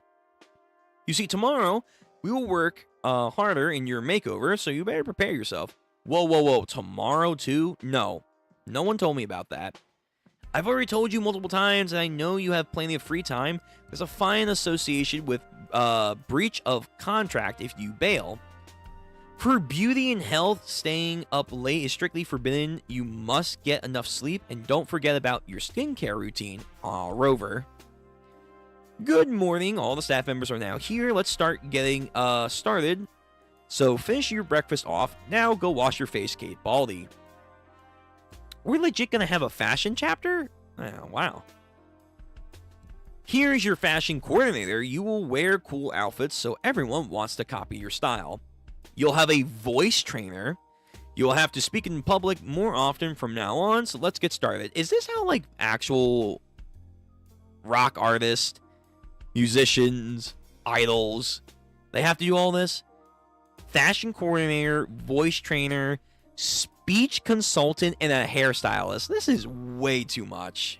You see, tomorrow, we will work harder in your makeover, so you better prepare yourself. Whoa. Tomorrow, too? No. No one told me about that. I've already told you multiple times, and I know you have plenty of free time. There's a fine associated with breach of contract if you bail. For beauty and health, staying up late is strictly forbidden. You must get enough sleep, and don't forget about your skincare routine. Aw, Rover. Good morning. All the staff members are now here. Let's start getting started. So finish your breakfast off. Now go wash your face, Kate Baldy. We're legit gonna have a fashion chapter? Oh, wow. Here's your fashion coordinator. You will wear cool outfits so everyone wants to copy your style. You'll have a voice trainer. You'll have to speak in public more often from now on, so let's get started. Is this how, like, actual rock artists, musicians, idols, they have to do all this? Fashion coordinator, voice trainer, speech consultant, and a hairstylist. This is way too much.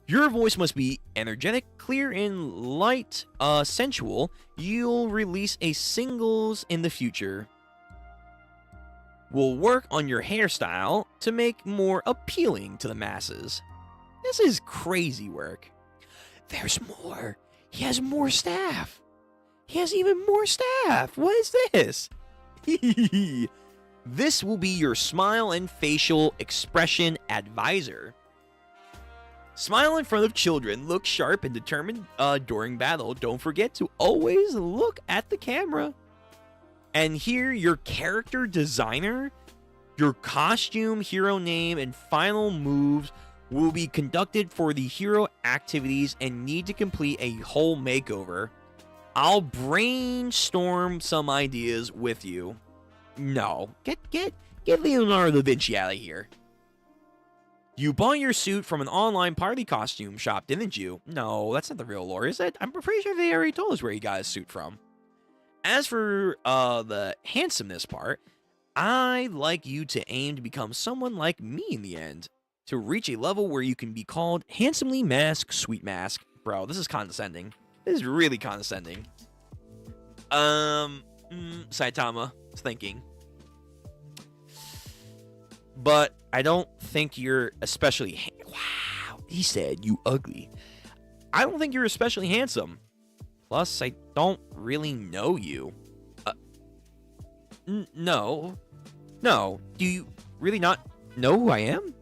Your voice must be energetic, clear, and light, sensual. You'll release a singles in the future. We'll work on your hairstyle to make more appealing to the masses. This is crazy work. There's more. He has more staff. He has even more staff. What is this? This will be your smile and facial expression advisor. Smile in front of children. Look sharp and determined during battle. Don't forget to always look at the camera. And here, your character designer, your costume, hero name, and final moves will be conducted for the hero activities and need to complete a whole makeover. I'll brainstorm some ideas with you. No, get Leonardo da Vinci out of here. You bought your suit from an online party costume shop, didn't you? No, that's not the real lore, is it? I'm pretty sure they already told us where you got his suit from. As for the handsomeness part, I'd like you to aim to become someone like me in the end. To reach a level where you can be called handsomely masked sweet mask. Bro, this is condescending. This is really condescending. Saitama is thinking. But I don't think you're especially... Wow, he said you ugly. I don't think you're especially handsome. Plus, I don't really know you. No. No, do you really not know who I am?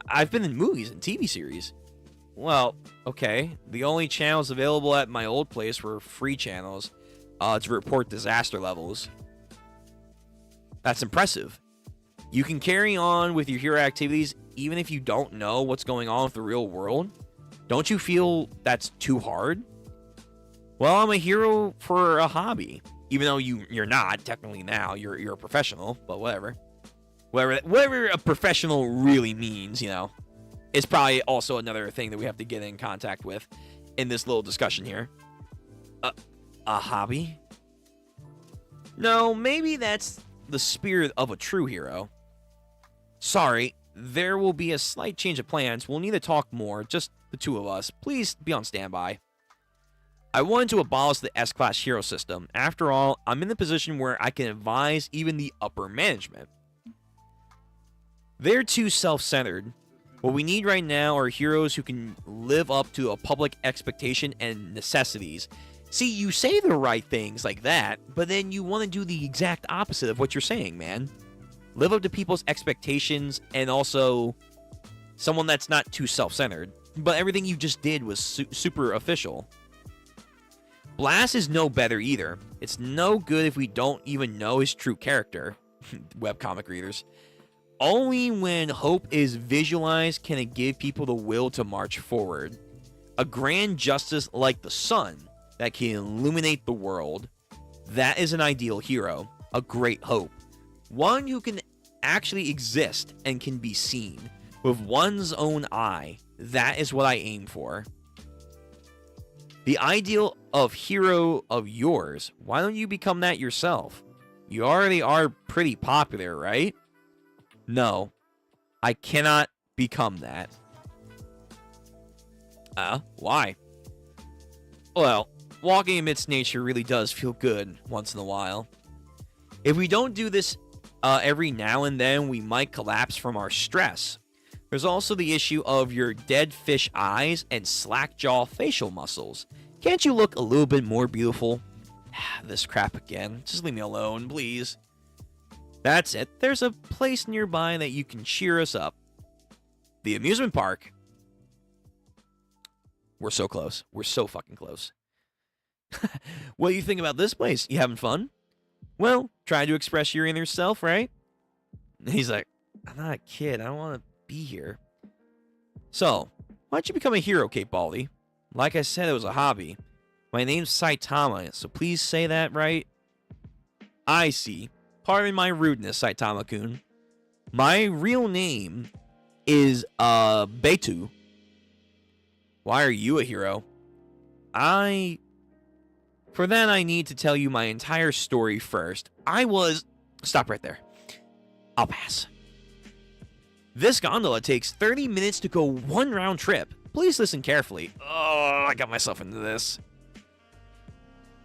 I've been in movies and TV series. Well, okay. The only channels available at my old place were free channels to report disaster levels. That's impressive. You can carry on with your hero activities even if you don't know what's going on with the real world. Don't you feel that's too hard? Well, I'm a hero for a hobby. Even though you're not, technically now. You're a professional, but whatever. Whatever a professional really means, you know, is probably also another thing that we have to get in contact with in this little discussion here. A hobby? No, maybe that's the spirit of a true hero. Sorry, there will be a slight change of plans. We'll need to talk more, just the two of us. Please be on standby. I wanted to abolish the S-Class hero system. After all, I'm in the position where I can advise even the upper management. They're too self-centered. What we need right now are heroes who can live up to a public expectation and necessities. See, you say the right things like that, but then you want to do the exact opposite of what you're saying, man. Live up to people's expectations and also someone that's not too self-centered. But everything you just did was super official. Blast is no better either. It's no good if we don't even know his true character. Webcomic readers. Only when hope is visualized can it give people the will to march forward. A grand justice like the sun that can illuminate the world. That is an ideal hero. A great hope. One who can actually exist and can be seen with one's own eye. That is what I aim for. The ideal of hero of yours. Why don't you become that yourself? You already are pretty popular, right? No, I cannot become that. Why? Well, walking amidst nature really does feel good once in a while. If we don't do this every now and then, we might collapse from our stress. There's also the issue of your dead fish eyes and slack jaw facial muscles. Can't you look a little bit more beautiful? This crap again. Just leave me alone, please. That's it. There's a place nearby that you can cheer us up. The amusement park. We're so close. We're so fucking close. What do you think about this place? You having fun? Well, try to express your inner self, right? He's like, I'm not a kid. I don't want to be here. So, why don't you become a hero, Kate Baldy? Like I said, it was a hobby. My name's Saitama, so please say that right. I see. Pardon my rudeness, Saitama-kun. My real name is, Beitu. Why are you a hero? For that, I need to tell you my entire story first. Stop right there. I'll pass. This gondola takes 30 minutes to go one round trip. Please listen carefully. Oh, I got myself into this.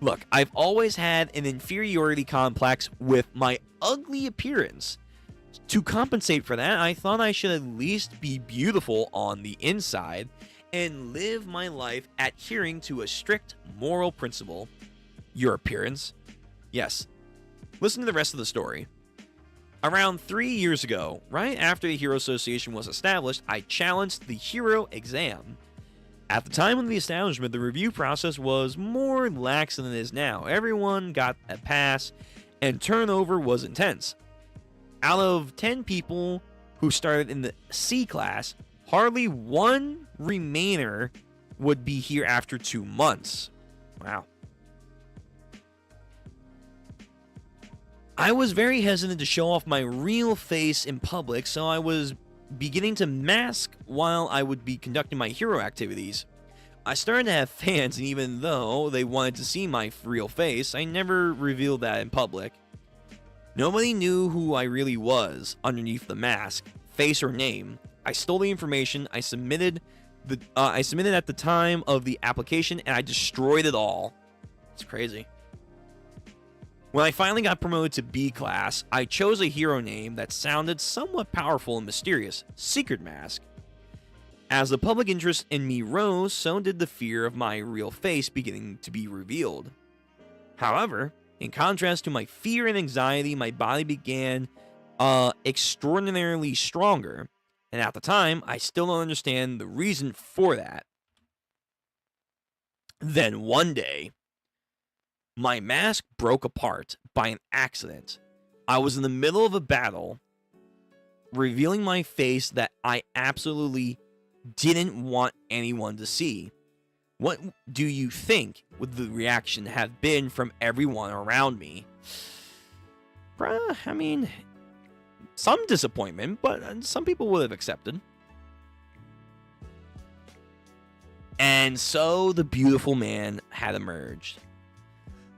Look, I've always had an inferiority complex with my ugly appearance. To compensate for that, I thought I should at least be beautiful on the inside and live my life adhering to a strict moral principle. Your appearance? Yes. Listen to the rest of the story. Around 3 years ago, right after the Hero Association was established, I challenged the Hero exam. At the time of the establishment, the review process was more lax than it is now. Everyone got a pass, and turnover was intense. Out of 10 people who started in the C class, hardly one remainder would be here after 2 months. Wow. I was very hesitant to show off my real face in public, so I was beginning to mask while I would be conducting my hero activities. I started to have fans, and even though they wanted to see my real face, I never revealed that in public. Nobody knew who I really was underneath the mask, face or name. I stole the information I submitted at the time of the application, and I destroyed it all. It's crazy. When I finally got promoted to B class, I chose a hero name that sounded somewhat powerful and mysterious, Secret Mask. As the public interest in me rose, so did the fear of my real face beginning to be revealed. However, in contrast to my fear and anxiety, my body began extraordinarily stronger, and at the time, I still don't understand the reason for that. Then one day, my mask broke apart by an accident. I was in the middle of a battle, revealing my face that I absolutely didn't want anyone to see. What do you think would the reaction have been from everyone around me? I mean, some disappointment, but some people would have accepted. And so the beautiful man had emerged.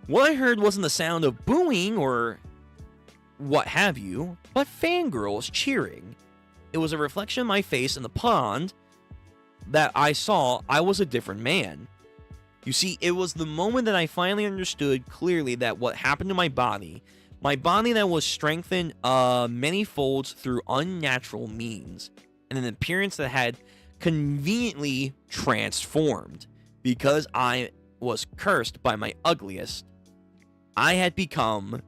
What I heard wasn't the sound of booing or what have you, but fangirls cheering. It was a reflection of my face in the pond that I saw I was a different man. You see, it was the moment that I finally understood clearly that what happened to my body that was strengthened many folds through unnatural means, and an appearance that had conveniently transformed because I was cursed by my ugliest. I had become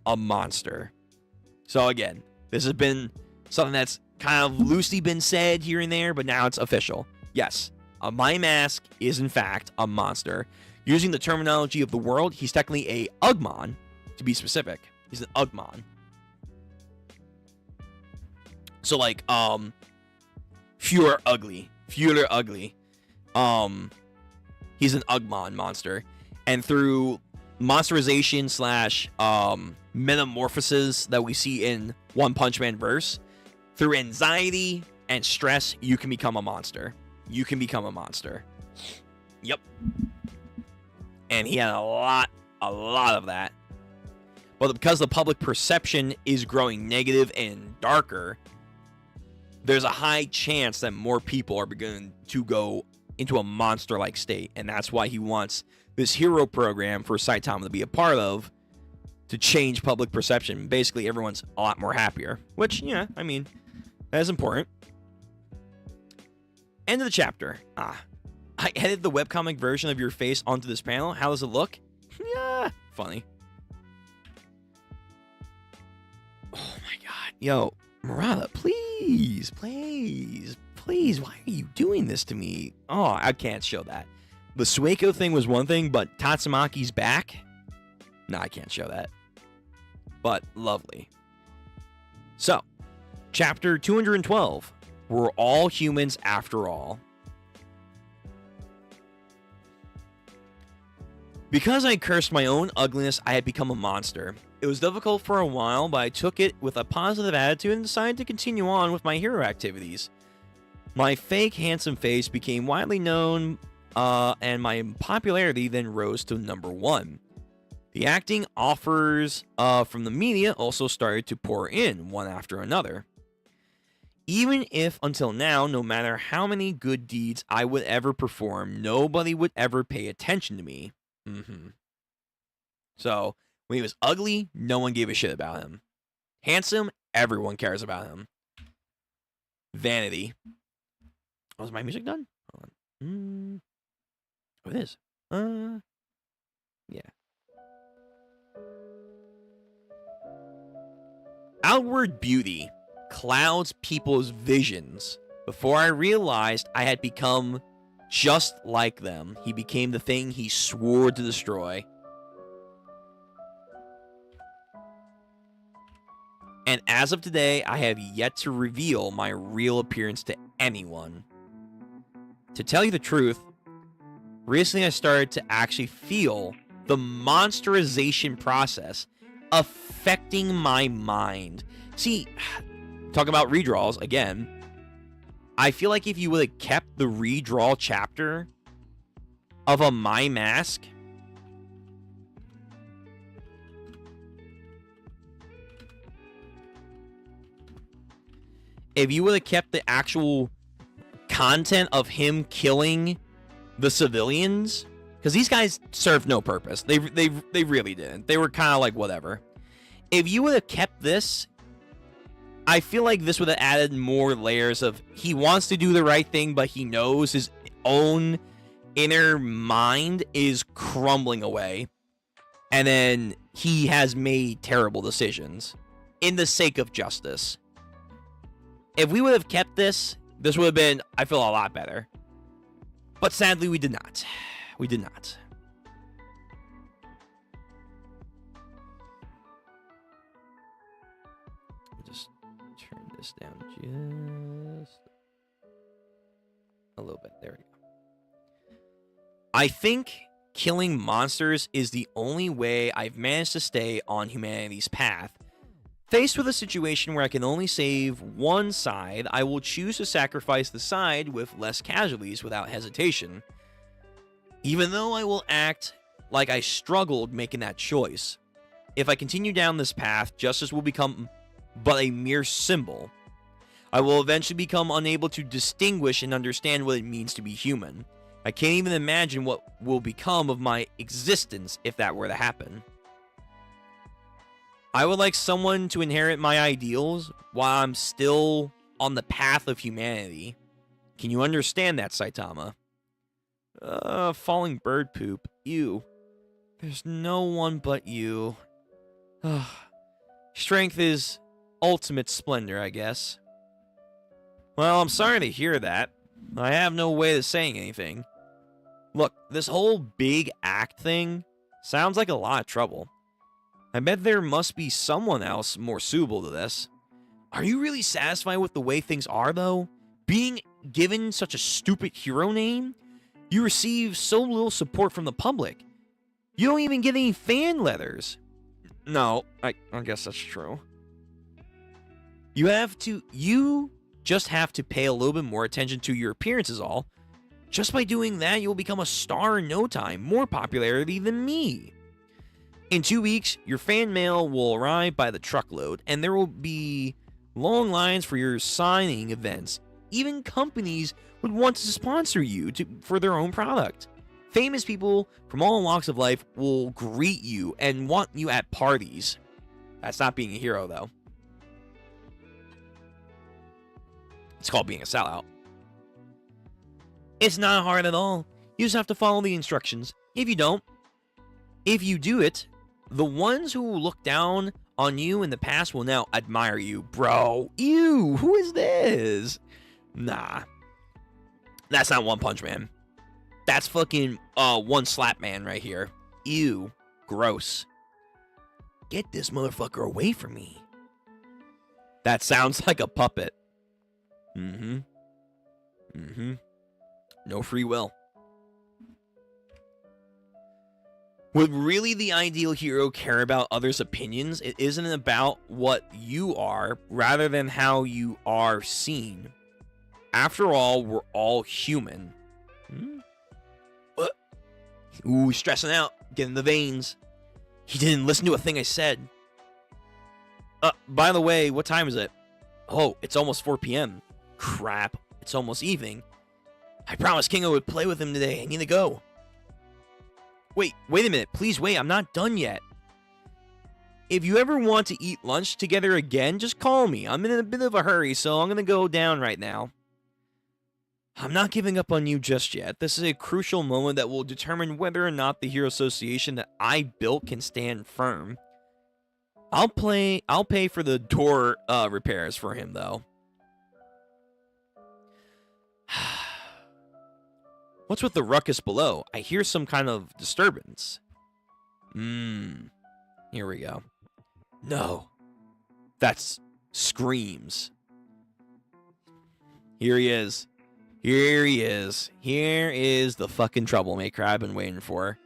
a monster. So again, this has been something that's kind of loosely been said here and there, but now it's official. Yes, my mask is in fact a monster. Using the terminology of the world, he's technically a Ugmon, to be specific. He's an Ugmon. So like, Führer Ugly. He's an Ugmon monster. And through monsterization / metamorphoses that we see in One Punch Man verse, through anxiety and stress, you can become a monster. You can become a monster. Yep. And he had a lot of that. But because the public perception is growing negative and darker, there's a high chance that more people are beginning to go into a monster-like state. And that's why he wants this hero program for Saitama to be a part of, to change public perception. Basically, everyone's a lot more happier. Which, yeah, I mean, that is important. End of the chapter. I edited the webcomic version of your face onto this panel. How does it look? Yeah, funny. Oh my god. Yo, Murata, please, why are you doing this to me? Oh, I can't show that. The Sueko thing was one thing, but Tatsumaki's back? No, I can't show that. But lovely. So, chapter 212. We're all humans after all. Because I cursed my own ugliness, I had become a monster. It was difficult for a while, but I took it with a positive attitude and decided to continue on with my hero activities. My fake handsome face became widely known, and my popularity then rose to number 1. The acting offers from the media also started to pour in one after another. Even if until now, no matter how many good deeds I would ever perform, nobody would ever pay attention to me. So, when he was ugly, no one gave a shit about him. Handsome, everyone cares about him. Vanity. Oh, is my music done? Hold on. Oh, it is. Yeah. Outward beauty clouds people's visions. Before I realized I had become just like them, he became the thing he swore to destroy. And as of today, I have yet to reveal my real appearance to anyone. To tell you the truth, recently I started to actually feel the monsterization process affecting my mind. See, talking about redraws again, I feel like if you would have kept the redraw chapter of a My Mask, if you would have kept the actual content of him killing the civilians, because these guys served no purpose. They really didn't. They were kind of like whatever. If you would have kept this, I feel like this would have added more layers of he wants to do the right thing, but he knows his own inner mind is crumbling away. And then he has made terrible decisions in the sake of justice. If we would have kept this, this would have been, I feel, a lot better. But sadly, we did not. We did not. Just turn this down just a little bit. There we go. I think killing monsters is the only way I've managed to stay on humanity's path. Faced with a situation where I can only save one side, I will choose to sacrifice the side with less casualties without hesitation. Even though I will act like I struggled making that choice. If I continue down this path, justice will become but a mere symbol. I will eventually become unable to distinguish and understand what it means to be human. I can't even imagine what will become of my existence if that were to happen. I would like someone to inherit my ideals while I'm still on the path of humanity. Can you understand that, Saitama? Falling bird poop. Ew. There's no one but you. Strength is ultimate splendor, I guess. Well, I'm sorry to hear that. I have no way of saying anything. Look, this whole big act thing sounds like a lot of trouble. I bet there must be someone else more suitable to this. Are you really satisfied with the way things are, though? Being given such a stupid hero name? You receive so little support from the public. You don't even get any fan letters. No, I guess that's true. You just have to pay a little bit more attention to your appearance is all. Just by doing that, you'll become a star in no time, more popularity than me. In 2 weeks, your fan mail will arrive by the truckload, and there will be long lines for your signing events. Even companies would want to sponsor you for their own product. Famous people from all walks of life will greet you and want you at parties. That's not being a hero, though. It's called being a sellout. It's not hard at all. You just have to follow the instructions. If you do it, the ones who look down on you in the past will now admire you. Bro, ew, who is this? Nah. That's not One Punch Man. That's fucking One Slap Man right here. Ew, gross. Get this motherfucker away from me. That sounds like a puppet. No free will. Would really the ideal hero care about others' opinions? It isn't about what you are, rather than how you are seen. After all, we're all human. Ooh, stressing out. Getting the veins. He didn't listen to a thing I said. By the way, what time is it? Oh, it's almost 4 p.m. Crap, it's almost evening. I promised Kingo would play with him today. I need to go. Wait a minute. Please wait, I'm not done yet. If you ever want to eat lunch together again, just call me. I'm in a bit of a hurry, so I'm going to go down right now. I'm not giving up on you just yet. This is a crucial moment that will determine whether or not the Hero Association that I built can stand firm. I'll pay for the door repairs for him, though. What's with the ruckus below? I hear some kind of disturbance. Here we go. No. That's screams. Here he is. Here he is. Here is the fucking troublemaker I've been waiting for.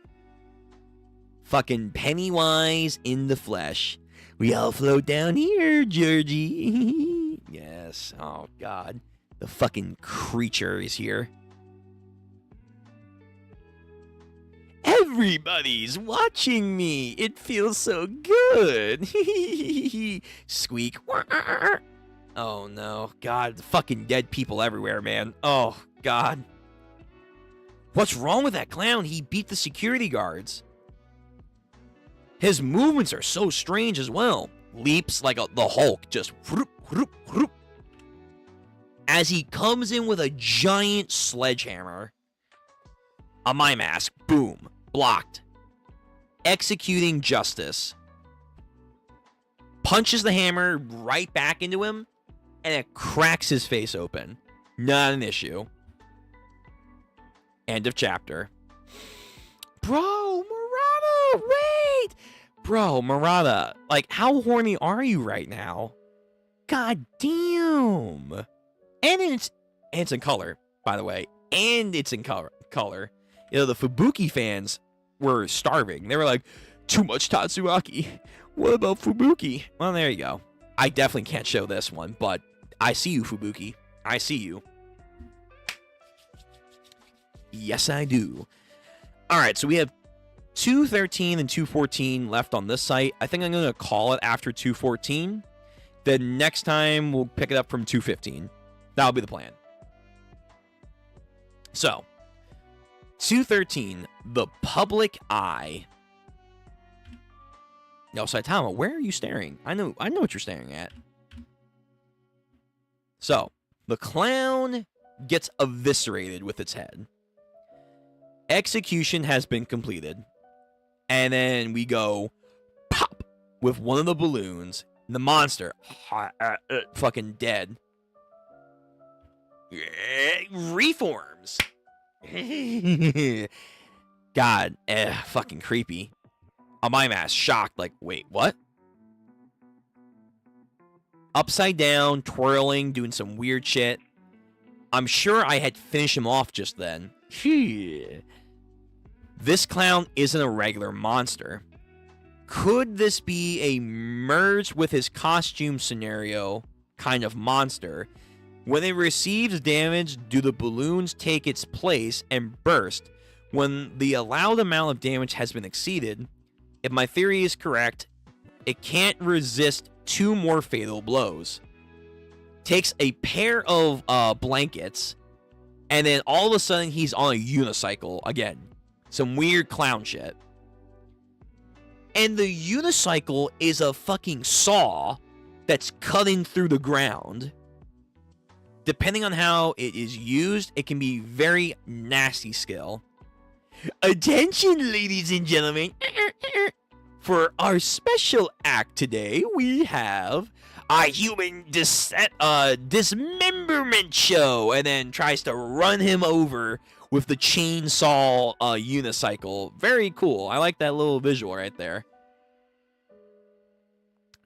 Fucking Pennywise in the flesh. We all float down here, Georgie. Yes. Oh, God. The fucking creature is here. Everybody's watching me. It feels so good. Squeak. Oh, no. God, fucking dead people everywhere, man. Oh, God. What's wrong with that clown? He beat the security guards. His movements are so strange as well. Leaps like the Hulk, just whoop, whoop, whoop. As he comes in with a giant sledgehammer. A my mask. Boom. Blocked. Executing justice. Punches the hammer right back into him. And it cracks his face open. Not an issue. End of chapter. Bro, Murata, wait! Bro, Murata, like, how horny are you right now? God damn. And it's in color, by the way. And it's in color. You know, the Fubuki fans were starving. They were like, too much Tatsuaki. What about Fubuki? Well, there you go. I definitely can't show this one, but I see you, Fubuki. I see you. Yes, I do. All right, so we have 213 and 214 left on this site. I think I'm going to call it after 214. Then next time, we'll pick it up from 215. That'll be the plan. So, 213, the public eye. No, Saitama, where are you staring? I know what you're staring at. So, the clown gets eviscerated with its head. Execution has been completed. And then we go pop with one of the balloons. The monster fucking dead. Reforms. God, fucking creepy. On my mask, shocked, like, wait, what? Upside down, twirling, doing some weird shit. I'm sure I had finished him off just then. This clown isn't a regular monster. Could this be a merge with his costume scenario kind of monster? When it receives damage, do the balloons take its place and burst? When the allowed amount of damage has been exceeded, if my theory is correct, it can't resist 2 more fatal blows. Takes a pair of blankets, and then all of a sudden he's on a unicycle again. Some weird clown shit. And the unicycle is a fucking saw that's cutting through the ground. Depending on how it is used, it can be very nasty skill. Attention, ladies and gentlemen. For our special act today, we have a human dismemberment show. And then tries to run him over with the chainsaw unicycle. Very cool. I like that little visual right there.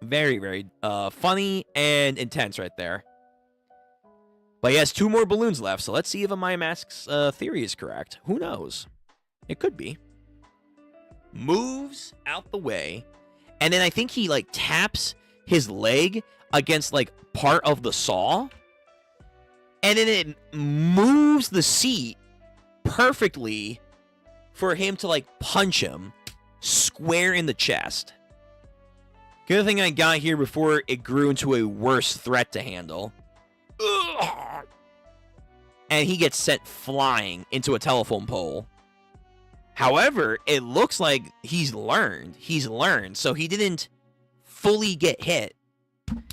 Very, very funny and intense right there. But he has 2 more balloons left, so let's see if Amaya Mask's theory is correct. Who knows? It could be. Moves out the way, and then I think he, like, taps his leg against, like, part of the saw, and then it moves the seat perfectly for him to, like, punch him. square in the chest. Good thing I got here before it grew into a worse threat to handle. Ugh. And he gets sent flying into a telephone pole. However, it looks like he's learned. So he didn't fully get hit.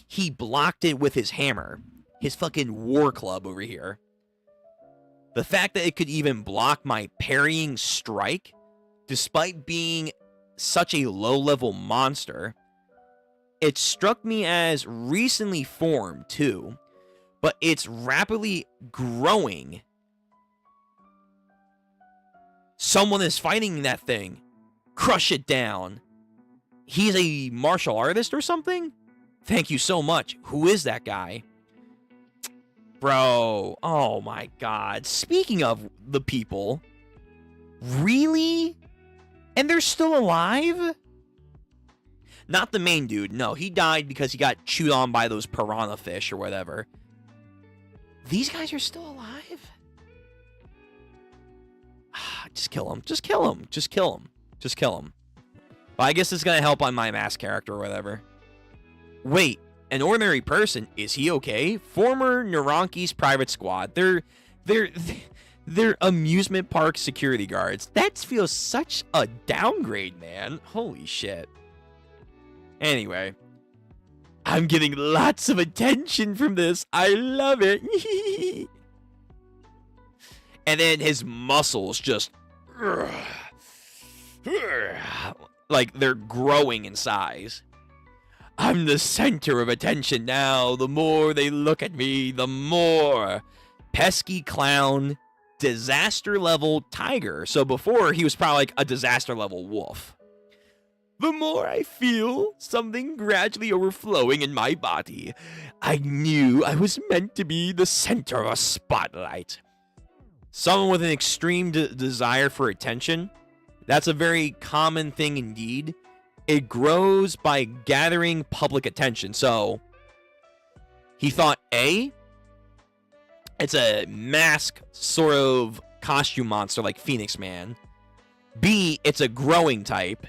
He blocked it with his hammer. His fucking war club over here. The fact that it could even block my parrying strike, despite being such a low-level monster, it struck me as recently formed, too. But it's rapidly growing. Someone is fighting that thing. Crush it down. He's a martial artist or something? Thank you so much. Who is that guy? Bro. Oh my god. Speaking of the people. Really? And they're still alive? Not the main dude. No, he died because he got chewed on by those piranha fish or whatever. These guys are still alive? Just kill him. Just kill him. Just kill him. Just kill him. Well, I guess it's going to help on my mask character or whatever. Wait, an ordinary person? Is he okay? Former Naranki's private squad. They're amusement park security guards. That feels such a downgrade, man. Holy shit. Anyway. I'm getting lots of attention from this. I love it. And then his muscles just... like they're growing in size. I'm the center of attention now. The more they look at me, the more. Pesky clown, disaster level tiger. So before, he was probably like a disaster level wolf. The more I feel something gradually overflowing in my body, I knew I was meant to be the center of a spotlight. Someone with an extreme desire for attention. That's a very common thing indeed. It grows by gathering public attention. So, he thought A, it's a mask sort of costume monster like Phoenix Man. B, it's a growing type.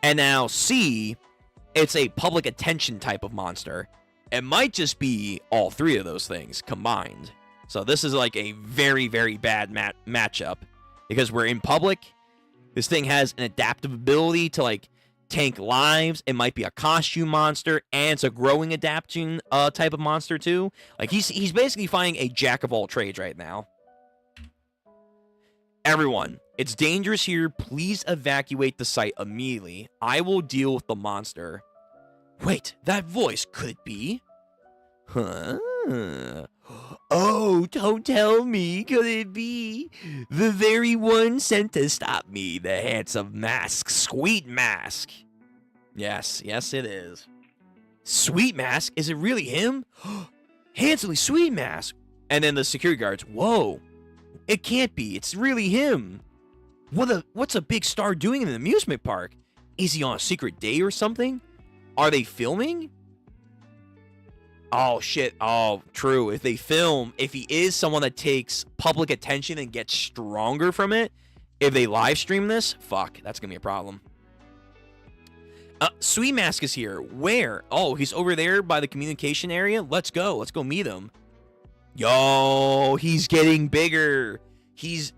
And now C, it's a public attention type of monster. It might just be all three of those things combined. So this is like a very, very bad matchup. Because we're in public. This thing has an adaptive ability to like tank lives. It might be a costume monster. And it's a growing adaptation type of monster too. Like he's basically fighting a jack of all trades right now. Everyone, it's dangerous here. Please evacuate the site immediately. I will deal with the monster. Wait, that voice, could it be? Huh? Oh, don't tell me, could it be? The very one sent to stop me, the handsome mask, Sweet Mask. Yes, yes it is. Sweet Mask? Is it really him? Handsomely Sweet Mask. And then the security guards, whoa. It can't be. It's really him. What's a big star doing in an amusement park? Is he on a secret date or something? Are they filming? Oh, shit. Oh, true. If they film, if he is someone that takes public attention and gets stronger from it, if they live stream this, fuck, that's going to be a problem. Sweet Mask is here. Where? Oh, he's over there by the communication area. Let's go. Let's go meet him. Yo, he's getting bigger. He's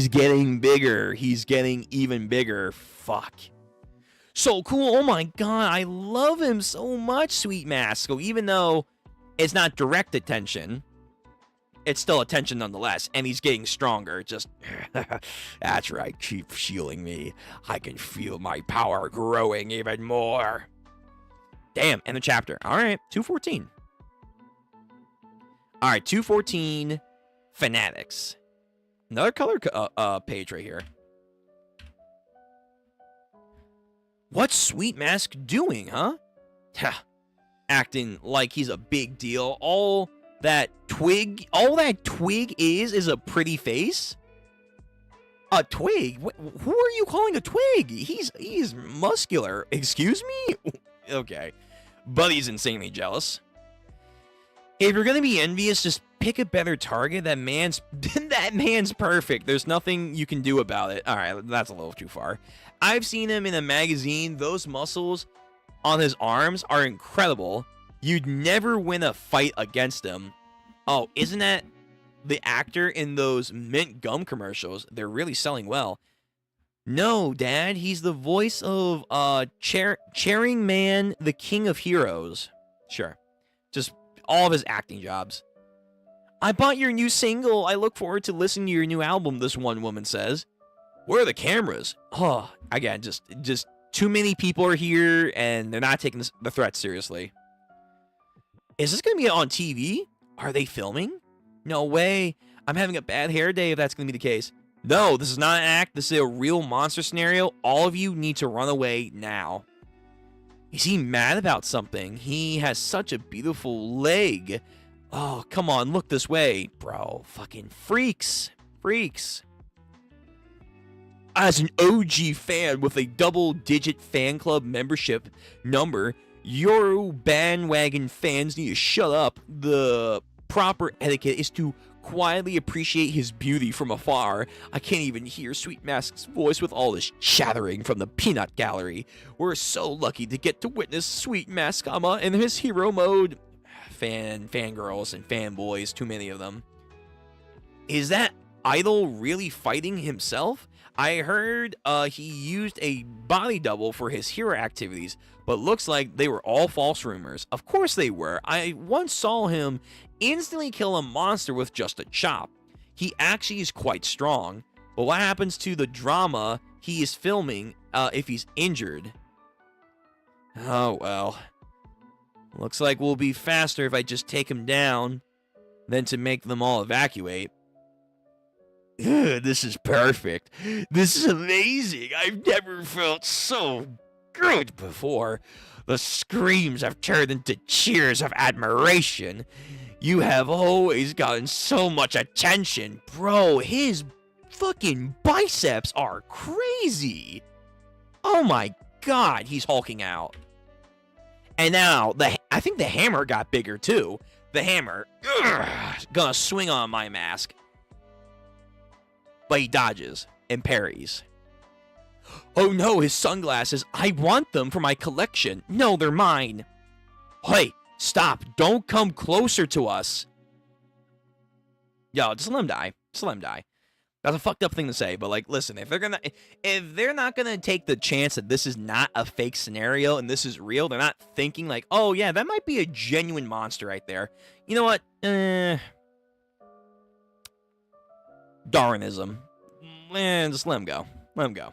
getting bigger. He's getting even bigger. Fuck. So cool. Oh my god, I love him so much, Sweet Mask. So even though it's not direct attention, it's still attention nonetheless. And he's getting stronger. Just, that's right. Keep shielding me. I can feel my power growing even more. Damn, end the chapter. All right, 214. All right, 214 Fanatics. Another color page right here. What's Sweet Mask doing, huh? Acting like he's a big deal. All that twig is a pretty face. A twig? Who are you calling a twig? He's muscular. Excuse me? Okay. But he's insanely jealous. If you're gonna be envious, just pick a better target. That man's that man's perfect. There's nothing you can do about it. All right, that's a little too far. I've seen him in a magazine. Those muscles on his arms are incredible. You'd never win a fight against him. Oh, isn't that the actor in those mint gum commercials? They're really selling well. No, Dad, he's the voice of Charing Man, the King of Heroes. Sure. Just all of his acting jobs. I bought your new single. I look forward to listening to your new album, this one woman says. Where are the cameras? Oh, again, just too many people are here, and they're not taking the threat seriously. Is this going to be on TV? Are they filming? No way. I'm having a bad hair day if that's going to be the case. No, this is not an act. This is a real monster scenario. All of you need to run away now. Is he mad about something? He has such a beautiful leg. Oh, come on, look this way. Bro, fucking freaks. Freaks. As an OG fan with a double-digit fan club membership number, your bandwagon fans need to shut up. The proper etiquette is to quietly appreciate his beauty from afar. I can't even hear Sweet Mask's voice with all this chattering from the peanut gallery. We're so lucky to get to witness Sweet Mask-ama in his hero mode. Fangirls and fanboys, too many of them. Is that idol really fighting himself? I heard he used a body double for his hero activities, but looks like they were all false rumors. Of course they were. I once saw him instantly kill a monster with just a chop. He actually is quite strong, but what happens to the drama he is filming if he's injured? Oh well. Looks like we'll be faster if I just take him down than to make them all evacuate. Ugh, this is perfect. This is amazing. I've never felt so good before. The screams have turned into cheers of admiration. You have always gotten so much attention. Bro, his fucking biceps are crazy. Oh my god, he's hulking out. And now, I think the hammer got bigger too. The hammer, gonna swing on my mask. But he dodges and parries. Oh no, his sunglasses. I want them for my collection. No, they're mine. Hey, stop. Don't come closer to us. Yo, just let him die. Just let him die. That's a fucked up thing to say, but like, listen, if they're not gonna take the chance that this is not a fake scenario and this is real, they're not thinking like, oh yeah, that might be a genuine monster right there. You know what? Darwinism. Just let him go. Let him go.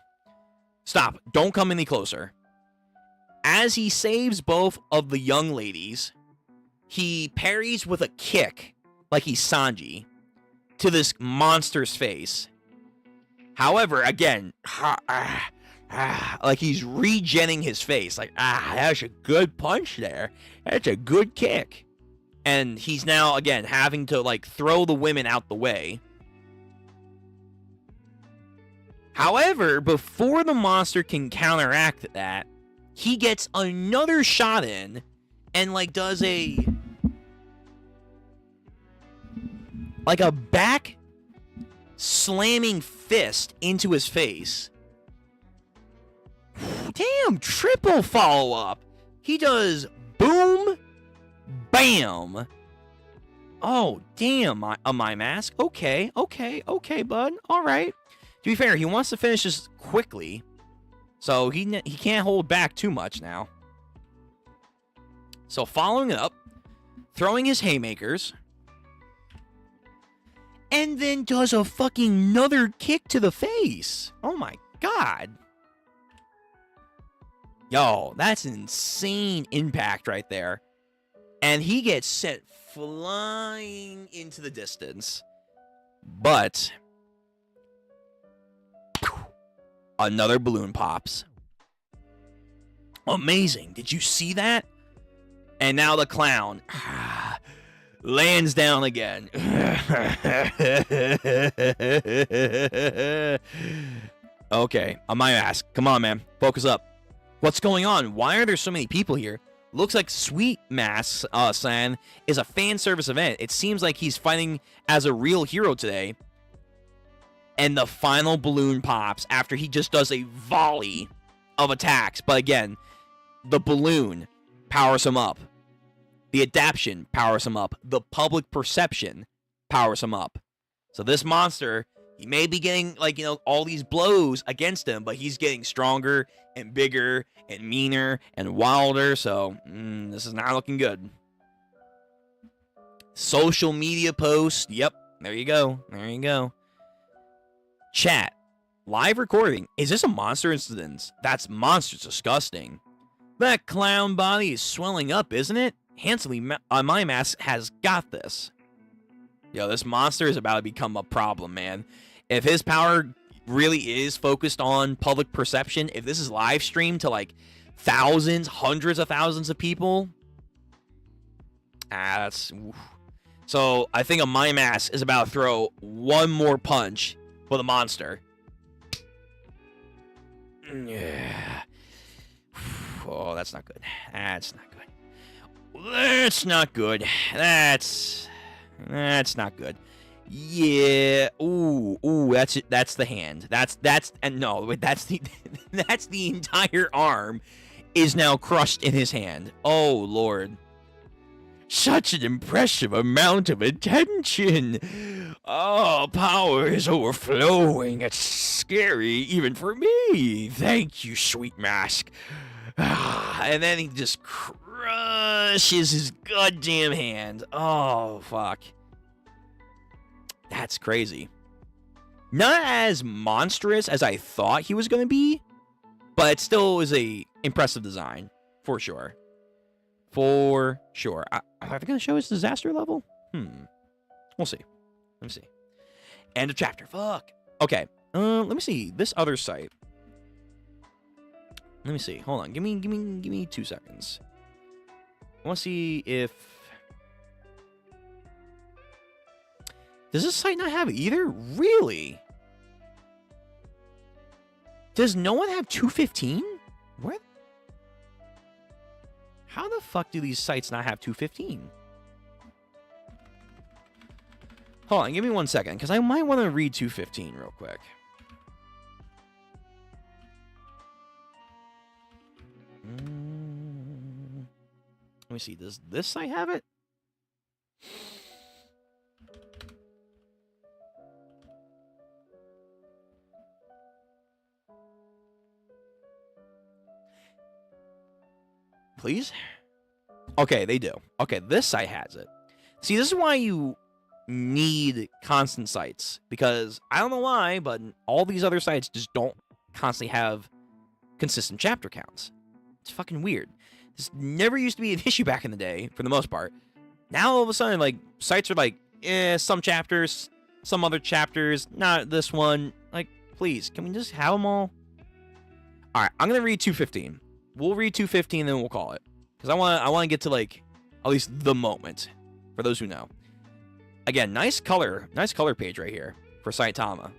Stop. Don't come any closer. As he saves both of the young ladies, he parries with a kick, like he's Sanji, to this monster's face. However, again, like he's regenning his face. Like, that's a good punch there. That's a good kick. And he's now, again, having to, like, throw the women out the way. However, before the monster can counteract that, he gets another shot in and, like, does a back slamming fist into his face. Damn, triple follow-up. He does boom, bam. Oh, damn, my mask. Okay, bud. All right. To be fair, he wants to finish this quickly, so he can't hold back too much now. So following it up, throwing his haymakers, and then does a fucking another kick to the face. Oh my god. Yo, that's an insane impact right there. And he gets sent flying into the distance. But another balloon pops. Amazing. Did you see that? And now the clown lands down again. Okay, on my mask. Come on, man. Focus up. What's going on? Why are there so many people here? looks like Sweet Mask San is a fan service event. It seems like he's fighting as a real hero today. And the final balloon pops after he just does a volley of attacks. But again, the balloon powers him up. The adaptation powers him up. The public perception powers him up. So this monster, he may be getting, like, you know, all these blows against him, but he's getting stronger and bigger and meaner and wilder. So this is not looking good. Social media post. Yep. There you go. There you go. Chat. Live recording. Is this a monster incident? That's monstrous disgusting. That clown body is swelling up, isn't it? Handsomely, my mask has got this. Yo, this monster is about to become a problem, man. If his power really is focused on public perception, if this is live streamed to like thousands, hundreds of thousands of people, that's... Oof. So I think a my mask is about to throw one more punch for the monster. Yeah. Oh, that's not good. That's not good. That's not good. That's not good. Yeah. Ooh, that's the hand. And no, wait, that's the that's the entire arm is now crushed in his hand. Oh Lord. Such an impressive amount of attention. Oh, power is overflowing. It's scary even for me. Thank you, Sweet Mask. And then he just crushes his goddamn hand. Oh, fuck. That's crazy. Not as monstrous as I thought he was going to be, but it still is a impressive design, for sure. For sure. Are they going to show us disaster level? We'll see. Let me see. End of chapter. Fuck. Okay. Let me see. This other site. Let me see. Hold on. Give me 2 seconds. I want to see if... Does this site not have it either? Really? Does no one have 215? What? How the fuck do these sites not have 215? Hold on, give me 1 second, because I might want to read 215 real quick. Let me see, does this site have it? Please? Okay, they do. Okay, this site has it. See, this is why you need constant sites. Because, I don't know why, but all these other sites just don't constantly have consistent chapter counts. It's fucking weird. This never used to be an issue back in the day, for the most part. Now, all of a sudden, like, sites are like, some chapters, some other chapters, not this one. Like, please, can we just have them all? Alright, I'm gonna read 215. We'll read 215, then we'll call it. Because I want to get to, like, at least the moment. For those who know. Again, nice color page right here for Saitama.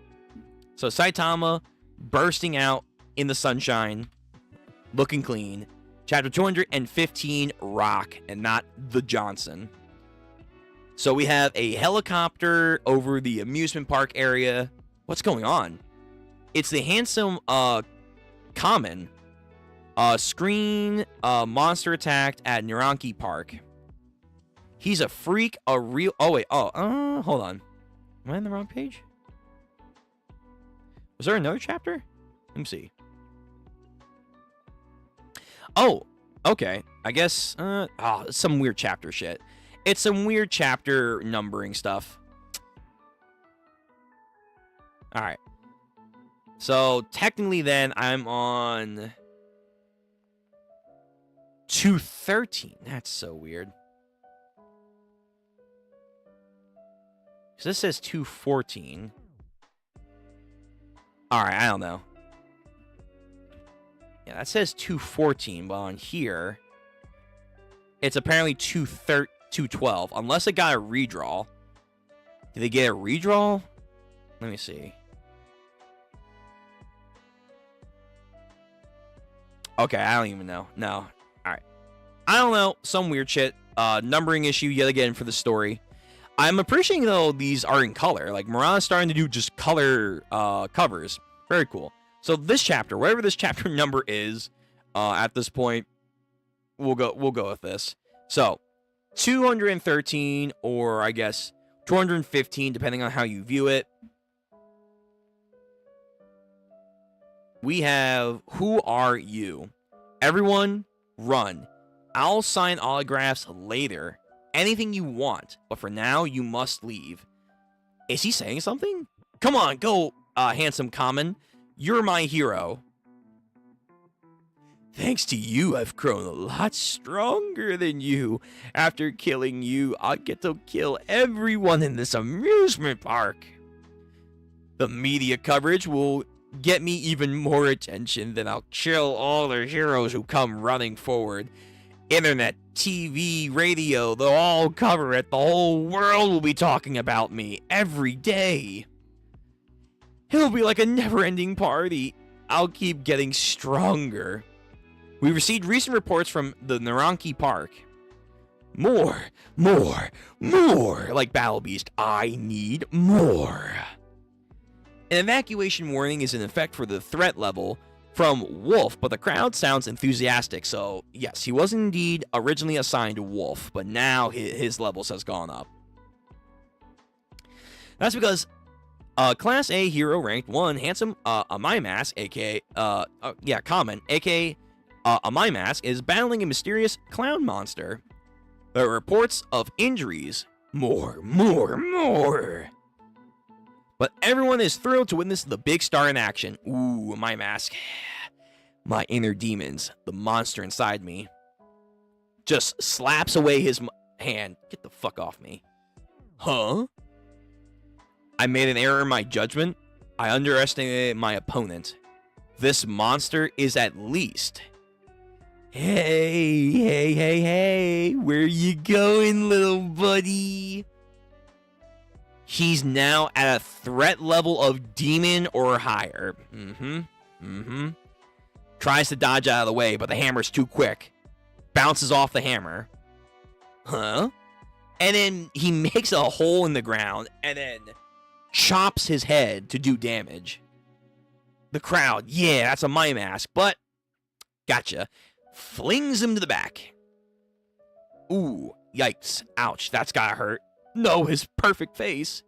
So Saitama bursting out in the sunshine, looking clean. Chapter 215, Rock, and not the Johnson. So we have a helicopter over the amusement park area. What's going on? It's the handsome, Common. Screen, monster attacked at Naranki Park. He's a freak, a real... Oh, wait. Oh, hold on. Am I on the wrong page? Was there another chapter? Let me see. Oh, okay. I guess, it's some weird chapter shit. It's some weird chapter numbering stuff. Alright. So, technically then, I'm on... 213. That's so weird. Because this says 214. Alright, I don't know. Yeah, that says 214, but on here, it's apparently 212. Unless it got a redraw. Did they get a redraw? Let me see. Okay, I don't even know. No. I don't know, some weird shit. Numbering issue yet again for the story. I'm appreciating, though, these are in color. Like, Murata's starting to do just color covers. Very cool. So this chapter, whatever this chapter number is, at this point, we'll go with this. So, 213, or I guess 215, depending on how you view it. We have, who are you? Everyone, run. I'll sign autographs later. Anything you want, but for now, you must leave. Is he saying something? Come on, go, handsome Kamen. You're my hero. Thanks to you, I've grown a lot stronger than you. After killing you, I'll get to kill everyone in this amusement park. The media coverage will get me even more attention, then I'll kill all the heroes who come running forward. Internet, TV, radio, they'll all cover it. The whole world will be talking about me every day. It'll be like a never-ending party. I'll keep getting stronger. We received recent reports from the Naranki Park. More, like Battle Beast. I need more. An evacuation warning is in effect for the threat level from Wolf, but the crowd sounds enthusiastic, so yes, he was indeed originally assigned to Wolf, but now his levels has gone up. That's because Class A hero ranked 1, handsome Amaimask, aka Kamen, aka Amaimask, is battling a mysterious clown monster. There are reports of injuries. More. But everyone is thrilled to witness the big star in action. Ooh, Amaimask. My inner demons, the monster inside me, just slaps away his hand. Get the fuck off me. Huh? I made an error in my judgment. I underestimated my opponent. This monster is at least... Hey, where you going, little buddy? He's now at a threat level of demon or higher. Tries to dodge out of the way, but the hammer's too quick. Bounces off the hammer. Huh? And then he makes a hole in the ground and then chops his head to do damage. The crowd, yeah, that's a Amaimask, but gotcha. Flings him to the back. Ooh, yikes. Ouch, that's gotta hurt. No, his perfect face.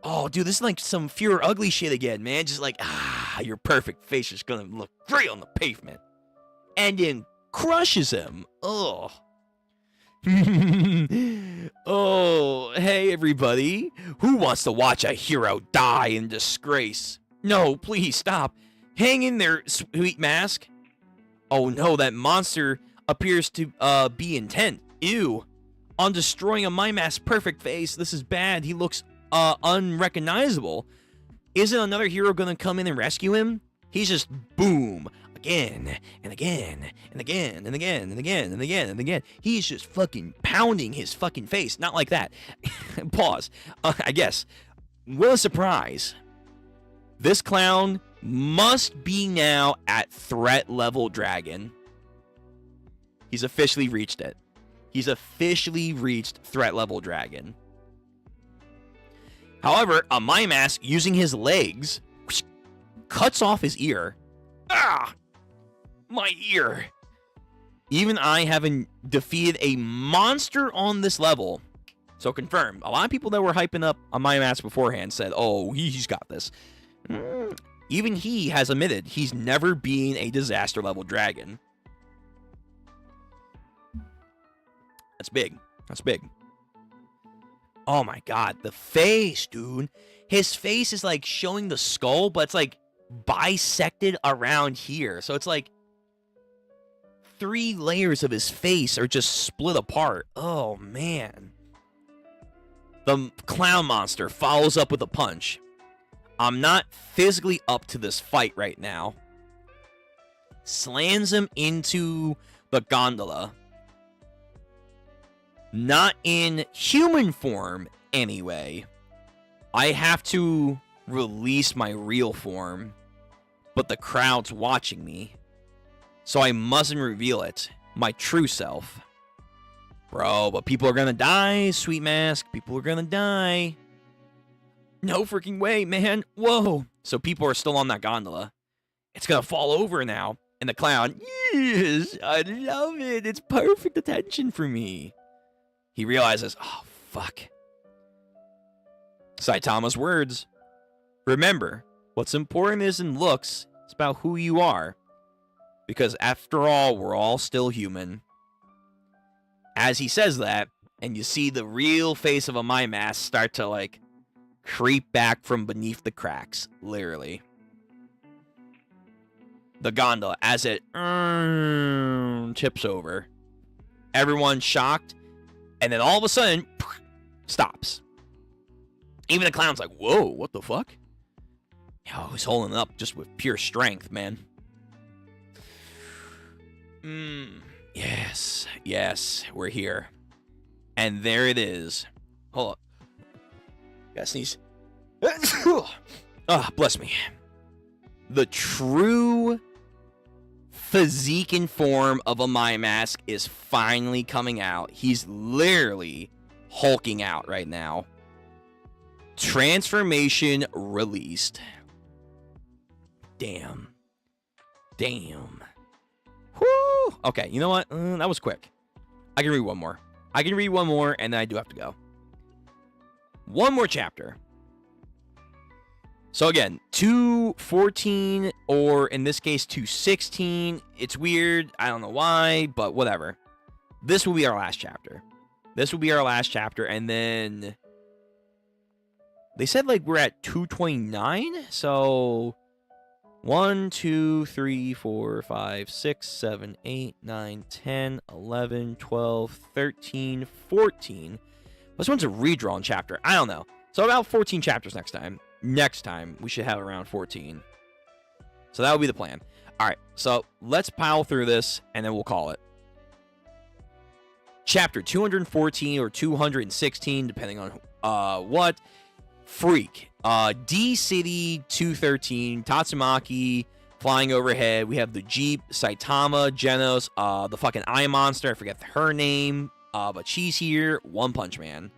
Oh, dude, this is like some Fear Ugly shit again, man. Just like, your perfect face is gonna look great on the pavement. And then crushes him. Oh. Oh, hey, everybody. Who wants to watch a hero die in disgrace? No, please, stop. Hang in there, sweet mask. Oh, no, that monster appears to be intent. Ew. On destroying Amaimask's perfect face. This is bad. He looks unrecognizable. Isn't another hero gonna come in and rescue him? He's just boom again and again and again and again and again and again and again. He's just fucking pounding his fucking face. Not like that. Pause. I guess. What a surprise. This clown must be now at threat level dragon. He's officially reached it. He's officially reached threat level dragon. However, Amaimask, using his legs, cuts off his ear. Ah! My ear! Even I haven't defeated a monster on this level. So confirmed. A lot of people that were hyping up Amaimask beforehand said, oh, he's got this. Even he has admitted he's never been a disaster level dragon. That's big. That's big. Oh my god, the face, dude. His face is like showing the skull, but it's like bisected around here. So it's like 3 layers of his face are just split apart. Oh man. The clown monster follows up with a punch. I'm not physically up to this fight right now. Slams him into the gondola. Not in human form, anyway. I have to release my real form, but the crowd's watching me, so I mustn't reveal it. my true self. Bro, but people are gonna die, Sweet Mask. People are gonna die. No freaking way, man. Whoa. So people are still on that gondola. It's gonna fall over now. And the clown, yes, I love it. It's perfect attention for me. He realizes, oh, fuck. Saitama's words. Remember, what's important isn't looks. It's about who you are. Because after all, we're all still human. As he says that, and you see the real face of a my mask start to, like, creep back from beneath the cracks. Literally. The gondola, as it tips over. Everyone's shocked. And then all of a sudden, stops. Even the clown's like, whoa, what the fuck? Yo, he's holding it up just with pure strength, man. Yes, yes, we're here. And there it is. Hold up. Gotta sneeze. Ah, bless me. The true physique and form of a my mask is finally coming out. He's literally hulking out right now. Transformation released. Damn. Damn. Whoo! Okay, you know what? That was quick. I can read one more. And then I do have to go. One more chapter. So again, 2:14, or in this case, 2:16. It's weird. I don't know why, but whatever. This will be our last chapter. And then they said, like, we're at 2:29. So 1, 2, 3, 4, 5, 6, 7, 8, 9, 10, 11, 12, 13, 14. This one's a redrawn chapter. I don't know. So about 14 chapters next time. Next time, we should have around 14. So that will be the plan. All right, so let's pile through this, and then we'll call it. Chapter 214 or 216, depending on what. Freak. D-City 213. Tatsumaki flying overhead. We have the Jeep, Saitama, Genos, the fucking Eye Monster. I forget her name, but she's here. One Punch Man.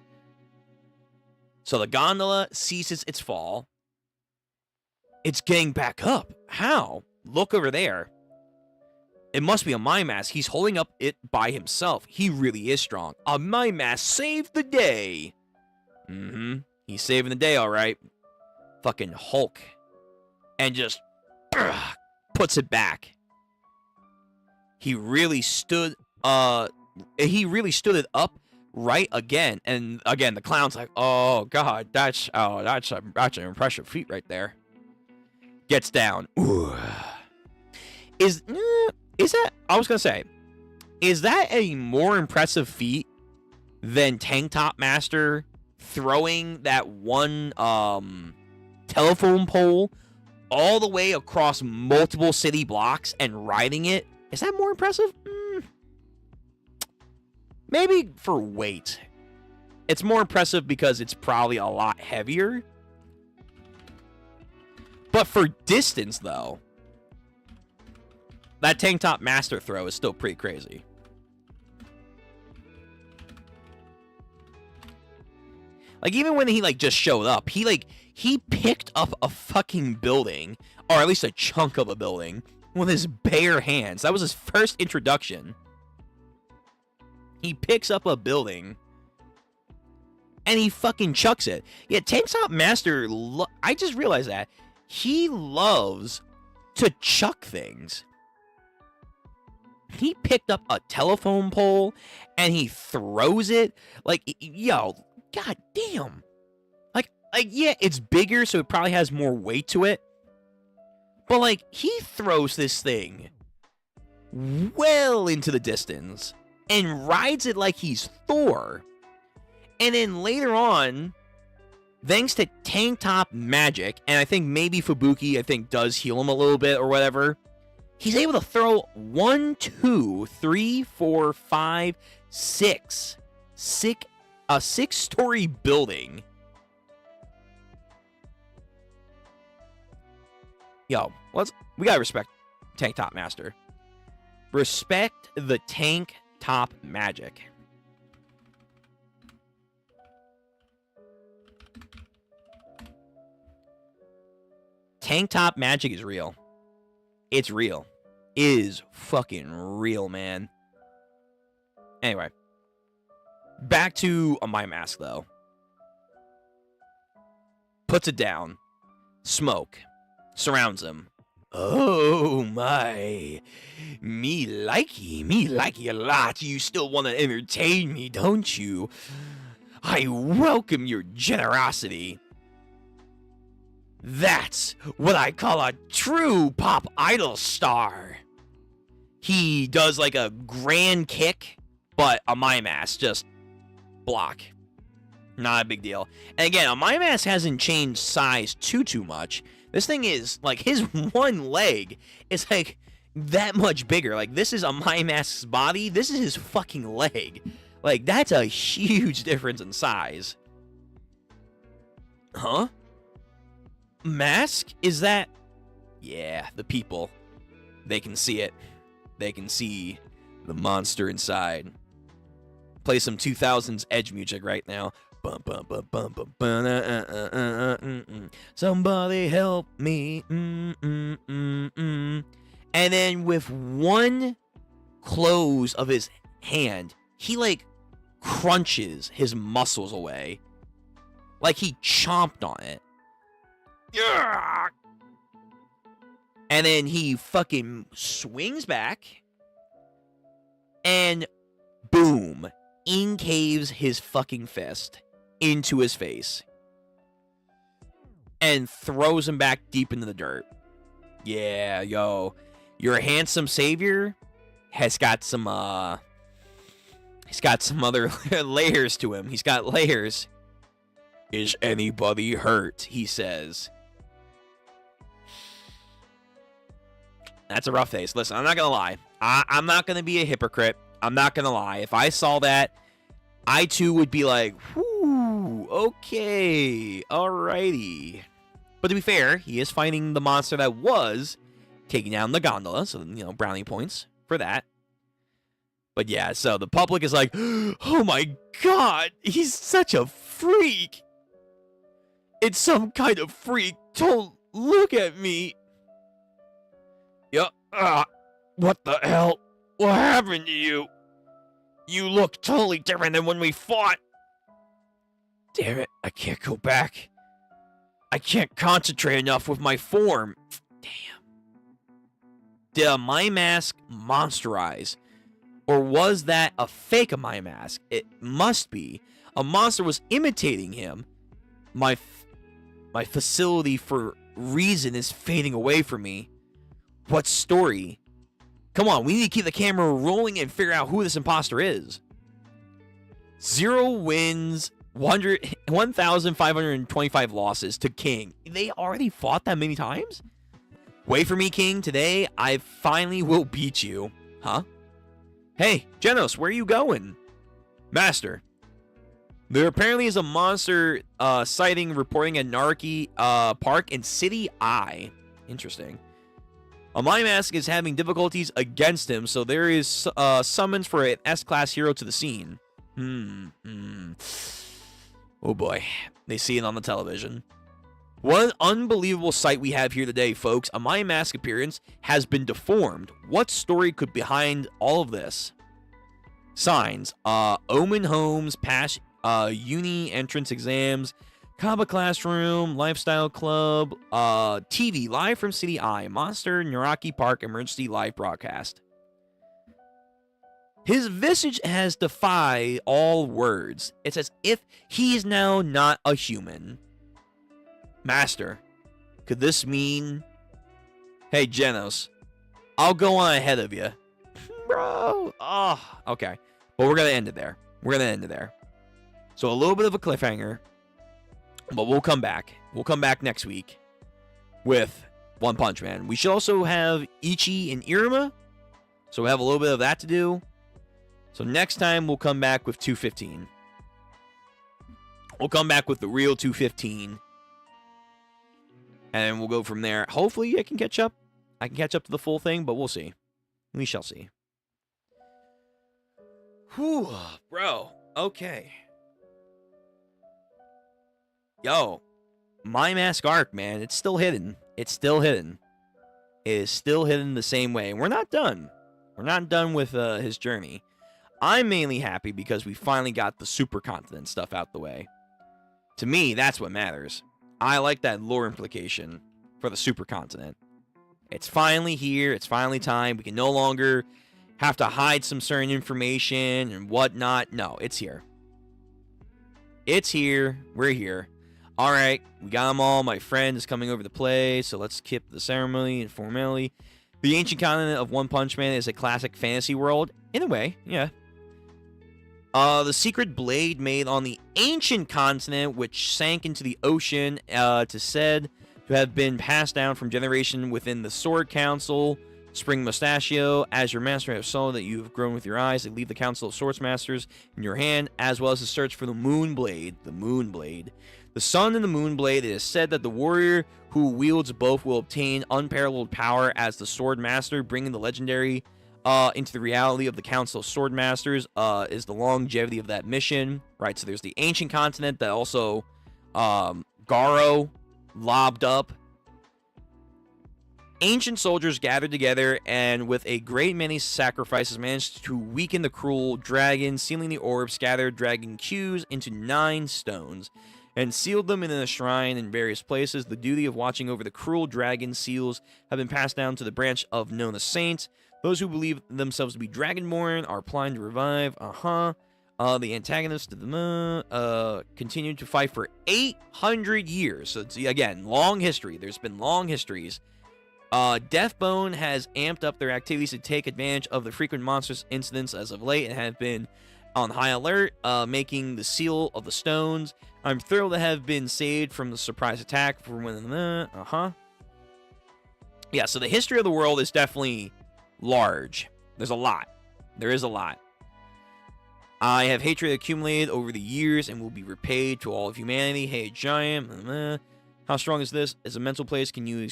So the gondola ceases its fall. It's getting back up. How? Look over there. It must be a my mask. He's holding up it by himself. He really is strong. A my mask saved the day. He's saving the day, all right. Fucking Hulk. And just puts it back. He really stood it up right again. And again, the clown's like, oh god, that's an impressive feat right there. Gets down. Ooh. Is that, I was gonna say, is that a more impressive feat than Tank Top Master throwing that one telephone pole all the way across multiple city blocks and riding it? Is that more impressive? Maybe for weight. It's more impressive because it's probably a lot heavier. But for distance, though, that Tank Top Master throw is still pretty crazy. Like, even when he, like, just showed up, he picked up a fucking building, or at least a chunk of a building, with his bare hands. That was his first introduction. He picks up a building, and he fucking chucks it. Yeah, Tank Top Master, I just realized that. He loves to chuck things. He picked up a telephone pole, and he throws it. Like, yo, god damn. Like, yeah, it's bigger, so it probably has more weight to it. But, like, he throws this thing well into the distance and rides it like he's Thor. And then later on, thanks to Tank Top magic, and I think maybe Fubuki, I think, does heal him a little bit or whatever, he's able to throw 1, 2, 3, 4, 5, 6. A 6-story building. Yo, we gotta respect Tank Top Master. Respect the tank top magic. Tank top magic is real. It's real. It is fucking real, man. Anyway. Back to my mask, though. Puts it down. Smoke. Surrounds him. Oh my. Me likey a lot. You still want to entertain me, don't you? I welcome your generosity. That's what I call a true pop idol star. He does like a grand kick, but a my mask just block. Not a big deal. And again, a my mask hasn't changed size too much. This thing is like his one leg is like that much bigger. Like this is a my mask's body. This is his fucking leg. Like that's a huge difference in size. Huh? Mask? Is that? Yeah, the people. They can see it. They can see the monster inside. Play some 2000s edge music right now. Somebody help me. And then with one close of his hand, he like crunches his muscles away. Like he chomped on it. And then he fucking swings back. And boom. Incaves his fucking fist into his face. And throws him back deep into the dirt. Yeah, yo. Your handsome savior has got some, he's got some other layers to him. He's got layers. Is anybody hurt? He says. That's a rough face. Listen, I'm not going to lie. I'm not going to be a hypocrite. I'm not going to lie. If I saw that, I too would be like, whoo, okay, alrighty. But to be fair, he is fighting the monster that was taking down the gondola. So, you know, brownie points for that. But yeah, so the public is like, oh my god, he's such a freak. It's some kind of freak. Don't look at me. Yeah, what the hell? What happened to you? You look totally different than when we fought. Damn it, I can't go back. I can't concentrate enough with my form. Damn. Did a my mask monsterize? Or was that a fake of my mask? It must be. A monster was imitating him. My facility for reason is fading away from me. What story? Come on, we need to keep the camera rolling and figure out who this imposter is. 0 wins, 1,525 losses to King. They already fought that many times? Wait for me, King. Today, I finally will beat you. Huh? Hey, Genos, where are you going? Master. There apparently is a monster sighting reporting at Naraki Park in City I. Interesting. A my mask is having difficulties against him, so there is summons for an S-class hero to the scene. Oh boy. They see it on the television. What an unbelievable sight we have here today, folks. A my mask appearance has been deformed. What story could be behind all of this? Signs. Omen Homes, past uni entrance exams, Kaba Classroom, Lifestyle Club, TV, live from City I, Monster, Naraki Park, emergency live broadcast. His visage has defied all words. It's as if he is now not a human. Master, could this mean... Hey, Genos, I'll go on ahead of you. Bro. Oh, okay. But we're going to end it there. So a little bit of a cliffhanger. But we'll come back. We'll come back next week with One Punch Man. We should also have Ichi and Iruma. So we have a little bit of that to do. So next time we'll come back with 215. We'll come back with the real 215. And we'll go from there. Hopefully I can catch up. I can catch up to the full thing, but we'll see. We shall see. Whew, bro. Okay. Yo, my mask arc, man, it's still hidden. It's still hidden. It is still hidden the same way. We're not done. We're not done with his journey. I'm mainly happy because we finally got the supercontinent stuff out the way. To me, that's what matters. I like that lore implication for the supercontinent. It's finally here. It's finally time. We can no longer have to hide some certain information and whatnot. No, it's here. It's here. We're here. All right, we got them all. My friend is coming over to play, so let's skip the ceremony and formality. The ancient continent of One Punch Man is a classic fantasy world. In a way, yeah. The secret blade made on the ancient continent, which sank into the ocean, said to have been passed down from generation within the Sword Council. Spring Mustachio, as your master has shown that you have grown with your eyes, they leave the Council of Swords Masters in your hand, as well as the search for the Moon Blade. The Moon Blade. The Sun and the Moon Blade, it is said that the warrior who wields both will obtain unparalleled power as the Sword Master, bringing the legendary into the reality of the Council of Sword Masters, is the longevity of that mission, right? So there's the ancient continent that also Garo lobbed up. Ancient soldiers gathered together and with a great many sacrifices managed to weaken the cruel dragon, sealing the orbs, scattered dragon cues into 9 stones, and sealed them in a shrine in various places. The duty of watching over the cruel dragon seals have been passed down to the branch of known as saints. Those who believe themselves to be dragonborn are applying to revive. The antagonists of the continued to fight for 800 years. So it's, again, long history. There's been long histories. Deathbone has amped up their activities to take advantage of the frequent monstrous incidents as of late and have been on high alert, making the seal of the stones. I'm thrilled to have been saved from the surprise attack for when Yeah, so the history of the world is definitely large. There's a lot. There is a lot. I have hatred accumulated over the years and will be repaid to all of humanity. Hey, giant. How strong is this? As a mental place, can you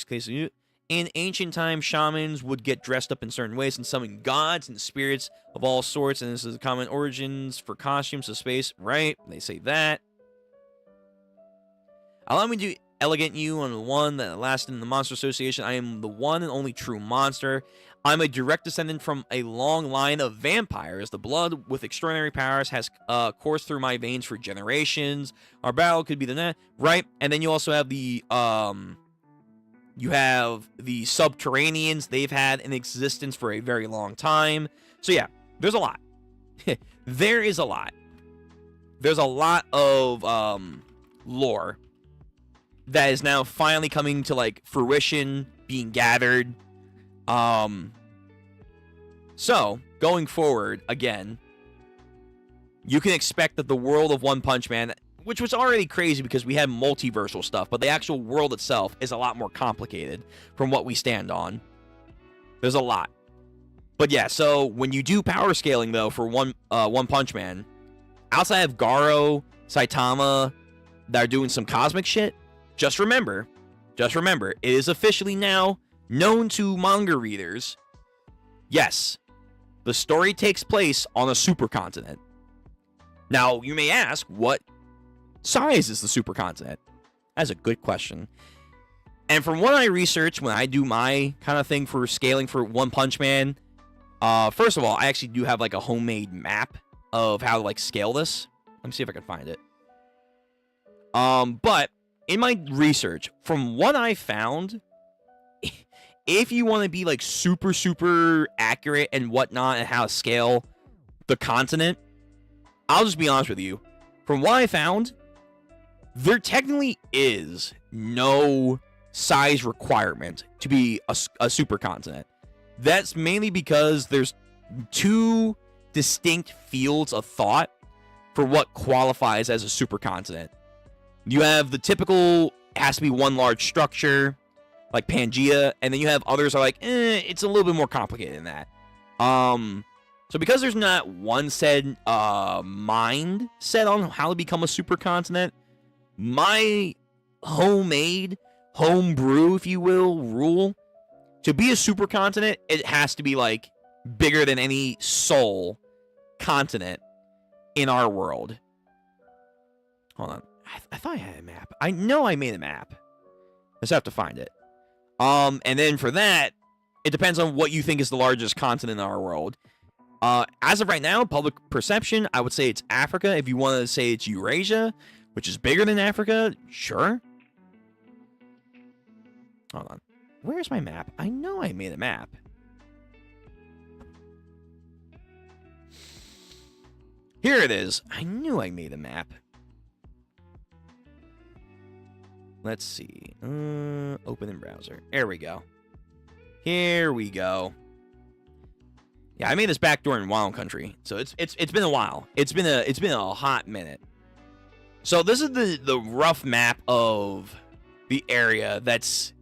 in ancient times, shamans would get dressed up in certain ways and summon gods and spirits of all sorts, and this is the common origins for costumes of space, right? They say that. Allow me to elegant you on the one that lasted in the Monster Association. I am the one and only true monster. I'm a direct descendant from a long line of vampires. The blood with extraordinary powers has coursed through my veins for generations. Our battle could be the right, and then you also have the subterraneans. They've had an existence for a very long time. So yeah, there's a lot. There is a lot. There's a lot of lore that is now finally coming to like fruition, being gathered. So going forward, again, you can expect that the world of One Punch Man, which was already crazy because we had multiversal stuff, but the actual world itself is a lot more complicated from what we stand on. There's a lot. But yeah, so when you do power scaling, though, for One Punch Man, outside of Garo, Saitama, that are doing some cosmic shit, just remember, it is officially now known to manga readers, yes, the story takes place on a supercontinent. Now, you may ask, what size is the supercontinent? That's a good question. And from what I research when I do my kind of thing for scaling for One Punch Man, first of all, I actually do have like a homemade map of how to like scale this. Let me see if I can find it. But in my research, from what I found, if you want to be like super, super accurate and whatnot and how to scale the continent, I'll just be honest with you. From what I found, there technically is no size requirement to be a supercontinent. That's mainly because there's two distinct fields of thought for what qualifies as a supercontinent. You have the typical, has to be one large structure, like Pangea, and then you have others are like, it's a little bit more complicated than that. So because there's not one said mind set on how to become a supercontinent, my homemade, homebrew, if you will, rule, to be a supercontinent, it has to be like bigger than any soul continent in our world. Hold on. I thought I had a map. I know I made a map. I just have to find it. And then for that, it depends on what you think is the largest continent in our world. As of right now, public perception, I would say it's Africa. If you want to say it's Eurasia, which is bigger than Africa, sure. Hold on. Where's my map? I know I made a map. Here it is. I knew I made a map. Let's see. Open in browser. There we go. Here we go. Yeah, I made this back during Wild Country, so it's been a while. It's been a hot minute. So this is the rough map of the area that's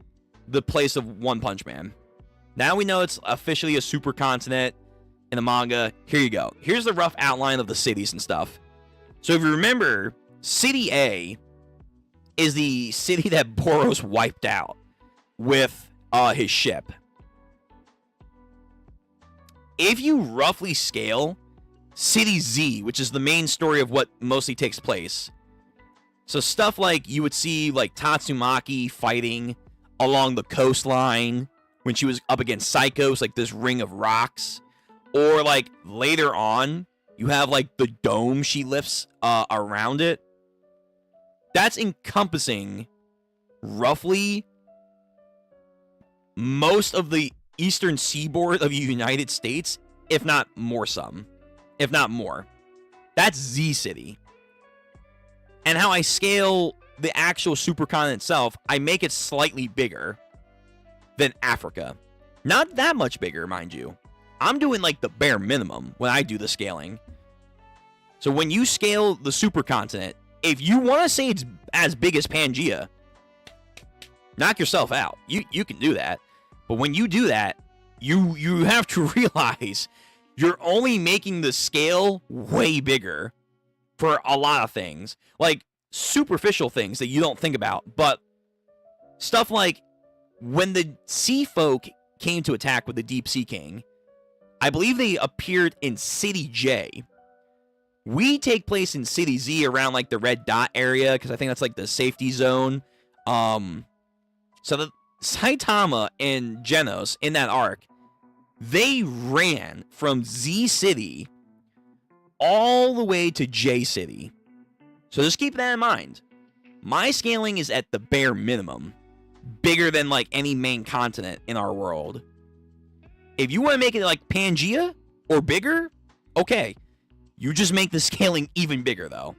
the place of One Punch Man. Now we know it's officially a supercontinent in the manga. Here you go. Here's the rough outline of the cities and stuff. So if you remember, City A is the city that Boros wiped out with his ship. If you roughly scale City Z, which is the main story of what mostly takes place, so stuff like you would see like Tatsumaki fighting along the coastline when she was up against Psychos, like this ring of rocks, or like later on you have like the dome she lifts around it. That's encompassing roughly most of the eastern seaboard of the United States, if not more some. If not more. That's Z City. And how I scale the actual supercontinent itself, I make it slightly bigger than Africa. Not that much bigger, mind you. I'm doing like the bare minimum when I do the scaling. So when you scale the supercontinent, if you want to say it's as big as Pangea, knock yourself out. You can do that. But when you do that, you have to realize you're only making the scale way bigger for a lot of things. Like superficial things that you don't think about. But stuff like when the Sea Folk came to attack with the Deep Sea King, I believe they appeared in City J. We take place in City Z around like the red dot area because I think that's like the safety zone. So the Saitama and Genos in that arc, they ran from Z City all the way to J City. So just keep that in mind. My scaling is at the bare minimum, bigger than like any main continent in our world. If you want to make it like Pangea or bigger, okay. You just make the scaling even bigger, though.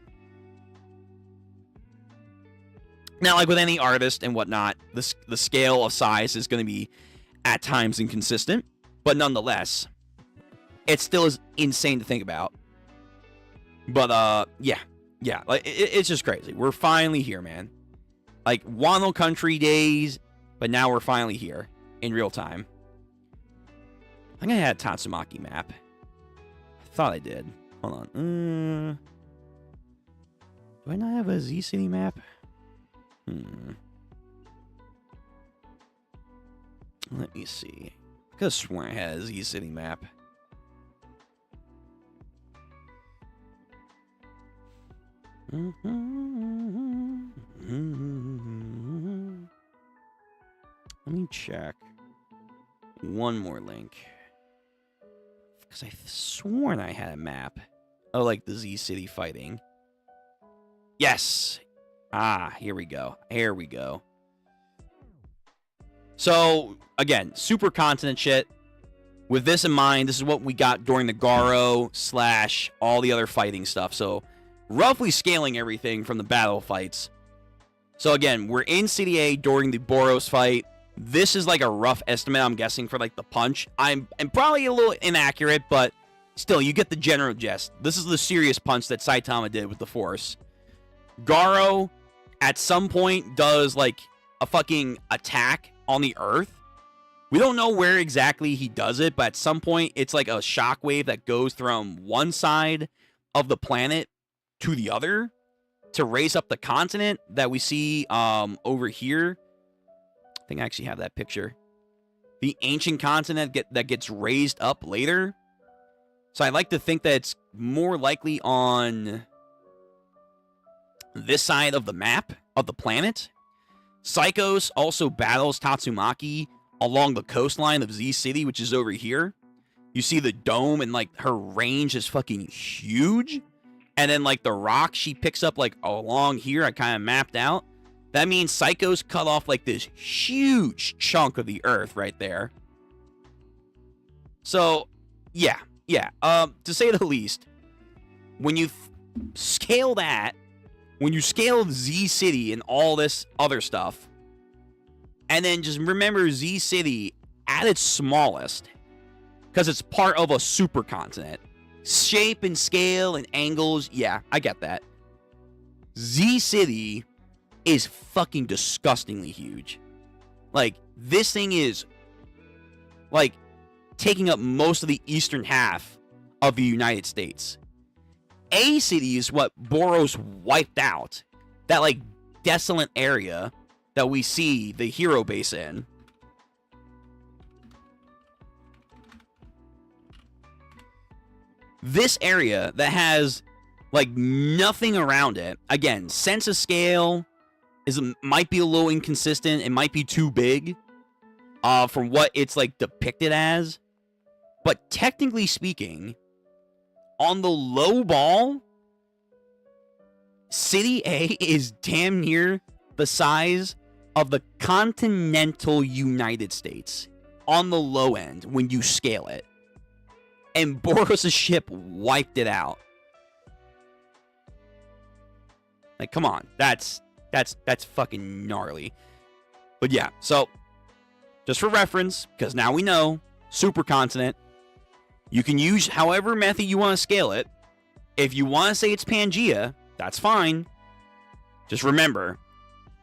Now, like with any artist and whatnot, the scale of size is going to be, at times, inconsistent. But nonetheless, it still is insane to think about. But, yeah. Like, it's just crazy. We're finally here, man. Like, Wano Country days, but now we're finally here in real time. I think I had a Tatsumaki map. I thought I did. Hold on. Do I not have a Z City map? Let me see. I could have sworn I had a Z City map. Let me check. One more link. Because I sworn I had a map. Oh, like the Z City fighting. Yes. Ah, here we go. Here we go. So, again, supercontinent shit. With this in mind, this is what we got during the Garo / all the other fighting stuff. So, roughly scaling everything from the battle fights. So, again, we're in City A during the Boros fight. This is like a rough estimate, I'm guessing, for like the punch. I'm probably a little inaccurate, but still, you get the general gist. This is the serious punch that Saitama did with the Force. Garo, at some point, does like a fucking attack on the Earth. We don't know where exactly he does it, but at some point, it's like a shockwave that goes from one side of the planet to the other to raise up the continent that we see over here. I think I actually have that picture. The ancient continent that gets raised up later. So I like to think that it's more likely on this side of the map of the planet. Psychos also battles Tatsumaki along the coastline of Z City, which is over here. You see the dome, and like her range is fucking huge. And then like the rock she picks up like along here, I kind of mapped out. That means Psychos cut off like this huge chunk of the earth right there. So yeah. To say the least, when you scale that, when you scale Z City and all this other stuff, and then just remember Z City at its smallest, because it's part of a supercontinent. Shape and scale and angles, yeah, I get that. Z City is fucking disgustingly huge. Like, this thing is, like, taking up most of the eastern half of the United States. A City is what Boros wiped out. That, like, desolate area that we see the hero base in. This area that has, like, nothing around it. Again, sense of scale might be a little inconsistent. It might be too big from what it's, like, depicted as. But technically speaking, on the low ball, City A is damn near the size of the continental United States on the low end when you scale it. And Boros' ship wiped it out. Like, come on. That's fucking gnarly. But yeah, so just for reference, because now we know, supercontinent. You can use however method you want to scale it. If you want to say it's Pangea, that's fine. Just remember,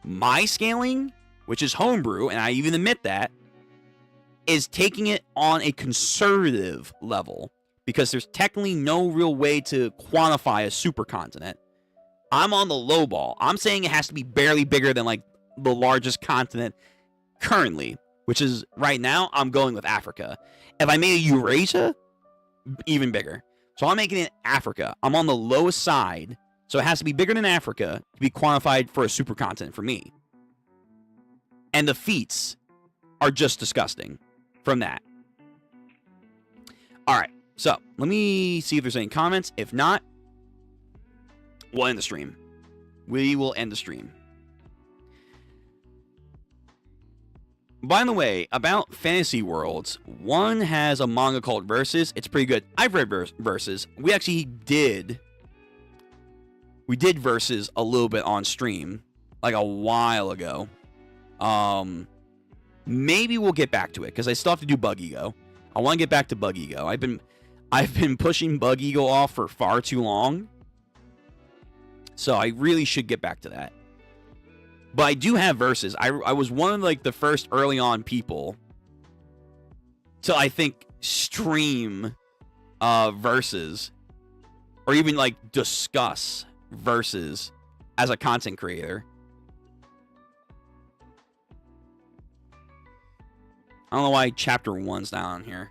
my scaling, which is homebrew, and I even admit that, is taking it on a conservative level. Because there's technically no real way to quantify a supercontinent. I'm on the low ball. I'm saying it has to be barely bigger than, like, the largest continent currently. Which is, right now, I'm going with Africa. If I made a Eurasia, even bigger. So I'm making it Africa. I'm on the lowest side, so it has to be bigger than Africa to be quantified for a supercontinent for me. And the feats are just disgusting from that. Alright, so let me see if there's any comments. If not, we'll end the stream. We will end the stream. By the way, about Fantasy Worlds, one has a manga called Versus. It's pretty good. I've read Versus. We actually did Versus a little bit on stream, like a while ago. Maybe we'll get back to it, because I still have to do Bug Ego. I want to get back to Bug Ego. I've been pushing Bug Ego off for far too long. So I really should get back to that. But I do have Versus. I was one of, like, the first early on people to, I think, stream Versus, or even, like, discuss Versus as a content creator. I don't know why chapter 1's not on here.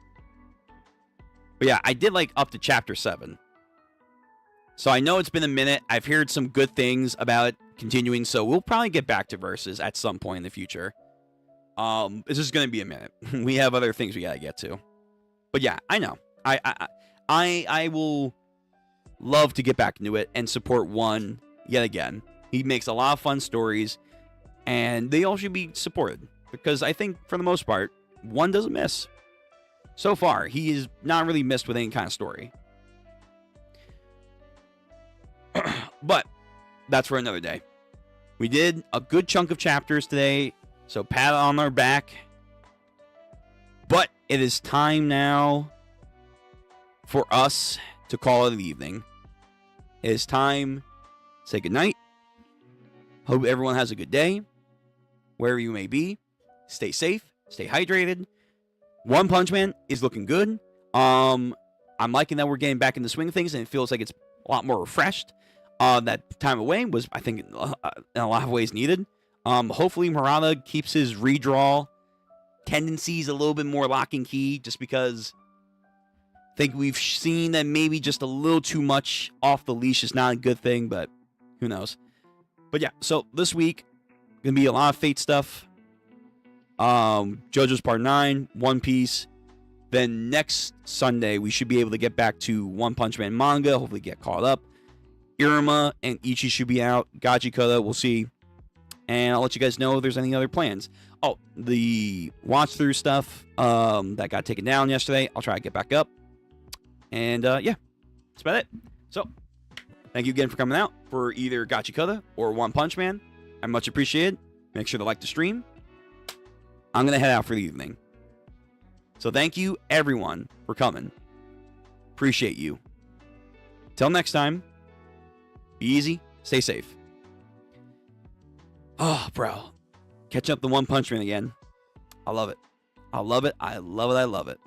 But yeah, I did, like, up to chapter 7. So I know it's been a minute. I've heard some good things about it continuing, so we'll probably get back to Versus at some point in the future. It's just gonna be a minute. We have other things we gotta get to. But yeah, I know. I will love to get back into it and support One yet again. He makes a lot of fun stories, and they all should be supported, because I think for the most part, One doesn't miss. So far, he is not really missed with any kind of story. But that's for another day. We did a good chunk of chapters today, so pat on our back. But it is time now for us to call it an evening. It is time to say goodnight. Hope everyone has a good day, wherever you may be. Stay safe, stay hydrated. One Punch Man is looking good. I'm liking that we're getting back in the swing of things, and it feels like it's a lot more refreshed. That time away was, I think, in a lot of ways needed. Hopefully Murata keeps his redraw tendencies a little bit more lock and key, just because think we've seen that maybe just a little too much off the leash is not a good thing, but who knows. But yeah, so this week gonna be a lot of Fate stuff. JoJo's Part 9, One Piece. Then next Sunday we should be able to get back to One Punch Man manga. Hopefully get caught up. Iruma and Ichi should be out. Gachiakuta, we'll see. And I'll let you guys know if there's any other plans. Oh, the watch through stuff that got taken down yesterday. I'll try to get back up. And yeah, that's about it. So, thank you again for coming out for either Gachiakuta or One Punch Man. I much appreciate it. Make sure to like the stream. I'm going to head out for the evening. So thank you, everyone, for coming. Appreciate you. Till next time, be easy, stay safe. Oh, bro. Catch up the One Punch Man again. I love it. I love it. I love it. I love it.